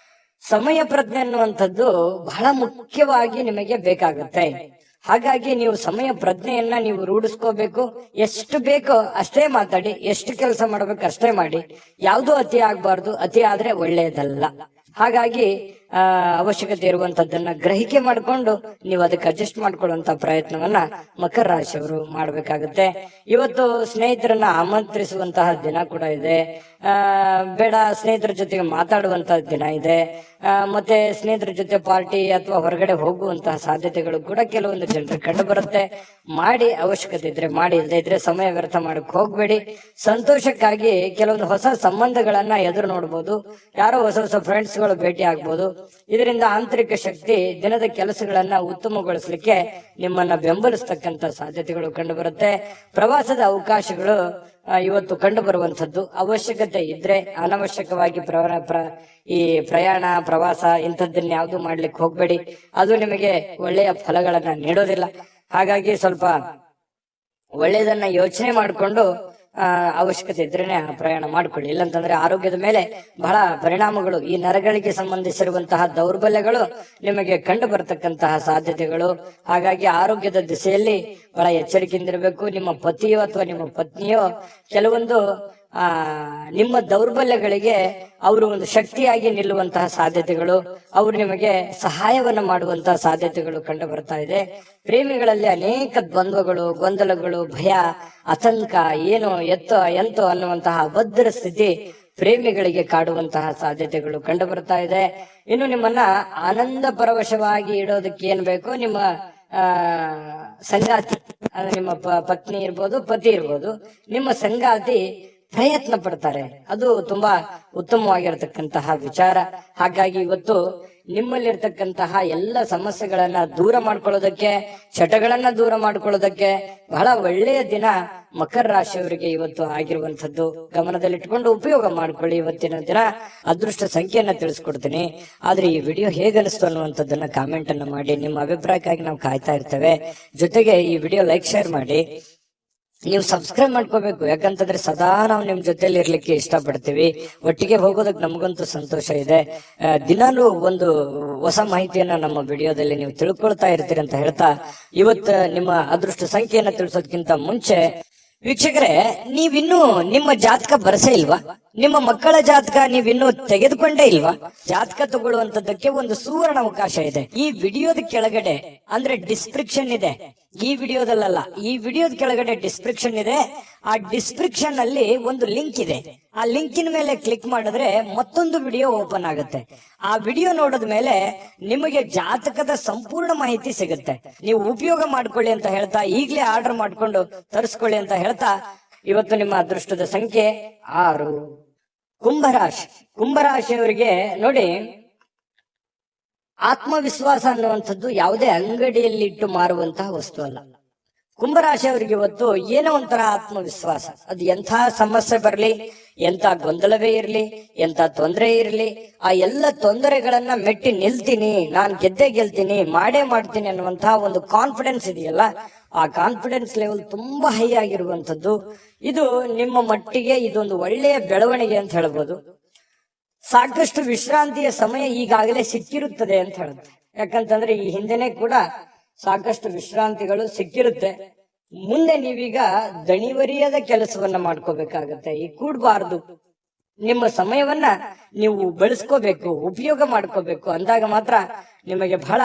ಸಮಯ ಪ್ರಜ್ಞೆ ಅನ್ನುವಂಥದ್ದು ಬಹಳ ಮುಖ್ಯವಾಗಿ ನಿಮಗೆ ಬೇಕಾಗುತ್ತೆ. ಹಾಗಾಗಿ ನೀವು ಸಮಯ ಪ್ರಜ್ಞೆಯನ್ನ ನೀವು ರೂಢಿಸ್ಕೋಬೇಕು. ಎಷ್ಟು ಬೇಕೋ ಅಷ್ಟೇ ಮಾತಾಡಿ, ಎಷ್ಟು ಕೆಲಸ ಮಾಡ್ಬೇಕು ಅಷ್ಟೇ ಮಾಡಿ. ಯಾವುದೂ ಅತಿ ಆಗ್ಬಾರ್ದು, ಅತಿ ಆದ್ರೆ ಒಳ್ಳೆಯದಲ್ಲ. ಹಾಗಾಗಿ ಅವಶ್ಯಕತೆ ಇರುವಂತದ್ದನ್ನ ಗ್ರಹಿಕೆ ಮಾಡಿಕೊಂಡು ನೀವು ಅದಕ್ಕೆ ಅಡ್ಜಸ್ಟ್ ಮಾಡ್ಕೊಳ್ಳುವಂತ ಪ್ರಯತ್ನವನ್ನ ಮಕರ ರಾಶಿಯವರು ಮಾಡ್ಬೇಕಾಗುತ್ತೆ. ಇವತ್ತು ಸ್ನೇಹಿತರನ್ನ ಆಮಂತ್ರಿಸುವಂತಹ ದಿನ ಕೂಡ ಇದೆ. ಬೇಡ, ಸ್ನೇಹಿತರ ಜೊತೆಗೆ ಮಾತಾಡುವಂತಹ ದಿನ ಇದೆ. ಮತ್ತೆ ಸ್ನೇಹಿತರ ಜೊತೆ ಪಾರ್ಟಿ ಅಥವಾ ಹೊರಗಡೆ ಹೋಗುವಂತಹ ಸಾಧ್ಯತೆಗಳು ಕೂಡ ಕೆಲವೊಂದು ಜನರಿಗೆ ಕಂಡು ಬರುತ್ತೆ. ಮಾಡಿ, ಅವಶ್ಯಕತೆ ಇದ್ರೆ ಮಾಡಿ, ಇಲ್ಲದೆ ಇದ್ರೆ ಸಮಯ ವ್ಯರ್ಥ ಮಾಡಕ್ ಹೋಗ್ಬೇಡಿ. ಸಂತೋಷಕ್ಕಾಗಿ ಕೆಲವೊಂದು ಹೊಸ ಸಂಬಂಧಗಳನ್ನ ಎದುರು ನೋಡ್ಬೋದು. ಯಾರೋ ಹೊಸ ಹೊಸ ಫ್ರೆಂಡ್ಸ್ ಗಳು ಭೇಟಿ ಆಗ್ಬೋದು. ಇದರಿಂದ ಆಂತರಿಕ ಶಕ್ತಿ ದಿನದ ಕೆಲಸಗಳನ್ನ ಉತ್ತಮಗೊಳಿಸಲಿಕ್ಕೆ ನಿಮ್ಮನ್ನ ಬೆಂಬಲಿಸ್ತಕ್ಕಂತ ಸಾಧ್ಯತೆಗಳು ಕಂಡು ಬರುತ್ತೆ. ಪ್ರವಾಸದ ಅವಕಾಶಗಳು ಇವತ್ತು ಕಂಡು ಬರುವಂತದ್ದು. ಅವಶ್ಯಕತೆ ಇದ್ರೆ ಅನವಶ್ಯಕವಾಗಿ ಈ ಪ್ರಯಾಣ, ಪ್ರವಾಸ ಇಂಥದ್ದನ್ನ ಯಾವ್ದು ಮಾಡ್ಲಿಕ್ಕೆ ಹೋಗ್ಬೇಡಿ. ಅದು ನಿಮಗೆ ಒಳ್ಳೆಯ ಫಲಗಳನ್ನ ನೀಡೋದಿಲ್ಲ. ಹಾಗಾಗಿ ಸ್ವಲ್ಪ ಒಳ್ಳೆಯದನ್ನ ಯೋಚನೆ ಮಾಡಿಕೊಂಡು ಅವಶ್ಯಕತೆ ಇದ್ರೇನೆ ಪ್ರಯಾಣ ಮಾಡ್ಕೊಳ್ಳಿ. ಇಲ್ಲಂತಂದ್ರೆ ಆರೋಗ್ಯದ ಮೇಲೆ ಬಹಳ ಪರಿಣಾಮಗಳು, ಈ ನರಗಳಿಗೆ ಸಂಬಂಧಿಸಿರುವಂತಹ ದೌರ್ಬಲ್ಯಗಳು ನಿಮಗೆ ಕಂಡು ಬರತಕ್ಕಂತಹ ಸಾಧ್ಯತೆಗಳು. ಹಾಗಾಗಿ ಆರೋಗ್ಯದ ದಿಸೆಯಲ್ಲಿ ಬಹಳ ಎಚ್ಚರಿಕೆಯಿಂದಿರಬೇಕು. ನಿಮ್ಮ ಪತಿಯೋ ಅಥವಾ ನಿಮ್ಮ ಪತ್ನಿಯೋ ಕೆಲವೊಂದು ನಿಮ್ಮ ದೌರ್ಬಲ್ಯಗಳಿಗೆ ಅವರು ಒಂದು ಶಕ್ತಿಯಾಗಿ ನಿಲ್ಲುವಂತಹ ಸಾಧ್ಯತೆಗಳು, ಅವರು ನಿಮಗೆ ಸಹಾಯವನ್ನ ಮಾಡುವಂತಹ ಸಾಧ್ಯತೆಗಳು ಕಂಡು ಬರ್ತಾ ಇದೆ. ಪ್ರೇಮಿಗಳಲ್ಲಿ ಅನೇಕ ದ್ವಂದ್ವಗಳು, ಗೊಂದಲಗಳು, ಭಯ, ಆತಂಕ, ಏನು ಎಂತೋ ಅನ್ನುವಂತಹ ಅಭದ್ರ ಸ್ಥಿತಿ ಪ್ರೇಮಿಗಳಿಗೆ ಕಾಡುವಂತಹ ಸಾಧ್ಯತೆಗಳು ಕಂಡು ಬರ್ತಾ ಇದೆ. ಇನ್ನು ನಿಮ್ಮನ್ನ ಆನಂದ ಪರವಶವಾಗಿ ಇಡೋದಕ್ಕೆ ಏನ್ ಬೇಕೋ ನಿಮ್ಮ ಸಂಗಾತಿ, ನಿಮ್ಮ ಪತ್ನಿ ಇರ್ಬೋದು, ಪತಿ ಇರ್ಬೋದು, ನಿಮ್ಮ ಸಂಗಾತಿ ಪ್ರಯತ್ನ ಪಡ್ತಾರೆ. ಅದು ತುಂಬಾ ಉತ್ತಮವಾಗಿರತಕ್ಕಂತಹ ವಿಚಾರ. ಹಾಗಾಗಿ ಇವತ್ತು ನಿಮ್ಮಲ್ಲಿರ್ತಕ್ಕಂತಹ ಎಲ್ಲ ಸಮಸ್ಯೆಗಳನ್ನ ದೂರ ಮಾಡ್ಕೊಳ್ಳೋದಕ್ಕೆ, ಚಟಗಳನ್ನ ದೂರ ಮಾಡ್ಕೊಳ್ಳೋದಕ್ಕೆ ಬಹಳ ಒಳ್ಳೆಯ ದಿನ ಮಕರ ರಾಶಿಯವರಿಗೆ ಇವತ್ತು ಆಗಿರುವಂತದ್ದು. ಗಮನದಲ್ಲಿಟ್ಕೊಂಡು ಉಪಯೋಗ ಮಾಡ್ಕೊಳ್ಳಿ. ಇವತ್ತಿನ ದಿನ ಅದೃಷ್ಟ ಸಂಖ್ಯೆಯನ್ನ ತಿಳಿಸ್ಕೊಡ್ತೀನಿ. ಆದ್ರೆ ಈ ವಿಡಿಯೋ ಹೇಗನಿಸ್ತು ಅನ್ನುವಂಥದ್ದನ್ನ ಕಾಮೆಂಟ್ ಅನ್ನ ಮಾಡಿ. ನಿಮ್ಮ ಅಭಿಪ್ರಾಯಕ್ಕಾಗಿ ನಾವು ಕಾಯ್ತಾ ಇರ್ತೇವೆ. ಜೊತೆಗೆ ಈ ವಿಡಿಯೋ ಲೈಕ್ ಶೇರ್ ಮಾಡಿ. ನೀವು ಸಬ್ಸ್ಕ್ರೈಬ್ ಮಾಡ್ಕೋಬೇಕು. ಯಾಕಂತಂದ್ರೆ ಸದಾ ನಾವು ನಿಮ್ ಜೊತೆಲಿ ಇರ್ಲಿಕ್ಕೆ ಇಷ್ಟಪಡ್ತೀವಿ. ಒಟ್ಟಿಗೆ ಹೋಗೋದಕ್ಕೆ ನಮಗಂತೂ ಸಂತೋಷ ಇದೆ. ದಿನಾಲೂ ಒಂದು ಹೊಸ ಮಾಹಿತಿಯನ್ನ ನಮ್ಮ ವಿಡಿಯೋದಲ್ಲಿ ನೀವು ತಿಳ್ಕೊಳ್ತಾ ಇರ್ತೀರಿ ಅಂತ ಹೇಳ್ತಾ, ಇವತ್ತು ನಿಮ್ಮ ಅದೃಷ್ಟ ಸಂಖ್ಯೆಯನ್ನ ತಿಳಿಸೋದಕ್ಕಿಂತ ಮುಂಚೆ ವೀಕ್ಷಕರೇ, ನೀವಿನ್ನೂ ನಿಮ್ಮ ಜಾತಕ ಬರಸೇ ಇಲ್ವಾ? ನಿಮ್ಮ ಮಕ್ಕಳ ಜಾತಕ ನೀವಿನ್ನೂ ತೆಗೆದುಕೊಂಡೇ ಇಲ್ವಾ? ಜಾತಕ ತಗೊಳ್ಳುವಂತದ್ದಕ್ಕೆ ಒಂದು ಸುವರ್ಣ ಅವಕಾಶ ಇದೆ. ಈ ವಿಡಿಯೋದ ಕೆಳಗಡೆ ಅಂದ್ರೆ ಡಿಸ್ಕ್ರಿಪ್ಷನ್ ಇದೆ. ಈ ವಿಡಿಯೋದಲ್ಲ, ಈ ವಿಡಿಯೋದ ಕೆಳಗಡೆ ಡಿಸ್ಕ್ರಿಪ್ಷನ್ ಇದೆ. ಆ ಡಿಸ್ಕ್ರಿಪ್ಷನ್ ಅಲ್ಲಿ ಒಂದು ಲಿಂಕ್ ಇದೆ. ಆ ಲಿಂಕಿನ ಮೇಲೆ ಕ್ಲಿಕ್ ಮಾಡಿದ್ರೆ ಮತ್ತೊಂದು ವಿಡಿಯೋ ಓಪನ್ ಆಗುತ್ತೆ. ಆ ವಿಡಿಯೋ ನೋಡಿದ ಮೇಲೆ ನಿಮಗೆ ಜಾತಕದ ಸಂಪೂರ್ಣ ಮಾಹಿತಿ ಸಿಗುತ್ತೆ. ನೀವು ಉಪಯೋಗ ಮಾಡ್ಕೊಳ್ಳಿ ಅಂತ ಹೇಳ್ತಾ, ಈಗಲೇ ಆರ್ಡರ್ ಮಾಡ್ಕೊಂಡು ತರಿಸ್ಕೊಳ್ಳಿ ಅಂತ ಹೇಳ್ತಾ, ಇವತ್ತು ನಿಮ್ಮ ಅದೃಷ್ಟದ ಸಂಖ್ಯೆ 6. ಕುಂಭರಾಶಿ. ಕುಂಭರಾಶಿಯವರಿಗೆ ನೋಡಿ, ಆತ್ಮವಿಶ್ವಾಸ ಅನ್ನುವಂಥದ್ದು ಯಾವುದೇ ಅಂಗಡಿಯಲ್ಲಿ ಇಟ್ಟು ಮಾರುವಂತಹ ವಸ್ತು ಅಲ್ಲ. ಕುಂಭರಾಶಿಯವರಿಗೆ ಇವತ್ತು ಏನೋ ಒಂಥರ ಆತ್ಮವಿಶ್ವಾಸ. ಅದು ಎಂಥ ಸಮಸ್ಯೆ ಬರಲಿ, ಎಂಥ ಗೊಂದಲವೇ ಇರಲಿ, ಎಂಥ ತೊಂದರೆ ಇರಲಿ, ಆ ಎಲ್ಲ ತೊಂದರೆಗಳನ್ನ ಮೆಟ್ಟಿ ನಿಲ್ತೀನಿ, ನಾನು ಗೆದ್ದೇ ಗೆಲ್ತೀನಿ, ಮಾಡೇ ಮಾಡ್ತೀನಿ ಅನ್ನುವಂತಹ ಒಂದು ಕಾನ್ಫಿಡೆನ್ಸ್ ಇದೆಯಲ್ಲ, ಆ ಕಾನ್ಫಿಡೆನ್ಸ್ ಲೆವೆಲ್ ತುಂಬಾ ಹೈ ಆಗಿರುವಂತದ್ದು. ಇದು ನಿಮ್ಮ ಮಟ್ಟಿಗೆ ಇದೊಂದು ಒಳ್ಳೆಯ ಬೆಳವಣಿಗೆ ಅಂತ ಹೇಳ್ಬೋದು. ಸಾಕಷ್ಟು ವಿಶ್ರಾಂತಿಯ ಸಮಯ ಈಗಾಗಲೇ ಸಿಕ್ಕಿರುತ್ತದೆ ಅಂತ ಹೇಳುತ್ತೆ. ಯಾಕಂತಂದ್ರೆ ಈ ಹಿಂದೆನೆ ಕೂಡ ಸಾಕಷ್ಟು ವಿಶ್ರಾಂತಿಗಳು ಸಿಕ್ಕಿರುತ್ತೆ. ಮುಂದೆ ನೀವೀಗ ದಣಿವರಿಯದ ಕೆಲಸವನ್ನ ಮಾಡ್ಕೋಬೇಕಾಗತ್ತೆ. ಈ ಕೂಡಬಾರ್ದು. ನಿಮ್ಮ ಸಮಯವನ್ನ ನೀವು ಬಳಸ್ಕೋಬೇಕು, ಉಪಯೋಗ ಮಾಡ್ಕೋಬೇಕು. ಅಂದಾಗ ಮಾತ್ರ ನಿಮಗೆ ಬಹಳ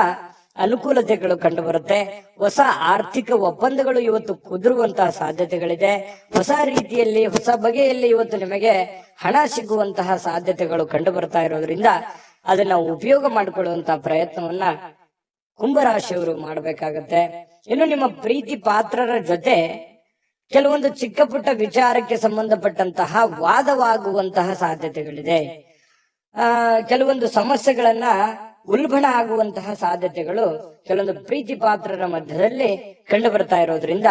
ಅನುಕೂಲತೆಗಳು ಕಂಡು ಬರುತ್ತೆ. ಹೊಸ ಆರ್ಥಿಕ ಒಪ್ಪಂದಗಳು ಇವತ್ತು ಕುದುರುವಂತಹ ಸಾಧ್ಯತೆಗಳಿದೆ. ಹೊಸ ರೀತಿಯಲ್ಲಿ, ಹೊಸ ಬಗೆಯಲ್ಲಿ ಇವತ್ತು ನಿಮಗೆ ಹಣ ಸಿಗುವಂತಹ ಸಾಧ್ಯತೆಗಳು ಕಂಡು ಬರ್ತಾ ಇರೋದ್ರಿಂದ ಅದನ್ನ ಉಪಯೋಗ ಮಾಡಿಕೊಳ್ಳುವಂತಹ ಪ್ರಯತ್ನವನ್ನ ಕುಂಭರಾಶಿಯವರು ಮಾಡಬೇಕಾಗತ್ತೆ. ಇನ್ನು ನಿಮ್ಮ ಪ್ರೀತಿ ಪಾತ್ರರ ಜೊತೆ ಕೆಲವೊಂದು ಚಿಕ್ಕ ಪುಟ್ಟ ವಿಚಾರಕ್ಕೆ ಸಂಬಂಧಪಟ್ಟಂತಹ ವಾದವಾಗುವಂತಹ ಸಾಧ್ಯತೆಗಳಿದೆ. ಕೆಲವೊಂದು ಸಮಸ್ಯೆಗಳನ್ನ ಉಲ್ಬಣ ಆಗುವಂತಹ ಸಾಧ್ಯತೆಗಳು ಕೆಲವೊಂದು ಪ್ರೀತಿ ಪಾತ್ರರ ಮಧ್ಯದಲ್ಲಿ ಕಂಡು ಬರ್ತಾ ಇರೋದ್ರಿಂದ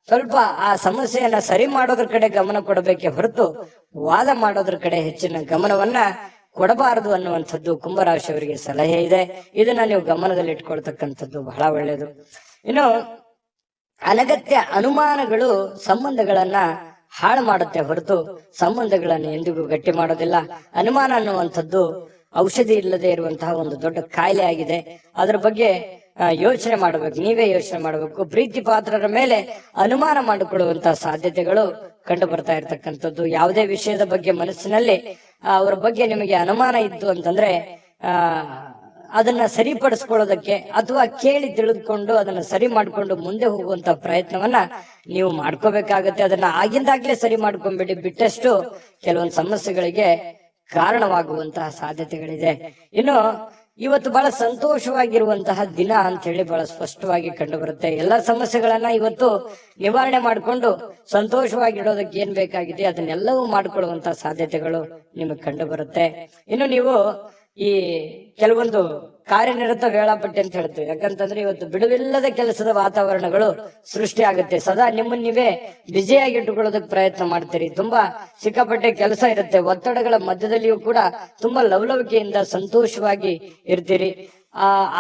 ಸ್ವಲ್ಪ ಆ ಸಮಸ್ಯೆಯನ್ನ ಸರಿ ಮಾಡೋದ್ರ ಕಡೆ ಗಮನ ಕೊಡಬೇಕೆ ಹೊರತು ವಾದ ಮಾಡೋದ್ರ ಕಡೆ ಹೆಚ್ಚಿನ ಗಮನವನ್ನ ಕೊಡಬಾರದು ಅನ್ನುವಂಥದ್ದು ಕುಂಭರಾಶಿಯವರಿಗೆ ಸಲಹೆ ಇದೆ. ಇದನ್ನ ನೀವು ಗಮನದಲ್ಲಿ ಇಟ್ಕೊಳ್ತಕ್ಕಂಥದ್ದು ಬಹಳ ಒಳ್ಳೆಯದು. ಇನ್ನು ಅನಗತ್ಯ ಅನುಮಾನಗಳು ಸಂಬಂಧಗಳನ್ನ ಹಾಳು ಮಾಡುತ್ತೆ ಹೊರತು ಸಂಬಂಧಗಳನ್ನು ಎಂದಿಗೂ ಗಟ್ಟಿ ಮಾಡೋದಿಲ್ಲ. ಅನುಮಾನ ಅನ್ನುವಂಥದ್ದು ಔಷಧಿ ಇಲ್ಲದೆ ಇರುವಂತಹ ಒಂದು ದೊಡ್ಡ ಕಾಯಿಲೆ ಆಗಿದೆ. ಅದರ ಬಗ್ಗೆ ಯೋಚನೆ ಮಾಡಬೇಕು, ನೀವೇ ಯೋಚನೆ ಮಾಡಬೇಕು. ಪ್ರೀತಿ ಪಾತ್ರರ ಮೇಲೆ ಅನುಮಾನ ಮಾಡಿಕೊಳ್ಳುವಂತಹ ಸಾಧ್ಯತೆಗಳು ಕಂಡು ಬರ್ತಾ ಇರ್ತಕ್ಕಂಥದ್ದು. ಯಾವುದೇ ವಿಷಯದ ಬಗ್ಗೆ ಮನಸ್ಸಿನಲ್ಲಿ ಅವರ ಬಗ್ಗೆ ನಿಮಗೆ ಅನುಮಾನ ಇತ್ತು ಅಂತಂದ್ರೆ ಅದನ್ನ ಸರಿಪಡಿಸ್ಕೊಳ್ಳೋದಕ್ಕೆ ಅಥವಾ ಕೇಳಿ ತಿಳಿದುಕೊಂಡು ಅದನ್ನ ಸರಿ ಮಾಡ್ಕೊಂಡು ಮುಂದೆ ಹೋಗುವಂತ ಪ್ರಯತ್ನವನ್ನ ನೀವು ಮಾಡ್ಕೋಬೇಕಾಗತ್ತೆ. ಅದನ್ನ ಆಗಿಂದಾಗ್ಲೇ ಸರಿ ಮಾಡ್ಕೊಂಡ್ಬಿಡಿ. ಬಿಟ್ಟಷ್ಟು ಕೆಲವೊಂದು ಸಮಸ್ಯೆಗಳಿಗೆ ಕಾರಣವಾಗುವಂತಹ ಸಾಧ್ಯತೆಗಳಿದೆ. ಇನ್ನು ಇವತ್ತು ಬಹಳ ಸಂತೋಷವಾಗಿರುವಂತಹ ದಿನ ಅಂತ ಹೇಳಿ ಬಹಳ ಸ್ಪಷ್ಟವಾಗಿ ಕಂಡು ಬರುತ್ತೆ. ಎಲ್ಲಾ ಸಮಸ್ಯೆಗಳನ್ನ ಇವತ್ತು ನಿವಾರಣೆ ಮಾಡಿಕೊಂಡು ಸಂತೋಷವಾಗಿಡೋದಕ್ಕೆ ಏನ್ ಬೇಕಾಗಿದೆ ಅದನ್ನೆಲ್ಲವೂ ಮಾಡಿಕೊಳ್ಳುವಂತಹ ಸಾಧ್ಯತೆಗಳು ನಿಮಗೆ ಕಂಡು ಬರುತ್ತೆ. ಇನ್ನು ನೀವು ಈ ಕೆಲವೊಂದು ಕಾರ್ಯನಿರತ ವೇಳಾಪಟ್ಟಿ ಅಂತ ಹೇಳ್ತೀವಿ. ಯಾಕಂತಂದ್ರೆ ಇವತ್ತು ಬಿಡುವಿಲ್ಲದ ಕೆಲಸದ ವಾತಾವರಣಗಳು ಸೃಷ್ಟಿ ಆಗುತ್ತೆ. ಸದಾ ನಿಮ್ಮನ್ನ ನೀವೇ ಬ್ಯುಸಿಯಾಗಿ ಇಟ್ಟುಕೊಳ್ಳೋದಕ್ಕೆ ಪ್ರಯತ್ನ ಮಾಡ್ತೀರಿ. ತುಂಬಾ ಸಿಕ್ಕಾಪಟ್ಟೆ ಕೆಲಸ ಇರುತ್ತೆ. ಒತ್ತಡಗಳ ಮಧ್ಯದಲ್ಲಿಯೂ ಕೂಡ ತುಂಬಾ ಲವಲವಿಕೆಯಿಂದ ಸಂತೋಷವಾಗಿ ಇರ್ತೀರಿ.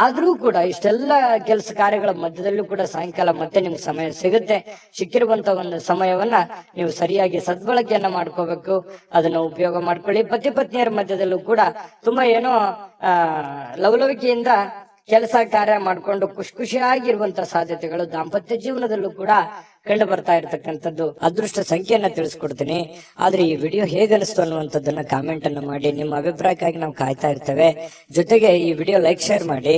ಆದ್ರೂ ಕೂಡ ಇಷ್ಟೆಲ್ಲ ಕೆಲಸ ಕಾರ್ಯಗಳ ಮಧ್ಯದಲ್ಲೂ ಕೂಡ ಸಾಯಂಕಾಲ ಮತ್ತೆ ನಿಮ್ಗೆ ಸಮಯ ಸಿಗುತ್ತೆ. ಸಿಕ್ಕಿರುವಂತ ಒಂದು ಸಮಯವನ್ನ ನೀವು ಸರಿಯಾಗಿ ಸದ್ಬಳಕೆಯನ್ನ ಮಾಡ್ಕೋಬೇಕು. ಅದನ್ನ ಉಪಯೋಗ ಮಾಡ್ಕೊಳ್ಳಿ. ಪತಿ ಪತ್ನಿಯರ ಮಧ್ಯದಲ್ಲೂ ಕೂಡ ತುಂಬಾ ಏನೋ ಲವಲವಿಕೆಯಿಂದ ಕೆಲಸ ಕಾರ್ಯ ಮಾಡ್ಕೊಂಡು ಖುಷಿಯಾಗಿರುವಂತ ಸಾಧ್ಯತೆಗಳು ದಾಂಪತ್ಯ ಜೀವನದಲ್ಲೂ ಕೂಡ ಕಂಡು ಬರ್ತಾ ಇರತಕ್ಕಂಥದ್ದು. ಅದೃಷ್ಟ ಸಂಖ್ಯೆಯನ್ನ ತಿಳಿಸ್ಕೊಡ್ತೀನಿ. ಆದ್ರೆ ಈ ವಿಡಿಯೋ ಹೇಗನಿಸ್ತು ಅನ್ನುವಂಥದ್ದನ್ನ ಕಾಮೆಂಟ್ ಅನ್ನ ಮಾಡಿ. ನಿಮ್ಮ ಅಭಿಪ್ರಾಯಕ್ಕಾಗಿ ನಾವು ಕಾಯ್ತಾ ಇರ್ತೇವೆ. ಜೊತೆಗೆ ಈ ವಿಡಿಯೋ ಲೈಕ್ ಶೇರ್ ಮಾಡಿ.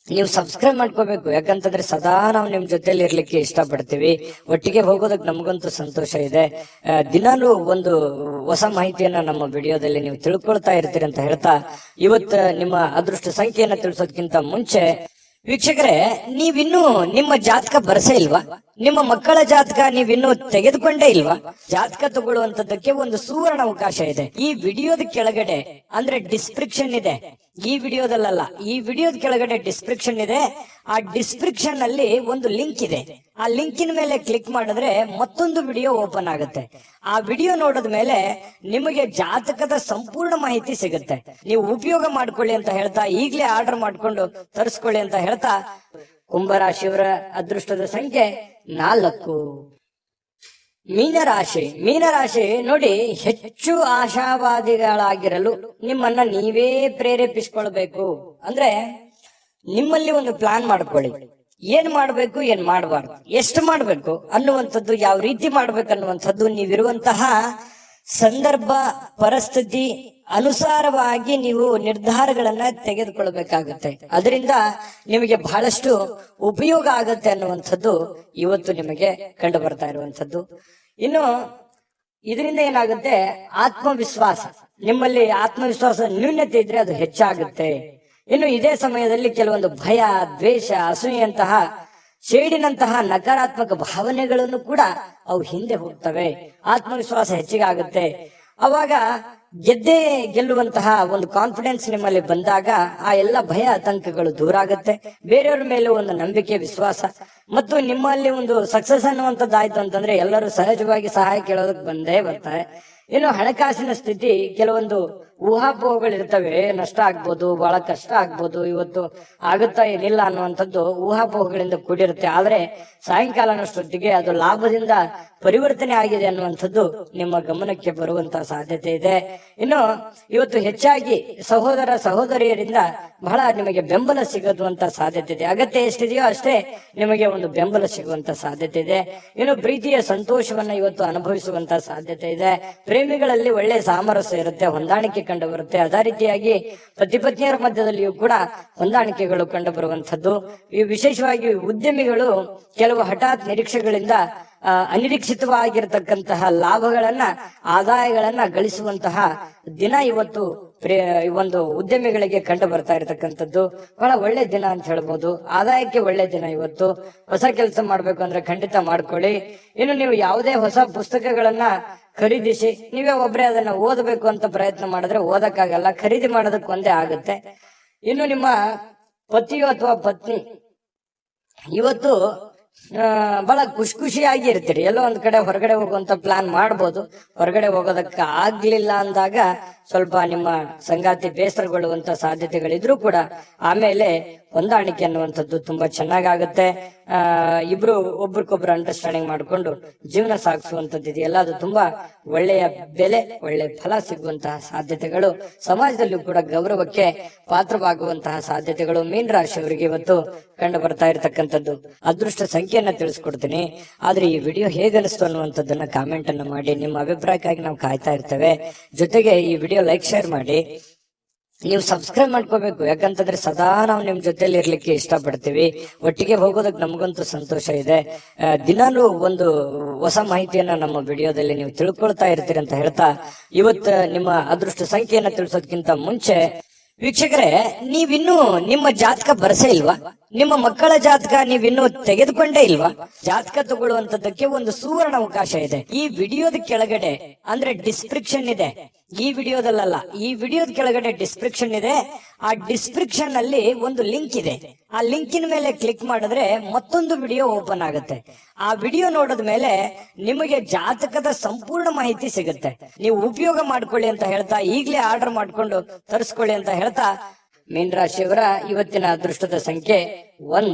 ನೀವು ಸಬ್ಸ್ಕ್ರೈಬ್ ಮಾಡ್ಕೋಬೇಕು. ಯಾಕಂತಂದ್ರೆ ಸದಾ ನಾವು ನಿಮ್ ಜೊತೆಲಿ ಇರ್ಲಿಕ್ಕೆ ಇಷ್ಟಪಡ್ತೀವಿ. ಒಟ್ಟಿಗೆ ಹೋಗೋದಕ್ಕೆ ನಮಗಂತೂ ಸಂತೋಷ ಇದೆ. ದಿನಾಲೂ ಒಂದು ಹೊಸ ಮಾಹಿತಿಯನ್ನ ನಮ್ಮ ವಿಡಿಯೋದಲ್ಲಿ ನೀವು ತಿಳ್ಕೊಳ್ತಾ ಇರ್ತೀರಿ ಅಂತ ಹೇಳ್ತಾ, ಇವತ್ತು ನಿಮ್ಮ ಅದೃಷ್ಟ ಸಂಖ್ಯೆಯನ್ನ ತಿಳಿಸೋದಕ್ಕಿಂತ ಮುಂಚೆ ವೀಕ್ಷಕರೇ, ನೀವಿನ್ನೂ ನಿಮ್ಮ ಜಾತಕ ಬರಸೇ ಇಲ್ವಾ? ನಿಮ್ಮ ಮಕ್ಕಳ ಜಾತಕ ನೀವಿನ್ನೂ ತೆಗೆದುಕೊಂಡೇ ಇಲ್ವಾ? ಜಾತಕ ತಗೊಳ್ಳುವಂತದ್ದಕ್ಕೆ ಒಂದು ಸುವರ್ಣ ಅವಕಾಶ ಇದೆ. ಈ ವಿಡಿಯೋದ ಕೆಳಗಡೆ ಅಂದ್ರೆ ಡಿಸ್ಕ್ರಿಪ್ಷನ್ ಇದೆ, ಈ ವಿಡಿಯೋದಲ್ಲ, ಈ ವಿಡಿಯೋದ ಕೆಳಗಡೆ ಡಿಸ್ಕ್ರಿಪ್ಷನ್ ಇದೆ. ಆ ಡಿಸ್ಕ್ರಿಪ್ಷನ್ ಅಲ್ಲಿ ಒಂದು ಲಿಂಕ್ ಇದೆ. ಆ ಲಿಂಕಿನ ಮೇಲೆ ಕ್ಲಿಕ್ ಮಾಡಿದ್ರೆ ಮತ್ತೊಂದು ವಿಡಿಯೋ ಓಪನ್ ಆಗುತ್ತೆ. ಆ ವಿಡಿಯೋ ನೋಡಿದ ಮೇಲೆ ನಿಮಗೆ ಜಾತಕದ ಸಂಪೂರ್ಣ ಮಾಹಿತಿ ಸಿಗುತ್ತೆ. ನೀವು ಉಪಯೋಗ ಮಾಡ್ಕೊಳ್ಳಿ ಅಂತ ಹೇಳ್ತಾ, ಈಗಲೇ ಆರ್ಡರ್ ಮಾಡ್ಕೊಂಡು ತರಿಸ್ಕೊಳ್ಳಿ ಅಂತ ಹೇಳ್ತಾ, ಕುಂಭರಾಶಿಯವರ ಅದೃಷ್ಟದ ಸಂಖ್ಯೆ 4. ಮೀನರಾಶಿ ನೋಡಿ, ಹೆಚ್ಚು ಆಶಾವಾದಿಗಳಾಗಿರಲು ನಿಮ್ಮನ್ನ ನೀವೇ ಪ್ರೇರೇಪಿಸಿಕೊಳ್ಬೇಕು. ಅಂದ್ರೆ ನಿಮ್ಮಲ್ಲಿ ಒಂದು ಪ್ಲಾನ್ ಮಾಡ್ಕೊಳ್ಳಿ, ಏನ್ ಮಾಡ್ಬೇಕು, ಏನ್ ಮಾಡಬಾರ್ದು, ಎಷ್ಟು ಮಾಡ್ಬೇಕು ಅನ್ನುವಂಥದ್ದು, ಯಾವ ರೀತಿ ಮಾಡ್ಬೇಕು ಅನ್ನುವಂಥದ್ದು, ನೀವಿರುವಂತಹ ಸಂದರ್ಭ ಪರಿಸ್ಥಿತಿ ಅನುಸಾರವಾಗಿ ನೀವು ನಿರ್ಧಾರಗಳನ್ನ ತೆಗೆದುಕೊಳ್ಬೇಕಾಗುತ್ತೆ. ಅದರಿಂದ ನಿಮಗೆ ಬಹಳಷ್ಟು ಉಪಯೋಗ ಆಗತ್ತೆ ಅನ್ನುವಂಥದ್ದು ಇವತ್ತು ನಿಮಗೆ ಕಂಡು ಬರ್ತಾ ಇರುವಂಥದ್ದು. ಇನ್ನು ಇದರಿಂದ ಏನಾಗುತ್ತೆ, ಆತ್ಮವಿಶ್ವಾಸ, ನಿಮ್ಮಲ್ಲಿ ಆತ್ಮವಿಶ್ವಾಸ ನ್ಯೂನ್ಯತೆ ಇದ್ರೆ ಅದು ಹೆಚ್ಚಾಗುತ್ತೆ. ಇನ್ನು ಇದೇ ಸಮಯದಲ್ಲಿ ಕೆಲವೊಂದು ಭಯ, ದ್ವೇಷ, ಅಸೂಯೆಯಂತಹ ಶೇಡಿನಂತಹ ನಕಾರಾತ್ಮಕ ಭಾವನೆಗಳನ್ನು ಕೂಡ ಅವು ಹಿಂದೆ ಹೋಗ್ತವೆ. ಆತ್ಮವಿಶ್ವಾಸ ಹೆಚ್ಚಿಗೆ ಆಗುತ್ತೆ. ಅವಾಗ ಗೆಲ್ಲುವಂತಹ ಒಂದು ಕಾನ್ಫಿಡೆನ್ಸ್ ನಿಮ್ಮಲ್ಲಿ ಬಂದಾಗ ಆ ಎಲ್ಲ ಭಯ ಆತಂಕಗಳು ದೂರ ಆಗುತ್ತೆ. ಬೇರೆಯವ್ರ ಮೇಲೆ ಒಂದು ನಂಬಿಕೆ, ವಿಶ್ವಾಸ ಮತ್ತು ನಿಮ್ಮಲ್ಲಿ ಒಂದು ಸಕ್ಸಸ್ ಅನ್ನುವಂಥದ್ದಾಯ್ತು ಅಂತಂದ್ರೆ ಎಲ್ಲರೂ ಸಹಜವಾಗಿ ಸಹಾಯ ಕೇಳೋದಕ್ಕೆ ಬಂದೇ ಬರ್ತಾರೆ. ಇನ್ನು ಹಣಕಾಸಿನ ಸ್ಥಿತಿ, ಕೆಲವೊಂದು ಊಹಾಪೋಹಗಳಿರ್ತವೆ, ನಷ್ಟ ಆಗ್ಬೋದು, ಬಹಳ ಕಷ್ಟ ಆಗ್ಬೋದು, ಇವತ್ತು ಆಗುತ್ತಾ ಏನಿಲ್ಲ ಅನ್ನುವಂಥದ್ದು ಊಹಾಪೋಹಗಳಿಂದ ಕೂಡಿರುತ್ತೆ. ಆದ್ರೆ ಸಾಯಂಕಾಲನಷ್ಟೊತ್ತಿಗೆ ಅದು ಲಾಭದಿಂದ ಪರಿವರ್ತನೆ ಆಗಿದೆ ಅನ್ನುವಂಥದ್ದು ನಿಮ್ಮ ಗಮನಕ್ಕೆ ಬರುವಂತಹ ಸಾಧ್ಯತೆ ಇದೆ. ಇನ್ನು ಇವತ್ತು ಹೆಚ್ಚಾಗಿ ಸಹೋದರ ಸಹೋದರಿಯರಿಂದ ಬಹಳ ನಿಮಗೆ ಬೆಂಬಲ ಸಿಗುವಂತ ಸಾಧ್ಯತೆ ಇದೆ. ಅಗತ್ಯ ಎಷ್ಟಿದೆಯೋ ಅಷ್ಟೇ ನಿಮಗೆ ಒಂದು ಬೆಂಬಲ ಸಿಗುವಂತ ಸಾಧ್ಯತೆ ಇದೆ. ಇನ್ನು ಪ್ರೀತಿಯ ಸಂತೋಷವನ್ನ ಇವತ್ತು ಅನುಭವಿಸುವಂತ ಸಾಧ್ಯತೆ ಇದೆ. ಪ್ರೇಮಿಗಳಲ್ಲಿ ಒಳ್ಳೆ ಸಾಮರಸ್ಯ ಇರುತ್ತೆ, ಹೊಂದಾಣಿಕೆ ಕಂಡು ಬರುತ್ತೆ. ಅದೇ ರೀತಿಯಾಗಿ ಪತಿ ಪತ್ನಿಯರ ಮಧ್ಯದಲ್ಲಿಯೂ ಕೂಡ ಹೊಂದಾಣಿಕೆಗಳು ಕಂಡು ಬರುವಂತದ್ದು. ಈ ವಿಶೇಷವಾಗಿ ಉದ್ಯಮಿಗಳು ಕೆಲವು ಹಠಾತ್ ನಿರೀಕ್ಷೆಗಳಿಂದ ಅನಿರೀಕ್ಷಿತವಾಗಿರತಕ್ಕಂತಹ ಲಾಭಗಳನ್ನ, ಆದಾಯಗಳನ್ನ ಗಳಿಸುವಂತಹ ದಿನ ಇವತ್ತು ಒಂದು ಉದ್ಯಮಿಗಳಿಗೆ ಕಂಡು ಬರ್ತಾ ಇರತಕ್ಕಂಥದ್ದು. ಬಹಳ ಒಳ್ಳೆ ದಿನ ಅಂತ ಹೇಳ್ಬೋದು. ಆದಾಯಕ್ಕೆ ಒಳ್ಳೆ ದಿನ ಇವತ್ತು. ಹೊಸ ಕೆಲಸ ಮಾಡ್ಬೇಕು ಅಂದ್ರೆ ಖಂಡಿತ ಮಾಡ್ಕೊಳ್ಳಿ. ಇನ್ನು ನೀವು ಯಾವುದೇ ಹೊಸ ಪುಸ್ತಕಗಳನ್ನ ಖರೀದಿಸಿ ನೀವೇ ಒಬ್ಬರೇ ಅದನ್ನ ಓದಬೇಕು ಅಂತ ಪ್ರಯತ್ನ ಮಾಡಿದ್ರೆ ಓದಕ್ಕಾಗಲ್ಲ, ಖರೀದಿ ಮಾಡೋದಕ್ಕೆ ಒಂದೇ ಆಗುತ್ತೆ. ಇನ್ನು ನಿಮ್ಮ ಪತಿಯು ಅಥವಾ ಪತ್ನಿ ಇವತ್ತು ಬಹಳ ಖುಷಿಯಾಗಿ ಇರ್ತೀರಿ. ಎಲ್ಲೋ ಒಂದ್ ಕಡೆ ಹೊರಗಡೆ ಹೋಗುವಂತ ಪ್ಲಾನ್ ಮಾಡ್ಬೋದು. ಹೊರಗಡೆ ಹೋಗೋದಕ್ಕೆ ಆಗ್ಲಿಲ್ಲ ಅಂದಾಗ ಸ್ವಲ್ಪ ನಿಮ್ಮ ಸಂಗಾತಿ ಬೇಸರಗೊಳ್ಳುವಂತ ಸಾಧ್ಯತೆಗಳಿದ್ರು ಕೂಡ ಆಮೇಲೆ ಹೊಂದಾಣಿಕೆ ಅನ್ನುವಂಥದ್ದು ತುಂಬಾ ಚೆನ್ನಾಗಾಗುತ್ತೆ. ಇಬ್ರು ಒಬ್ರಿಗೊಬ್ರು ಅಂಡರ್ಸ್ಟ್ಯಾಂಡಿಂಗ್ ಮಾಡ್ಕೊಂಡು ಜೀವನ ಸಾಗಿಸುವಂತದ್ದು ಇದೆಯಲ್ಲ, ಅದು ತುಂಬಾ ಒಳ್ಳೆಯ ಬೆಲೆ, ಒಳ್ಳೆ ಫಲ ಸಿಗುವಂತಹ ಸಾಧ್ಯತೆಗಳು, ಸಮಾಜದಲ್ಲೂ ಕೂಡ ಗೌರವಕ್ಕೆ ಪಾತ್ರವಾಗುವಂತಹ ಸಾಧ್ಯತೆಗಳು ಮೀನ ರಾಶಿಯವರಿಗೆ ಇವತ್ತು ಕಂಡು ಬರ್ತಾ ಇರತಕ್ಕಂಥದ್ದು. ಅದೃಷ್ಟ ಸಂಖ್ಯೆಯನ್ನ ತಿಳಿಸ್ಕೊಡ್ತೀನಿ. ಆದ್ರೆ ಈ ವಿಡಿಯೋ ಹೇಗನಿಸ್ತು ಅನ್ನುವಂಥದ್ದನ್ನ ಕಾಮೆಂಟ್ ಅನ್ನ ಮಾಡಿ. ನಿಮ್ಮ ಅಭಿಪ್ರಾಯಕ್ಕಾಗಿ ನಾವು ಕಾಯ್ತಾ ಇರ್ತೇವೆ. ಜೊತೆಗೆ ಈ ವಿಡಿಯೋ ಲೈಕ್, ಶೇರ್ ಮಾಡಿ. ನೀವು ಸಬ್ಸ್ಕ್ರೈಬ್ ಮಾಡ್ಕೋಬೇಕು, ಯಾಕಂತಂದ್ರೆ ಸದಾ ನಾವು ನಿಮ್ ಜೊತೆಲಿ ಇರ್ಲಿಕ್ಕೆ ಇಷ್ಟಪಡ್ತೀವಿ. ಒಟ್ಟಿಗೆ ಹೋಗೋದಕ್ಕೆ ನಮಗಂತೂ ಸಂತೋಷ ಇದೆ. ದಿನಾನು ಒಂದು ಹೊಸ ಮಾಹಿತಿಯನ್ನ ನಮ್ಮ ವಿಡಿಯೋದಲ್ಲಿ ನೀವು ತಿಳ್ಕೊಳ್ತಾ ಇರ್ತೀರಿ ಅಂತ ಹೇಳ್ತಾ, ಇವತ್ತು ನಿಮ್ಮ ಅದೃಷ್ಟ ಸಂಖ್ಯೆಯನ್ನ ತಿಳಿಸೋದಕ್ಕಿಂತ ಮುಂಚೆ ವೀಕ್ಷಕರೇ, ನೀವಿನ್ನೂ ನಿಮ್ಮ ಜಾತಕ ಬರಸೇ ಇಲ್ವಾ? ನಿಮ್ಮ ಮಕ್ಕಳ ಜಾತಕ ನೀವಿನ್ನೂ ತೆಗೆದುಕೊಂಡೇ ಇಲ್ವಾ? ಜಾತಕ ತಗೊಳ್ಳುವಂತದ್ದಕ್ಕೆ ಒಂದು ಸುವರ್ಣ ಅವಕಾಶ ಇದೆ. ಈ ವಿಡಿಯೋದ ಕೆಳಗಡೆ ಅಂದ್ರೆ ಡಿಸ್ಕ್ರಿಪ್ಷನ್ ಇದೆ, ಈ ವಿಡಿಯೋದಲ್ಲ, ಈ ವಿಡಿಯೋದ ಕೆಳಗಡೆ ಡಿಸ್ಕ್ರಿಪ್ಷನ್ ಇದೆ. ಆ ಡಿಸ್ಕ್ರಿಪ್ಷನ್ ಅಲ್ಲಿ ಒಂದು ಲಿಂಕ್ ಇದೆ. ಆ ಲಿಂಕಿನ ಮೇಲೆ ಕ್ಲಿಕ್ ಮಾಡಿದ್ರೆ ಮತ್ತೊಂದು ವಿಡಿಯೋ ಓಪನ್ ಆಗುತ್ತೆ. ಆ ವಿಡಿಯೋ ನೋಡಿದ ಮೇಲೆ ನಿಮಗೆ ಜಾತಕದ ಸಂಪೂರ್ಣ ಮಾಹಿತಿ ಸಿಗುತ್ತೆ. ನೀವು ಉಪಯೋಗ ಮಾಡ್ಕೊಳ್ಳಿ ಅಂತ ಹೇಳ್ತಾ, ಈಗಲೇ ಆರ್ಡರ್ ಮಾಡ್ಕೊಂಡು ತರಿಸ್ಕೊಳ್ಳಿ ಅಂತ ಹೇಳ್ತಾ, ಮೀನ ರಾಶಿಯವರ ಇವತ್ತಿನ ಅದೃಷ್ಟದ ಸಂಖ್ಯೆ 1.